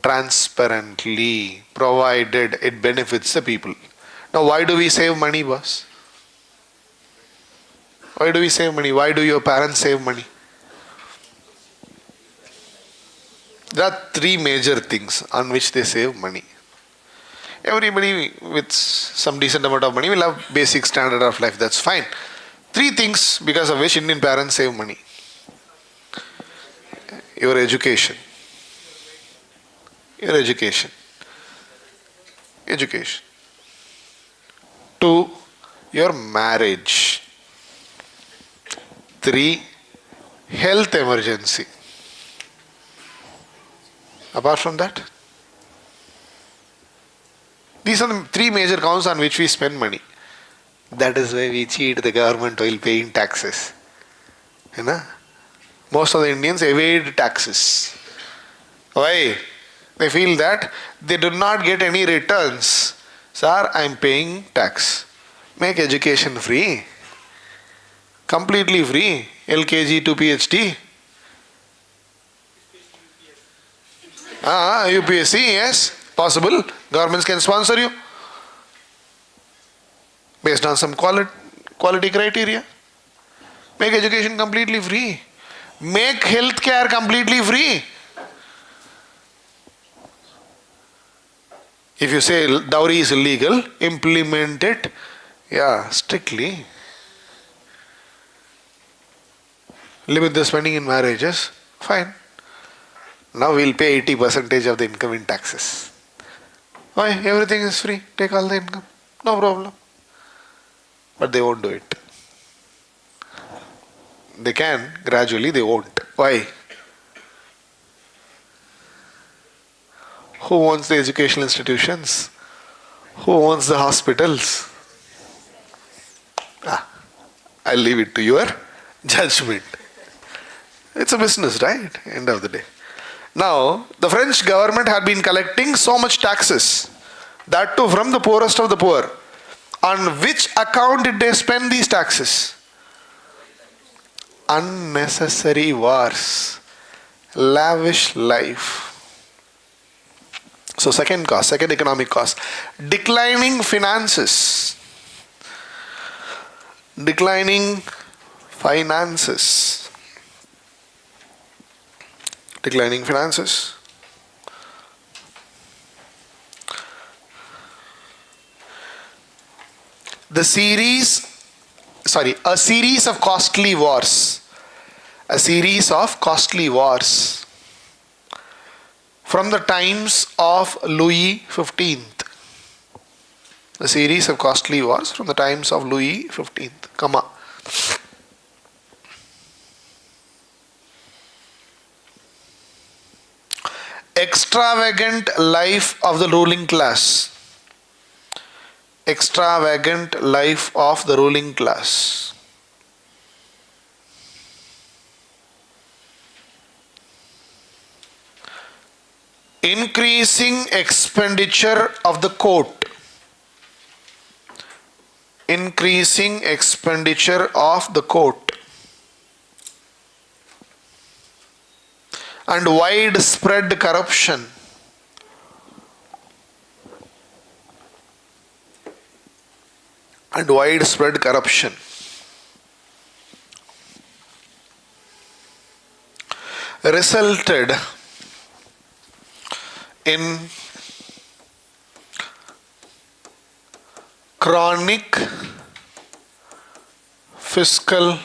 transparently, provided it benefits the people. Now, why do we save money, boss? Why do we save money? Why do your parents save money? There are three major things on which they save money. Everybody with some decent amount of money will have basic standard of life. That's fine. Three things because of which Indian parents save money. Your education. Education. 2, your marriage. 3, health emergency. Apart from that, these are the three major counts on which we spend money. That is why we cheat the government while paying taxes. You know? Most of the Indians evade taxes. Why? They feel that they do not get any returns. Sir, I am paying tax. Make education free. Completely free. LKG to PhD. UPSC, yes. Possible. Governments can sponsor you. Based on some quality criteria. Make education completely free. Make healthcare completely free. If you say dowry is illegal, implement it, strictly. Limit the spending in marriages, fine. Now we'll pay 80% of the income in taxes. Why? Everything is free. Take all the income. No problem. but they won't do it. They can, gradually they won't. Why? Who owns the educational institutions? Who owns the hospitals? I'll leave it to your judgment. It's a business, right? End of the day. Now, the French government had been collecting so much taxes, that too from the poorest of the poor. On which account did they spend these taxes? Unnecessary wars, lavish life. So second economic cost, declining finances. Declining finances. Declining finances. A series of costly wars. A series of costly wars from the times of Louis XV. A series of costly wars from the times of Louis XV. Comma. Extravagant life of the ruling class. Extravagant life of the ruling class. Increasing expenditure of the court. Increasing expenditure of the court. And widespread corruption. And widespread corruption. Resulted in chronic fiscal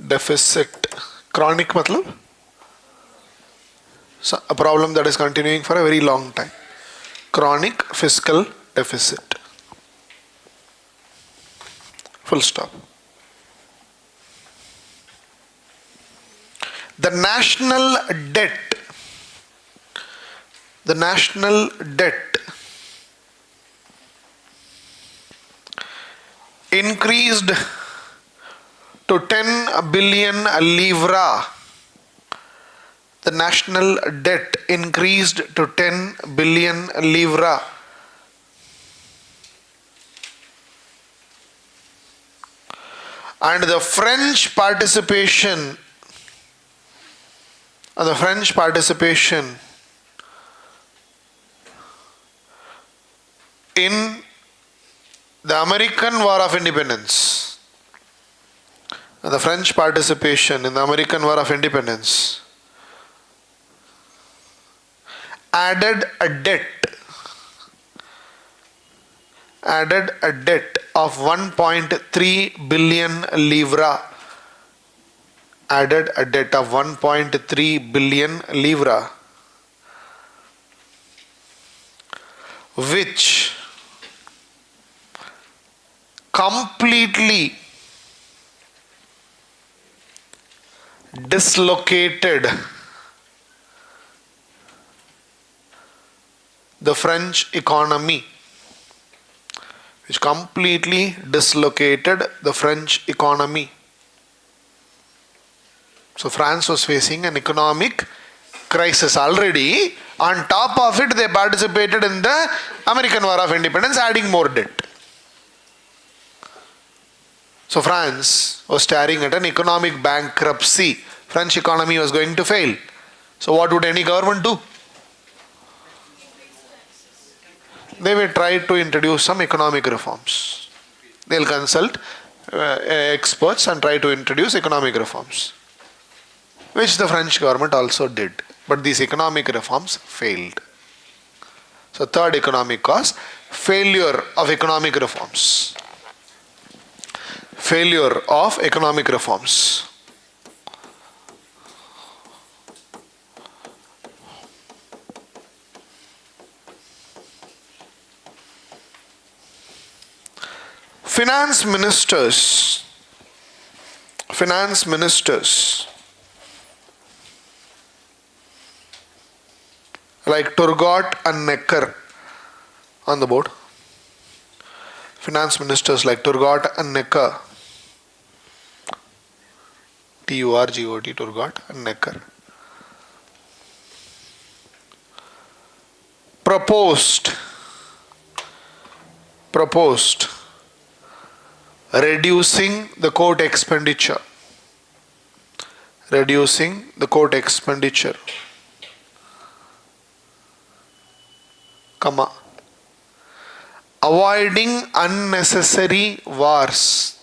deficit. Chronic matlab? So a problem that is continuing for a very long time. Chronic fiscal deficit. Full stop. The national debt. The national debt increased to 10 billion livra. The national debt increased to 10 billion livra. And the French participation in the American War of Independence, the French participation in the American War of Independence added a debt of 1.3 billion livra. Added a debt of 1.3 billion livra, which completely dislocated the French economy. Which completely dislocated the French economy. So France was facing an economic crisis already. On top of it, they participated in the American War of Independence, adding more debt. So France was staring at an economic bankruptcy. French economy was going to fail. So what would any government do? They will try to introduce some economic reforms. They'll consult experts and try to introduce economic reforms, which the French government also did. But these economic reforms failed. So third economic cause, failure of economic reforms. Failure of economic reforms. finance ministers like Turgot and Necker on the board. Finance ministers like Turgot and Necker. Turgot, Turgot and Necker. Proposed reducing the court expenditure. Comma. Avoiding unnecessary wars.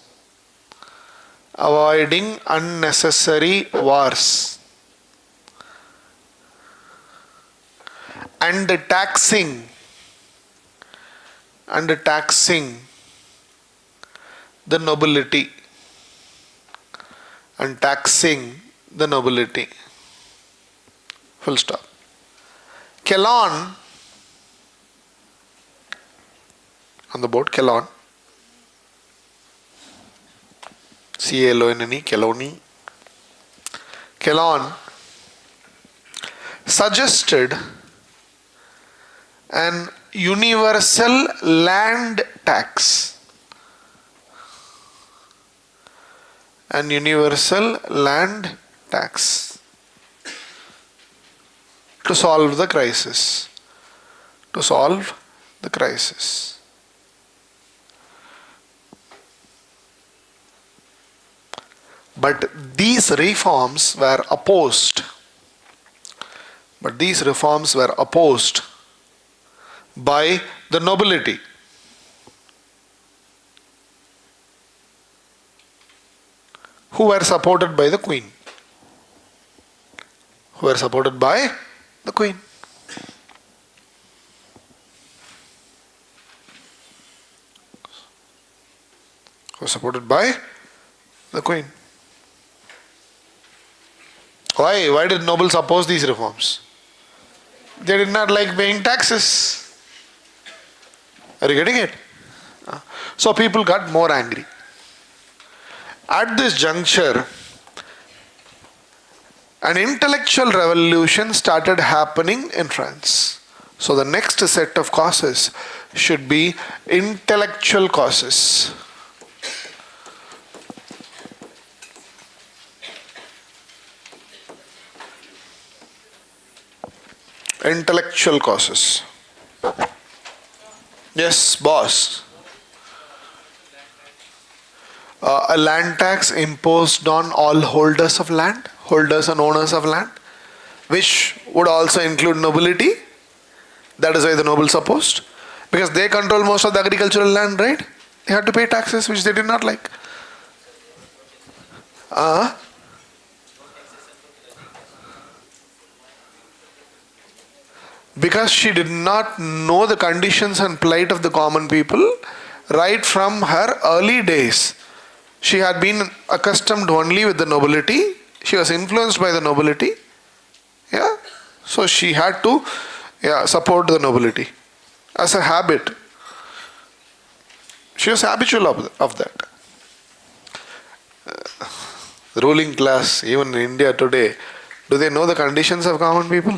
And taxing the nobility. Full stop. Kellogg on the board. Kellogg. Calonne. Kellogg suggested an universal land tax. To solve the crisis. But these reforms were opposed. By the nobility. Who were supported by the Queen. Supported by the Queen. Why did nobles oppose these reforms? They did not like paying taxes. Are you getting it? So people got more angry. At this juncture, an intellectual revolution started happening in France. So the next set of causes should be intellectual causes. Yes, boss. A land tax imposed on all holders and owners of land, which would also include nobility. That is why the nobles opposed. Because they control most of the agricultural land, right? They had to pay taxes which they did not like. Because she did not know the conditions and plight of the common people right from her early days. She had been accustomed only with the nobility. She was influenced by the nobility. Yeah. So she had to support the nobility as a habit. She was habitual of that. The ruling class, even in India today, do they know the conditions of common people?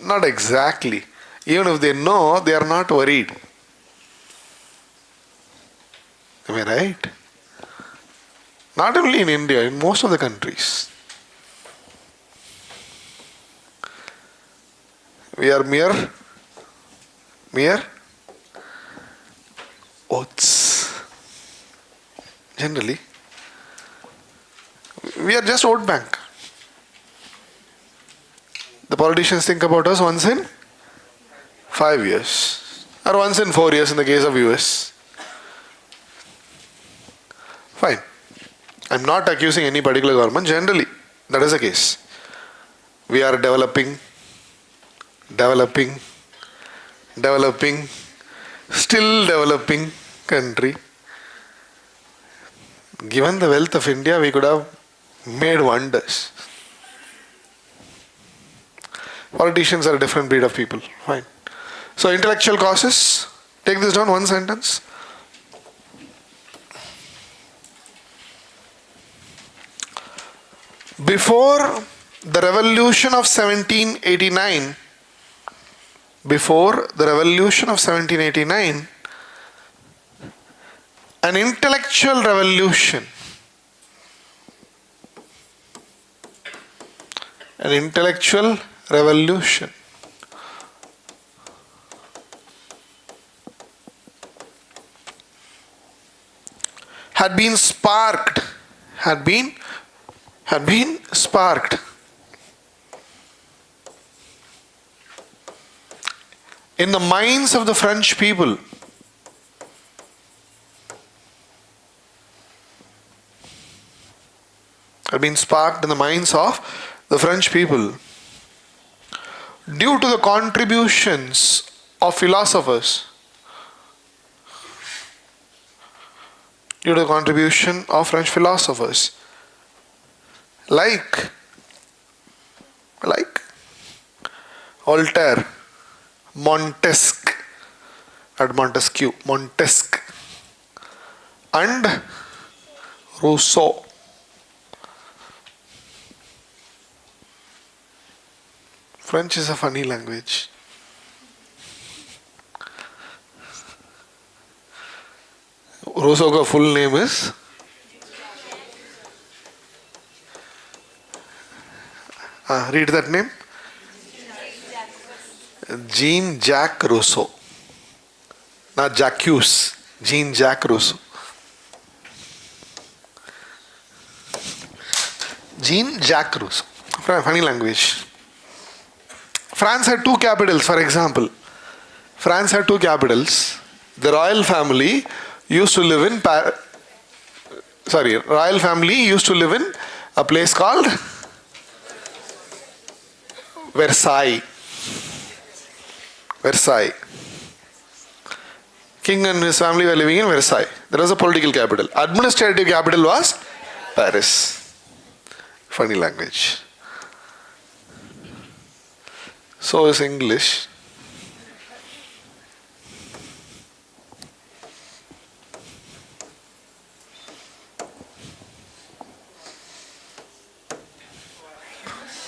Not exactly. Even if they know, they are not worried. Am I right? Not only in India, in most of the countries. We are mere oaths. Generally. We are just vote bank. The politicians think about us once in 5 years. Or once in 4 years in the case of US. Fine. I'm not accusing any particular government. Generally, that is the case. We are developing, still developing country. Given the wealth of India, we could have made wonders. Politicians are a different breed of people. Fine. So intellectual causes, take this down, one sentence. Before the revolution of 1789, an intellectual revolution, had been sparked in the minds of the French people. Due to the contributions of philosophers. Due to the contribution of French philosophers. Like Voltaire, Montesquieu, and Rousseau. French is a funny language. Rousseau ka full name is read that name. Jean-Jacques Rousseau. Not Jacques. Jean-Jacques Rousseau. Jean-Jacques Rousseau. Funny language. France had two capitals, for example. The royal family used to live in a place called Versailles. King and his family were living in Versailles. That was a political capital. Administrative capital was Paris. Funny language. So is English.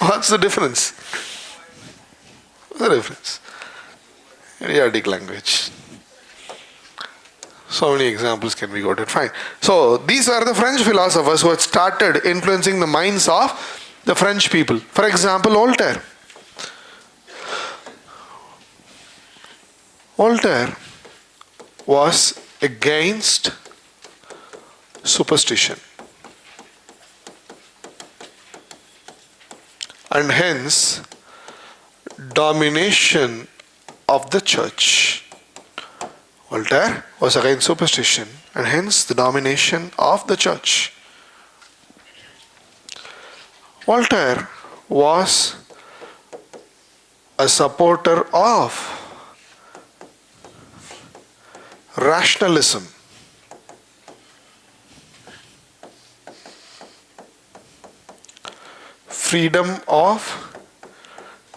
What's the difference? Idiotic language. So many examples can be quoted. Fine. So these are the French philosophers who had started influencing the minds of the French people. For example, Voltaire. Voltaire was against superstition and hence domination of the church. Voltaire was against superstition and hence the domination of the church. Voltaire was a supporter of rationalism. Freedom of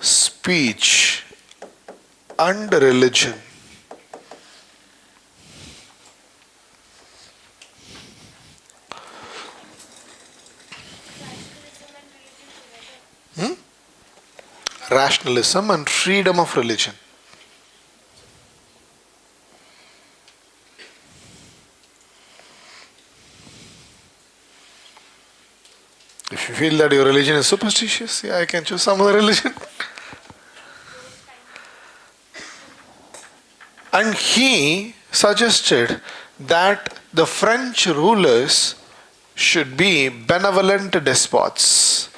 speech and religion. Rationalism and freedom of religion. If you feel that your religion is superstitious, I can choose some other religion. And he suggested that the French rulers should be benevolent despots.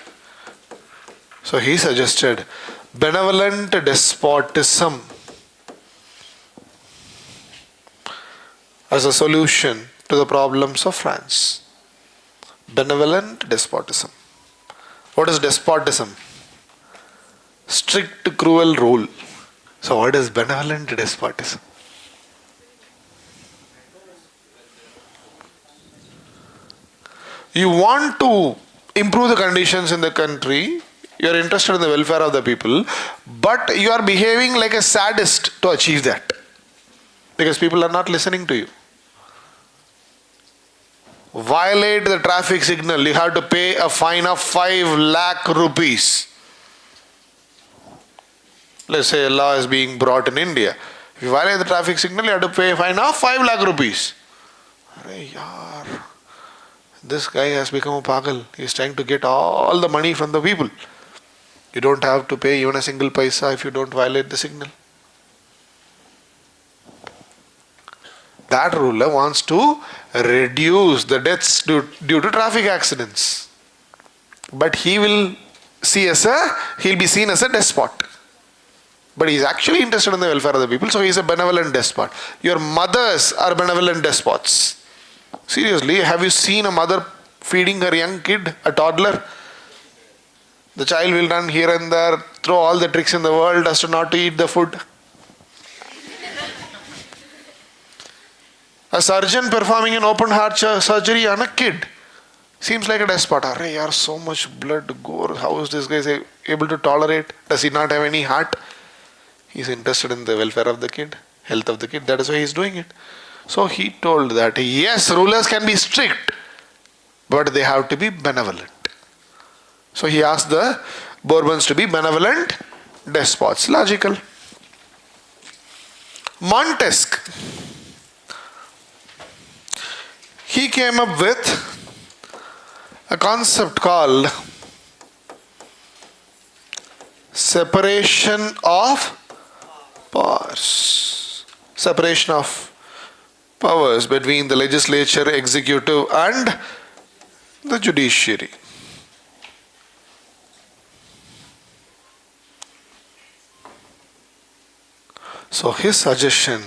So he suggested benevolent despotism as a solution to the problems of France. Benevolent despotism. What is despotism? Strict, cruel rule. So what is benevolent despotism? You want to improve the conditions in the country, You are interested in the welfare of the people, but you are behaving like a sadist to achieve that. Because people are not listening to you. Violate the traffic signal, you have to pay a fine of 5 lakh rupees. Let's say a law is being brought in India. If you violate the traffic signal, you have to pay a fine of 5 lakh rupees. Arey yaar, this guy has become a pagal. He is trying to get all the money from the people. You don't have to pay even a single paisa if you don't violate the signal. That ruler wants to reduce the deaths due to traffic accidents. But he'll be seen as a despot. But he's actually interested in the welfare of the people, so he's a benevolent despot. Your mothers are benevolent despots. Seriously, have you seen a mother feeding her young kid, a toddler? The child will run here and there, throw all the tricks in the world as to not to eat the food. A surgeon performing an open heart surgery on a kid seems like a despot. Arey yaar, so much blood, gore. How is this guy able to tolerate? Does he not have any heart? He's interested in the welfare of the kid, health of the kid. That is why he's doing it. So he told that yes, rulers can be strict, but they have to be benevolent. So he asked the Bourbons to be benevolent despots. Logical. Montesquieu, he came up with a concept called separation of powers. Separation of powers between the legislature, executive and the judiciary. So his suggestion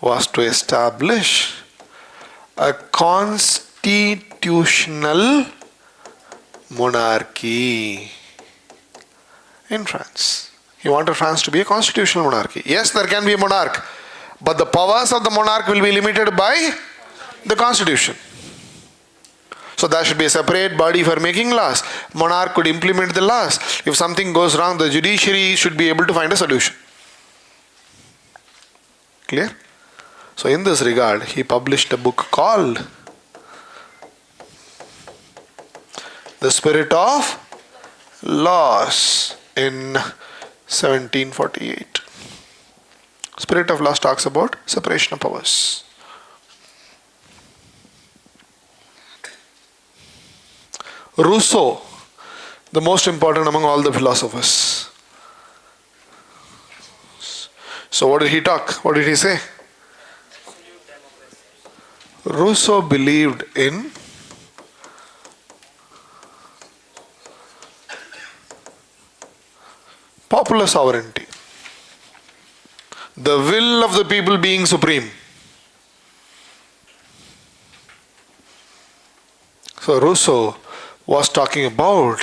was to establish a constitutional monarchy in France. He wanted France to be a constitutional monarchy. Yes, there can be a monarch, but the powers of the monarch will be limited by the constitution. So there should be a separate body for making laws. Monarch could implement the laws. If something goes wrong, the judiciary should be able to find a solution. Clear? So in this regard, he published a book called The Spirit of Laws in 1748. Spirit of Laws talks about separation of powers. Rousseau, the most important among all the philosophers. So what did he talk? What did he say? Rousseau believed in popular sovereignty, the will of the people being supreme. So Rousseau was talking about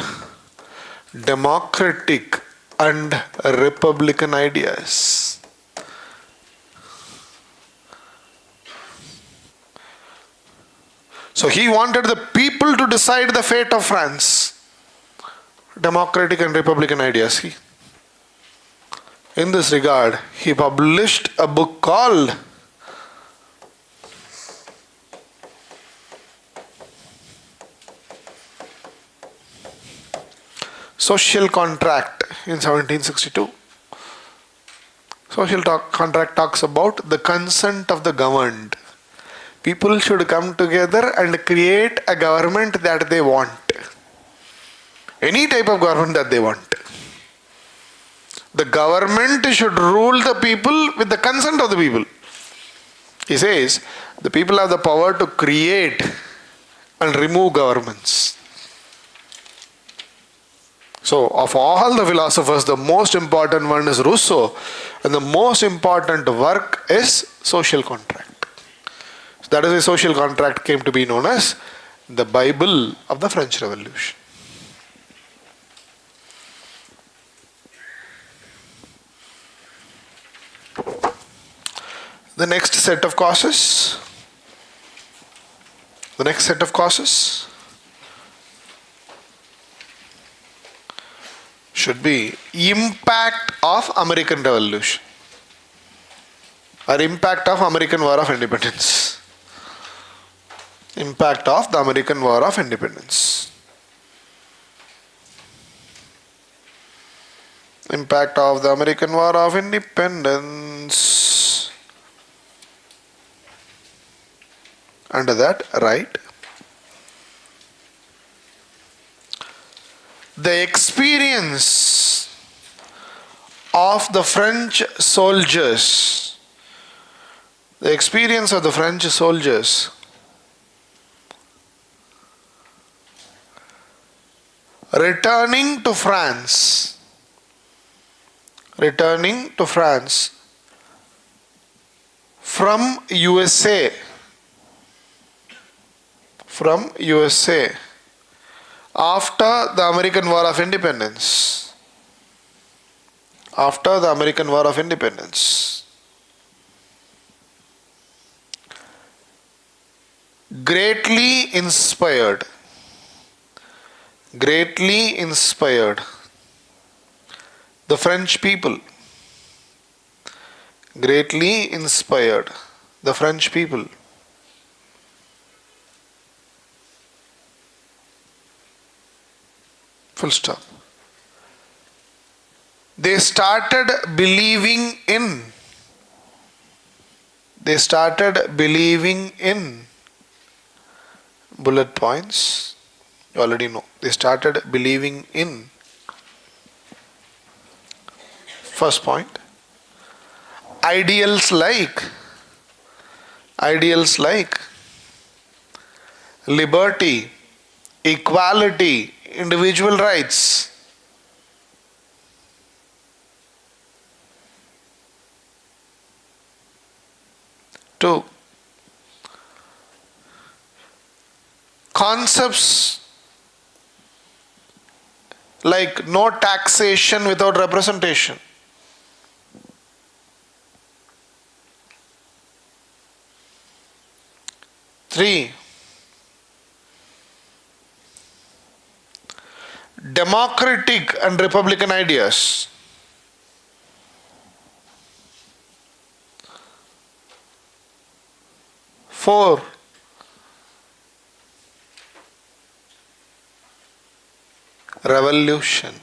democratic and republican ideas. So he wanted the people to decide the fate of France. Democratic and republican ideas. In this regard, he published a book called Social Contract in 1762. Social contract talks about the consent of the governed. People should come together and create a government that they want. Any type of government that they want. The government should rule the people with the consent of the people. He says, the people have the power to create and remove governments. So, of all the philosophers, the most important one is Rousseau, and the most important work is Social Contract. So that is why Social Contract came to be known as the Bible of the French Revolution. The next set of causes. should be impact of American Revolution or impact of American War of Independence. Impact of the American War of Independence. Impact of the American War of Independence. Under that, write the experience of the French soldiers. The experience of the French soldiers returning to France from USA after the American War of Independence. After the American War of Independence. Greatly inspired the French people. Greatly inspired the French people. Full stop. They started believing in bullet points. You already know. They started believing in. First point. Ideals like liberty, equality, individual rights. Two, concepts like no taxation without representation. Three, democratic and republican ideas. Four, revolution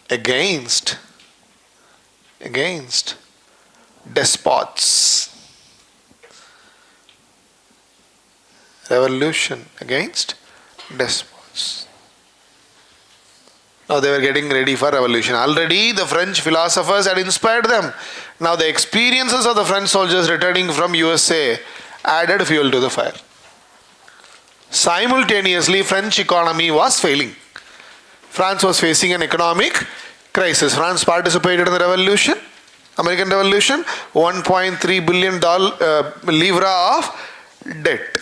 against despots. Revolution against despots. Now they were getting ready for revolution. Already the French philosophers had inspired them. Now the experiences of the French soldiers returning from USA added fuel to the fire. Simultaneously, French economy was failing. France was facing an economic crisis. France participated in the revolution, American Revolution, $1.3 billion livre of debt.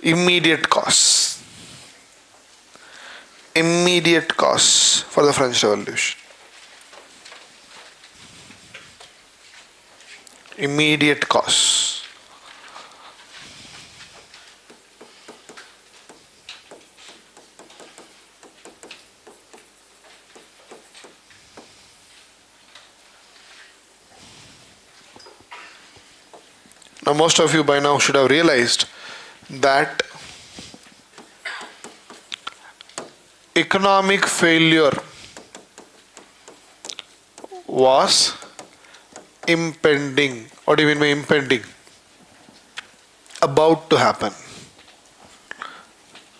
Immediate costs for the French Revolution. Immediate costs. Now most of you by now should have realized that economic failure was impending. What do you mean by impending? About to happen.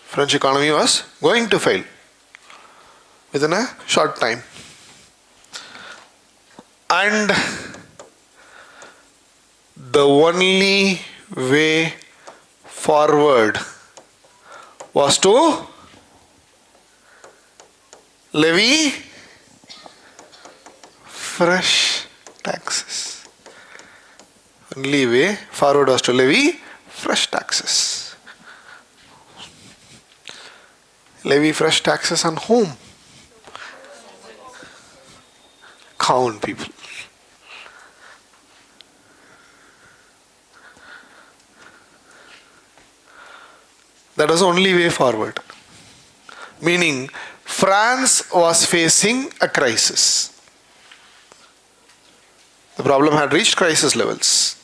French economy was going to fail within a short time. And the only way forward was to levy fresh taxes. Only way forward was to levy fresh taxes. Levy fresh taxes on whom? Common people. That was the only way forward. Meaning, France was facing a crisis. The problem had reached crisis levels.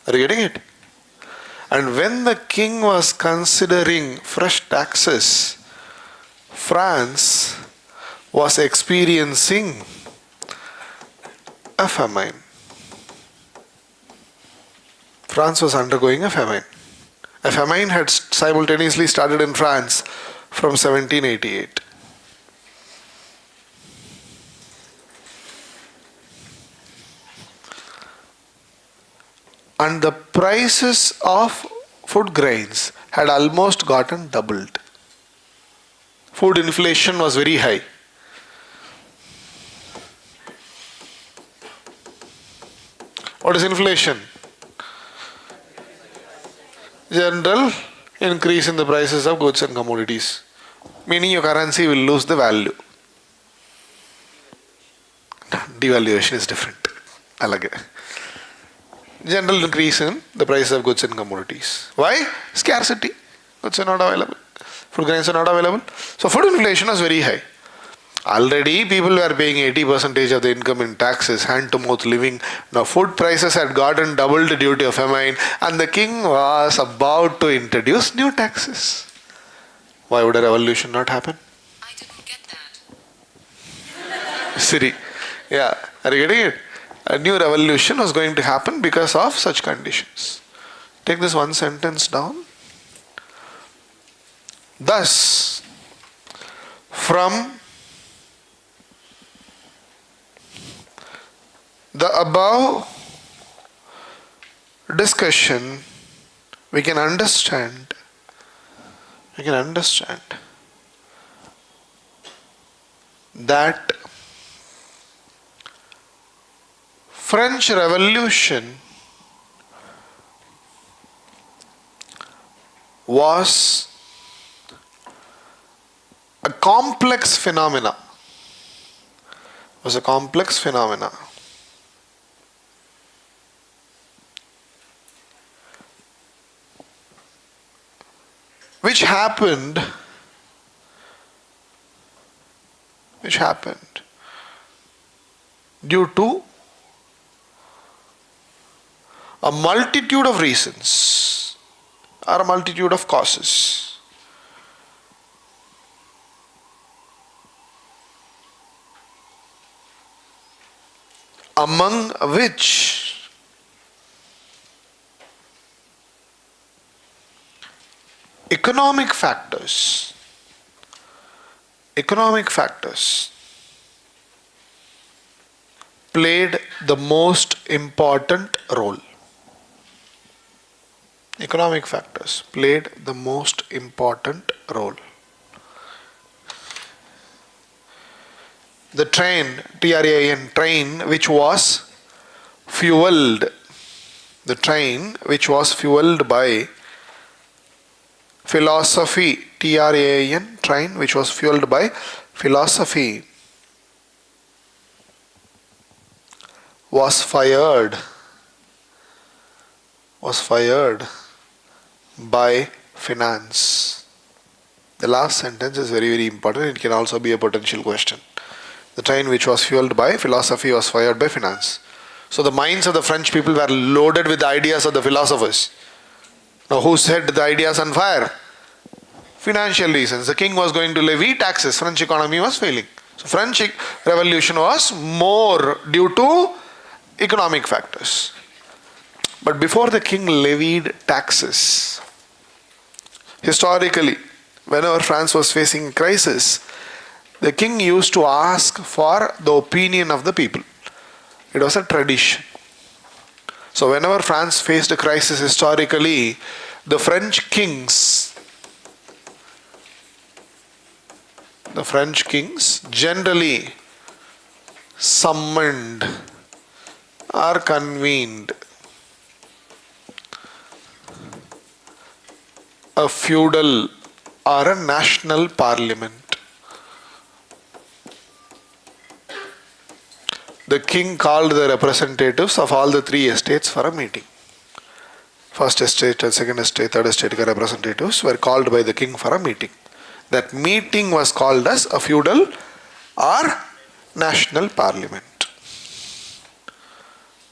Are you getting it? And when the king was considering fresh taxes, France was experiencing a famine. France was undergoing a famine. A famine had simultaneously started in France from 1788. And the prices of food grains had almost gotten doubled. Food inflation was very high. What is inflation? General increase in the prices of goods and commodities, meaning your currency will lose the value. Devaluation is different. Alage. General increase in the price of goods and commodities. Why? Scarcity. Goods are not available. Food grains are not available. So food inflation was very high. Already people were paying 80% of the income in taxes, hand to mouth living. Now food prices had gotten doubled due to a famine, and the king was about to introduce new taxes. Why would a revolution not happen? I didn't get that. Siri. Yeah. Are you getting it? A new revolution was going to happen because of such conditions. Take this one sentence down. Thus, from the above discussion, we can understand that French Revolution was a complex phenomena. Which happened due to a multitude of reasons or a multitude of causes. Among which economic factors played the most important role. Economic factors played the most important role. The train, TRAIN, train which was fueled by philosophy, TRAIN, train which was fueled by philosophy, was fired by finance. The last sentence is very, very important. It can also be a potential question. The train which was fueled by philosophy was fired by finance. So the minds of the French people were loaded with the ideas of the philosophers. Now who set the ideas on fire? Financial reasons. The king was going to levy taxes. French economy was failing. So French Revolution was more due to economic factors. But before the king levied taxes, historically, whenever France was facing crisis, the king used to ask for the opinion of the people. It was a tradition. So whenever France faced a crisis historically, the French kings generally summoned or convened a feudal or a national parliament. The king called the representatives of all the three estates for a meeting. First estate and second estate, third estate representatives were called by the king for a meeting. That meeting was called as a feudal or national parliament.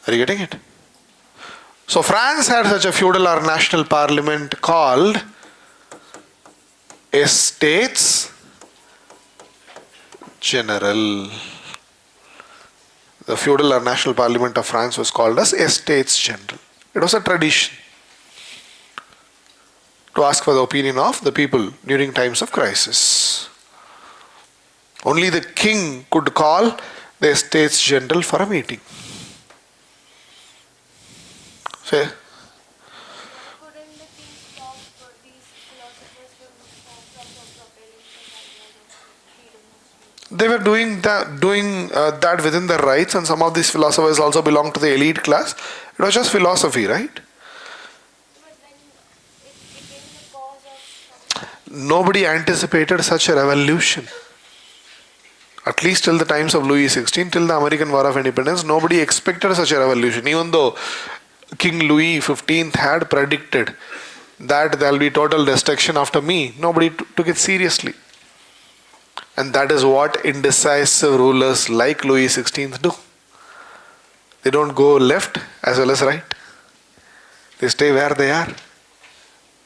Are you getting it? So France had such a feudal or national parliament called Estates General. The feudal or national parliament of France was called as Estates General. It was a tradition to ask for the opinion of the people during times of crisis. Only the king could call the Estates General for a meeting. Say, Couldn't the king stop these philosophers from propelling such ideas of freedom of speech? they were doing that within their rights, and some of these philosophers also belonged to the elite class. It was just philosophy, right? But then it became the cause of something. Nobody anticipated such a revolution. At least till the times of Louis XVI, till the American War of Independence, nobody expected such a revolution. Even though King Louis XV had predicted that there will be total destruction after me, nobody took it seriously. And that is what indecisive rulers like Louis XVI do. They don't go left as well as right. They stay where they are.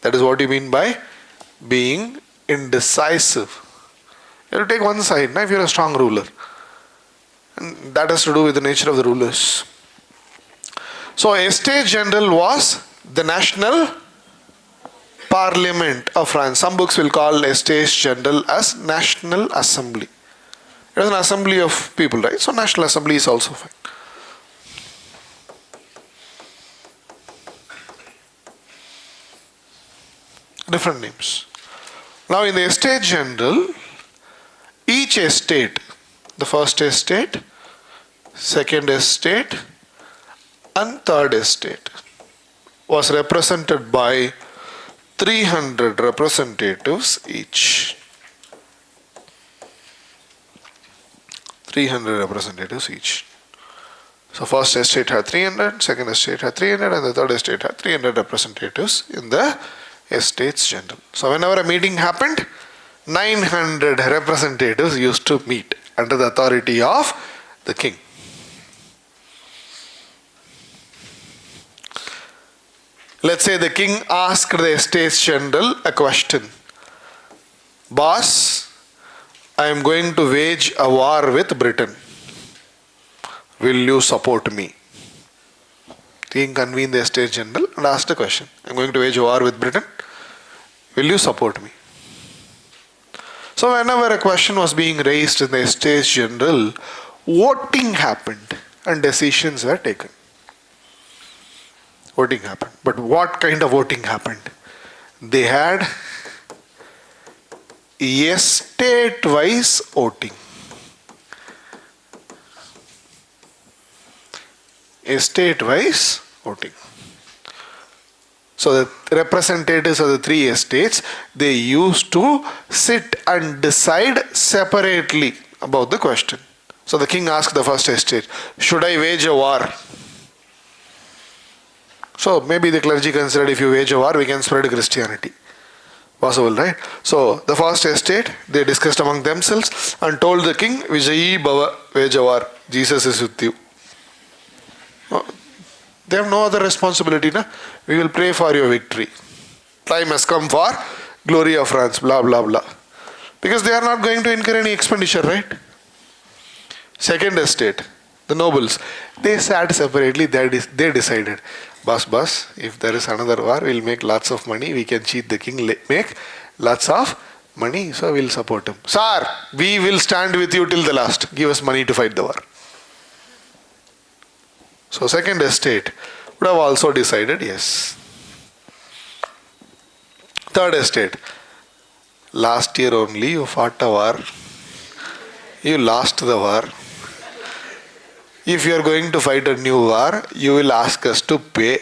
That is what you mean by being indecisive. You have to take one side, now if you're a strong ruler. And that has to do with the nature of the rulers. So Estates General was the national parliament of France. Some books will call Estates General as National Assembly. It was an assembly of people, right? So National Assembly is also fine. Different names. Now in the Estates General, each estate, the first estate, second estate, and third estate, was represented by 300 representatives each. 300 representatives each. So first estate had 300, second estate had 300, and the third estate had 300 representatives in the Estates General. So whenever a meeting happened, 900 representatives used to meet under the authority of the king. Let's say the king asked the Estates General a question. Boss, I am going to wage a war with Britain. Will you support me? The king convened the Estates General and asked a question. I am going to wage a war with Britain. Will you support me? So whenever a question was being raised in the Estates General, voting happened and decisions were taken. Voting happened. But what kind of voting happened? They had estate-wise voting. Estate-wise voting. So the representatives of the three estates, they used to sit and decide separately about the question. So the king asked the first estate, should I wage a war? So maybe the clergy considered if you wage a war, we can spread Christianity. Possible, right? So the first estate, they discussed among themselves and told the king, Vijayi Bhava, wage a war. Jesus is with you. They have no other responsibility. Na? We will pray for your victory. Time has come for glory of France, blah, blah, blah. Because they are not going to incur any expenditure, right? Second estate, the nobles, they sat separately, they decided, boss, if there is another war, we'll make lots of money, we can cheat the king, make lots of money, so we'll support him. Sir, we will stand with you till the last, give us money to fight the war. So second estate would have also decided yes. Third estate, last year only you fought a war, you lost the war. If you are going to fight a new war, you will ask us to pay.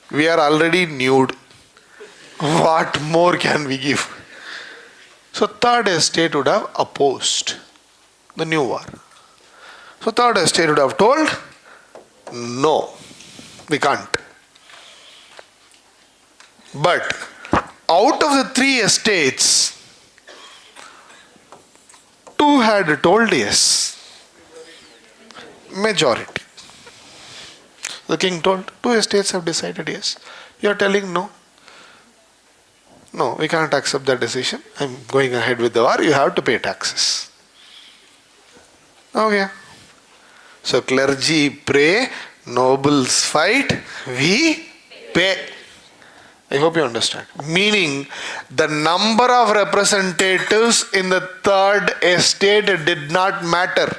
We are already nude. What more can we give? So third estate would have opposed the new war. So third estate would have told, no, we can't. But out of the 3 estates, 2 had told yes. Majority. The king told, 2 estates have decided yes. You are telling no. No, we can't accept that decision. I'm going ahead with the war. You have to pay taxes. Okay. So clergy pray, nobles fight, we pay. I hope you understand. Meaning, the number of representatives in the 3rd estate did not matter.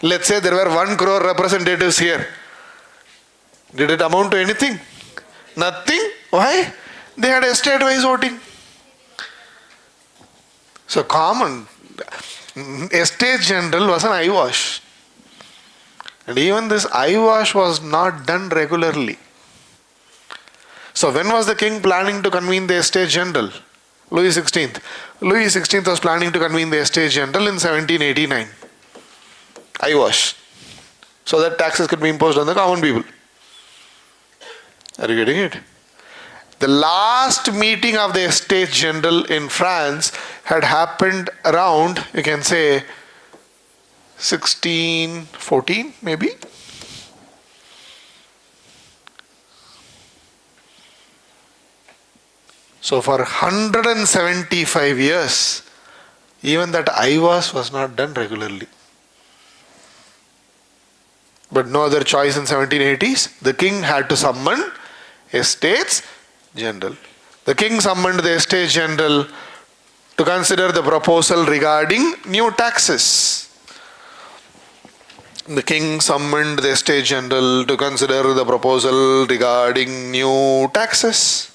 Let's say there were 1 crore representatives here. Did it amount to anything? Nothing. Why? They had estate-wise voting. So common. Estate general was an eyewash. And even this eyewash was not done regularly. So when was the king planning to convene the estate general? Louis XVI. Louis XVI was planning to convene the estate general in 1789. Eyewash. So that taxes could be imposed on the common people. Are you getting it? The last meeting of the Estates General in France had happened around, you can say, 1614 maybe. So for 175 years, even that eyewash was not done regularly. But no other choice in 1780s. The king had to summon Estates General. The king summoned the Estates General to consider the proposal regarding new taxes. The king summoned the Estates General to consider the proposal regarding new taxes.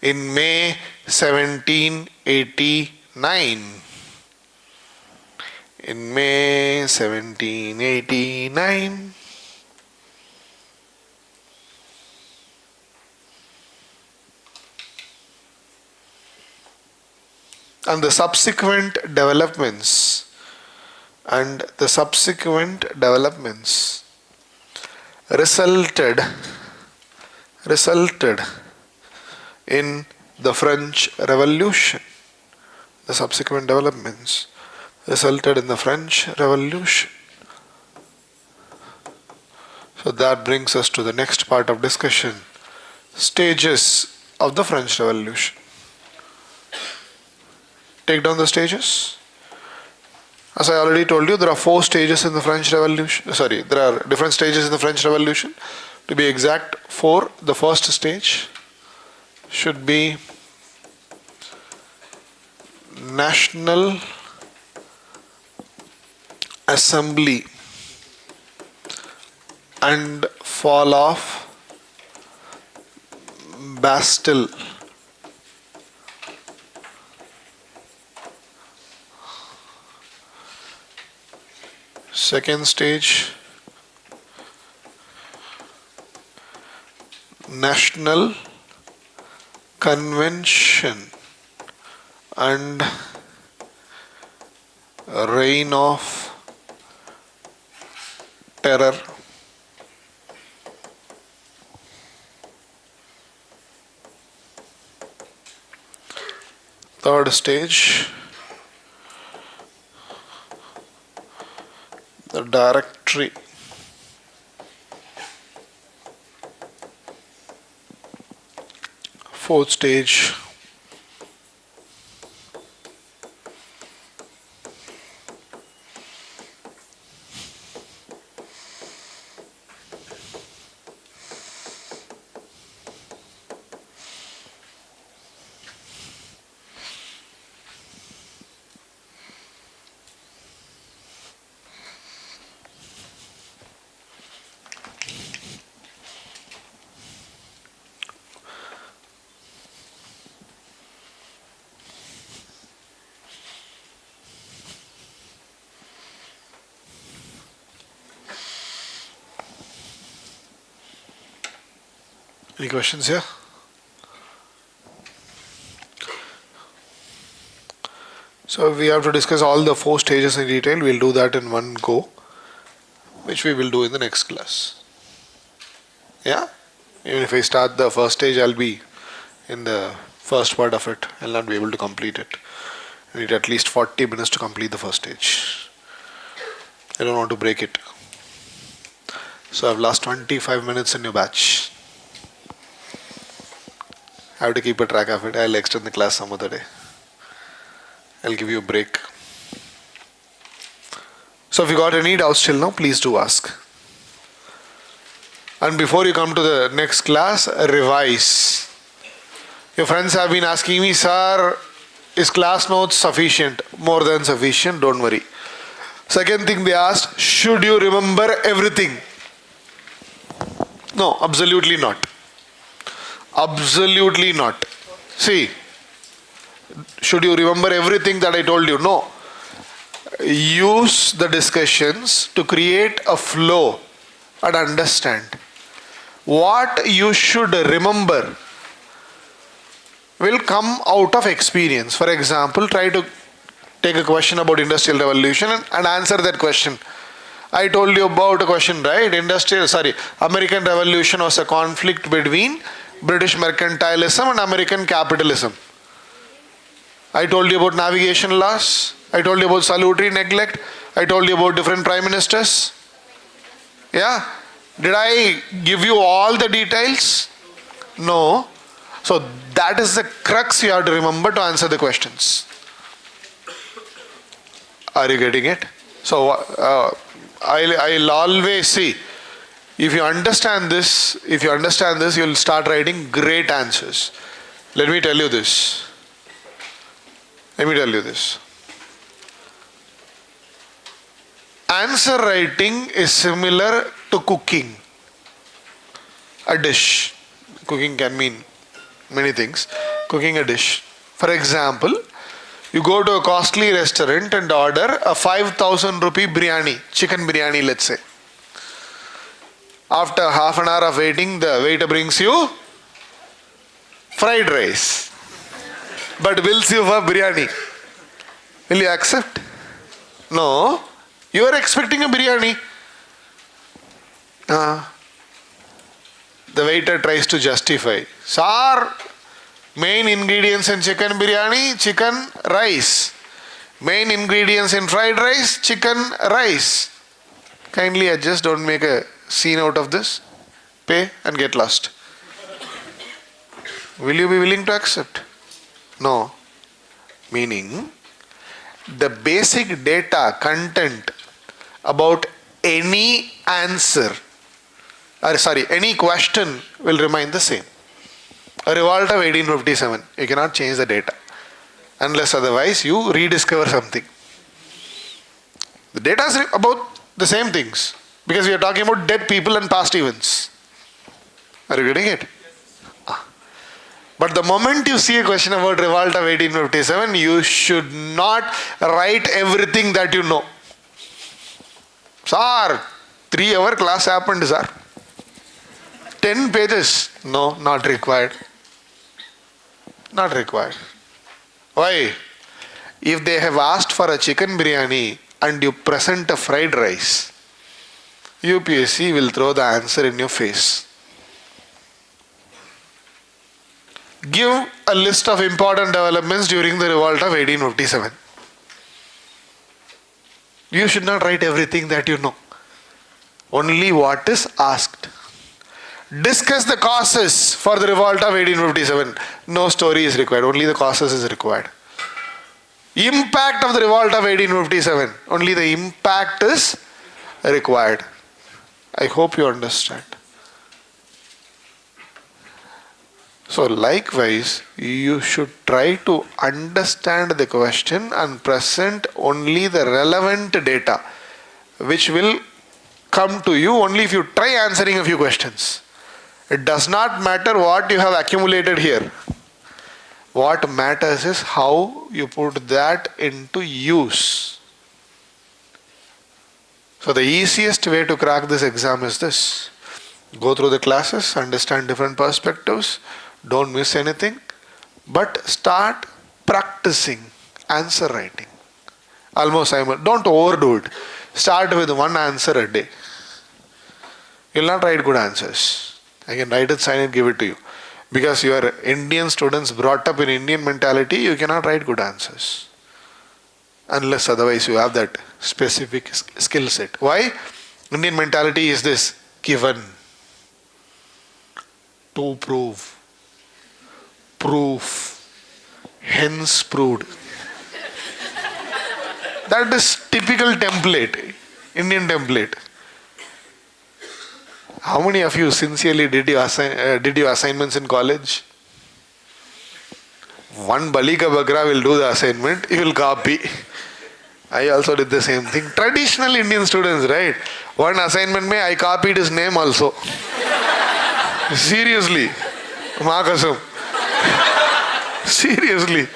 In May 1789. In May 1789, and the subsequent developments resulted in the French Revolution. The subsequent developments resulted in the French Revolution. So that brings us to the next part of discussion. Stages of the French Revolution. Take down the stages. As I already told you, there are 4 stages in the French Revolution. There are different stages in the French Revolution. To be exact, 4. The first stage should be National Assembly and fall of Bastille. Second stage, National Convention and reign of terror. Third stage, the Directory. Fourth stage, any questions here? So we have to discuss all the 4 stages in detail. We'll do that in one go, which we will do in the next class. Yeah? Even if I start the first stage, I'll be in the first part of it. I'll not be able to complete it. I need at least 40 minutes to complete the first stage. I don't want to break it. So I've lost 25 minutes in your batch. I have to keep a track of it. I'll extend the class some other day. I'll give you a break. So if you got any doubts till now, please do ask. And before you come to the next class, revise. Your friends have been asking me, sir, is class notes sufficient? More than sufficient, don't worry. Second thing they asked, should you remember everything? No, absolutely not. Absolutely not. See, should you remember everything that I told you? No. Use the discussions to create a flow and understand. What you should remember will come out of experience. For example, try to take a question about Industrial Revolution and answer that question. I told you about a question, right? American Revolution was a conflict between British mercantilism and American capitalism. I told you about navigation laws. I told you about salutary neglect. I told you about different prime ministers. Yeah? Did I give you all the details? No. So that is the crux you have to remember to answer the questions. Are you getting it? So I'll always see. If you understand this, you'll start writing great answers. Let me tell you this. Answer writing is similar to cooking a dish. Cooking can mean many things. Cooking a dish. For example, you go to a costly restaurant and order a 5,000 rupee biryani, chicken biryani, let's say. After half an hour of waiting, the waiter brings you fried rice, but bills you for biryani. Will you accept? No. You are expecting a biryani. The waiter tries to justify. Sir, main ingredients in chicken biryani, chicken rice. Main ingredients in fried rice, chicken rice. Kindly adjust, don't make a scene out of this. Pay and get lost. Will you be willing to accept? No. Meaning, the basic data, content about any answer, any question will remain the same. A revolt of 1857, you cannot change the data. Unless otherwise you rediscover something. The data is about the same things. Because we are talking about dead people and past events. Are you getting it? But the moment you see a question about revolt of 1857, you should not write everything that you know. Sir, 3-hour class happened, sir. 10 pages. No, not required. Not required. Why? If they have asked for a chicken biryani and you present a fried rice, UPSC will throw the answer in your face. Give a list of important developments during the revolt of 1857. You should not write everything that you know. Only what is asked. Discuss the causes for the revolt of 1857. No story is required. Only the causes is required. Impact of the revolt of 1857. Only the impact is required. I hope you understand. So likewise, you should try to understand the question and present only the relevant data, which will come to you only if you try answering a few questions. It does not matter what you have accumulated here. What matters is how you put that into use. So the easiest way to crack this exam is this. Go through the classes, understand different perspectives, don't miss anything, but start practicing answer writing. Almost don't overdo it. Start with one answer a day. You'll not write good answers. I can write it, sign it, give it to you. Because you are Indian students brought up in Indian mentality, you cannot write good answers. Unless otherwise you have that specific skill set. Why? Indian mentality is this: given, to prove, proof, hence proved. That is typical template, Indian template. How many of you sincerely did your assignments in college? One Balika Bagra will do the assignment, you will copy. I also did the same thing. Traditional Indian students, right? One assignment I copied his name also. Seriously. Makasam. Seriously.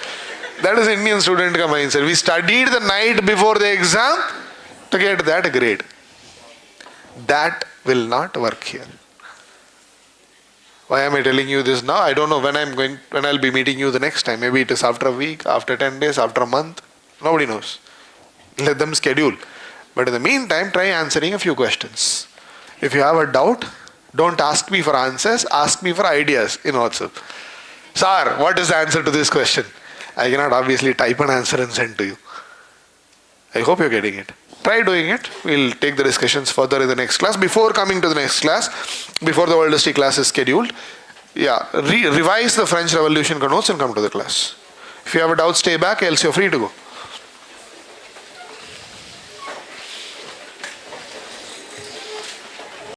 That is Indian student ka mindset. We studied the night before the exam to get that grade. That will not work here. Why am I telling you this now? I don't know when I'll be meeting you the next time. Maybe it is after a week, after 10 days, after a month. Nobody knows. Let them schedule. But in the meantime, try answering a few questions. If you have a doubt, don't ask me for answers, ask me for ideas in WhatsApp. Sir, what is the answer to this question? I cannot obviously type an answer and send to you. I hope you're getting it. Try doing it. We'll take the discussions further in the next class. Before coming to the next class, before the world history class is scheduled, revise the French Revolution notes and come to the class. If you have a doubt, stay back, else you're free to go.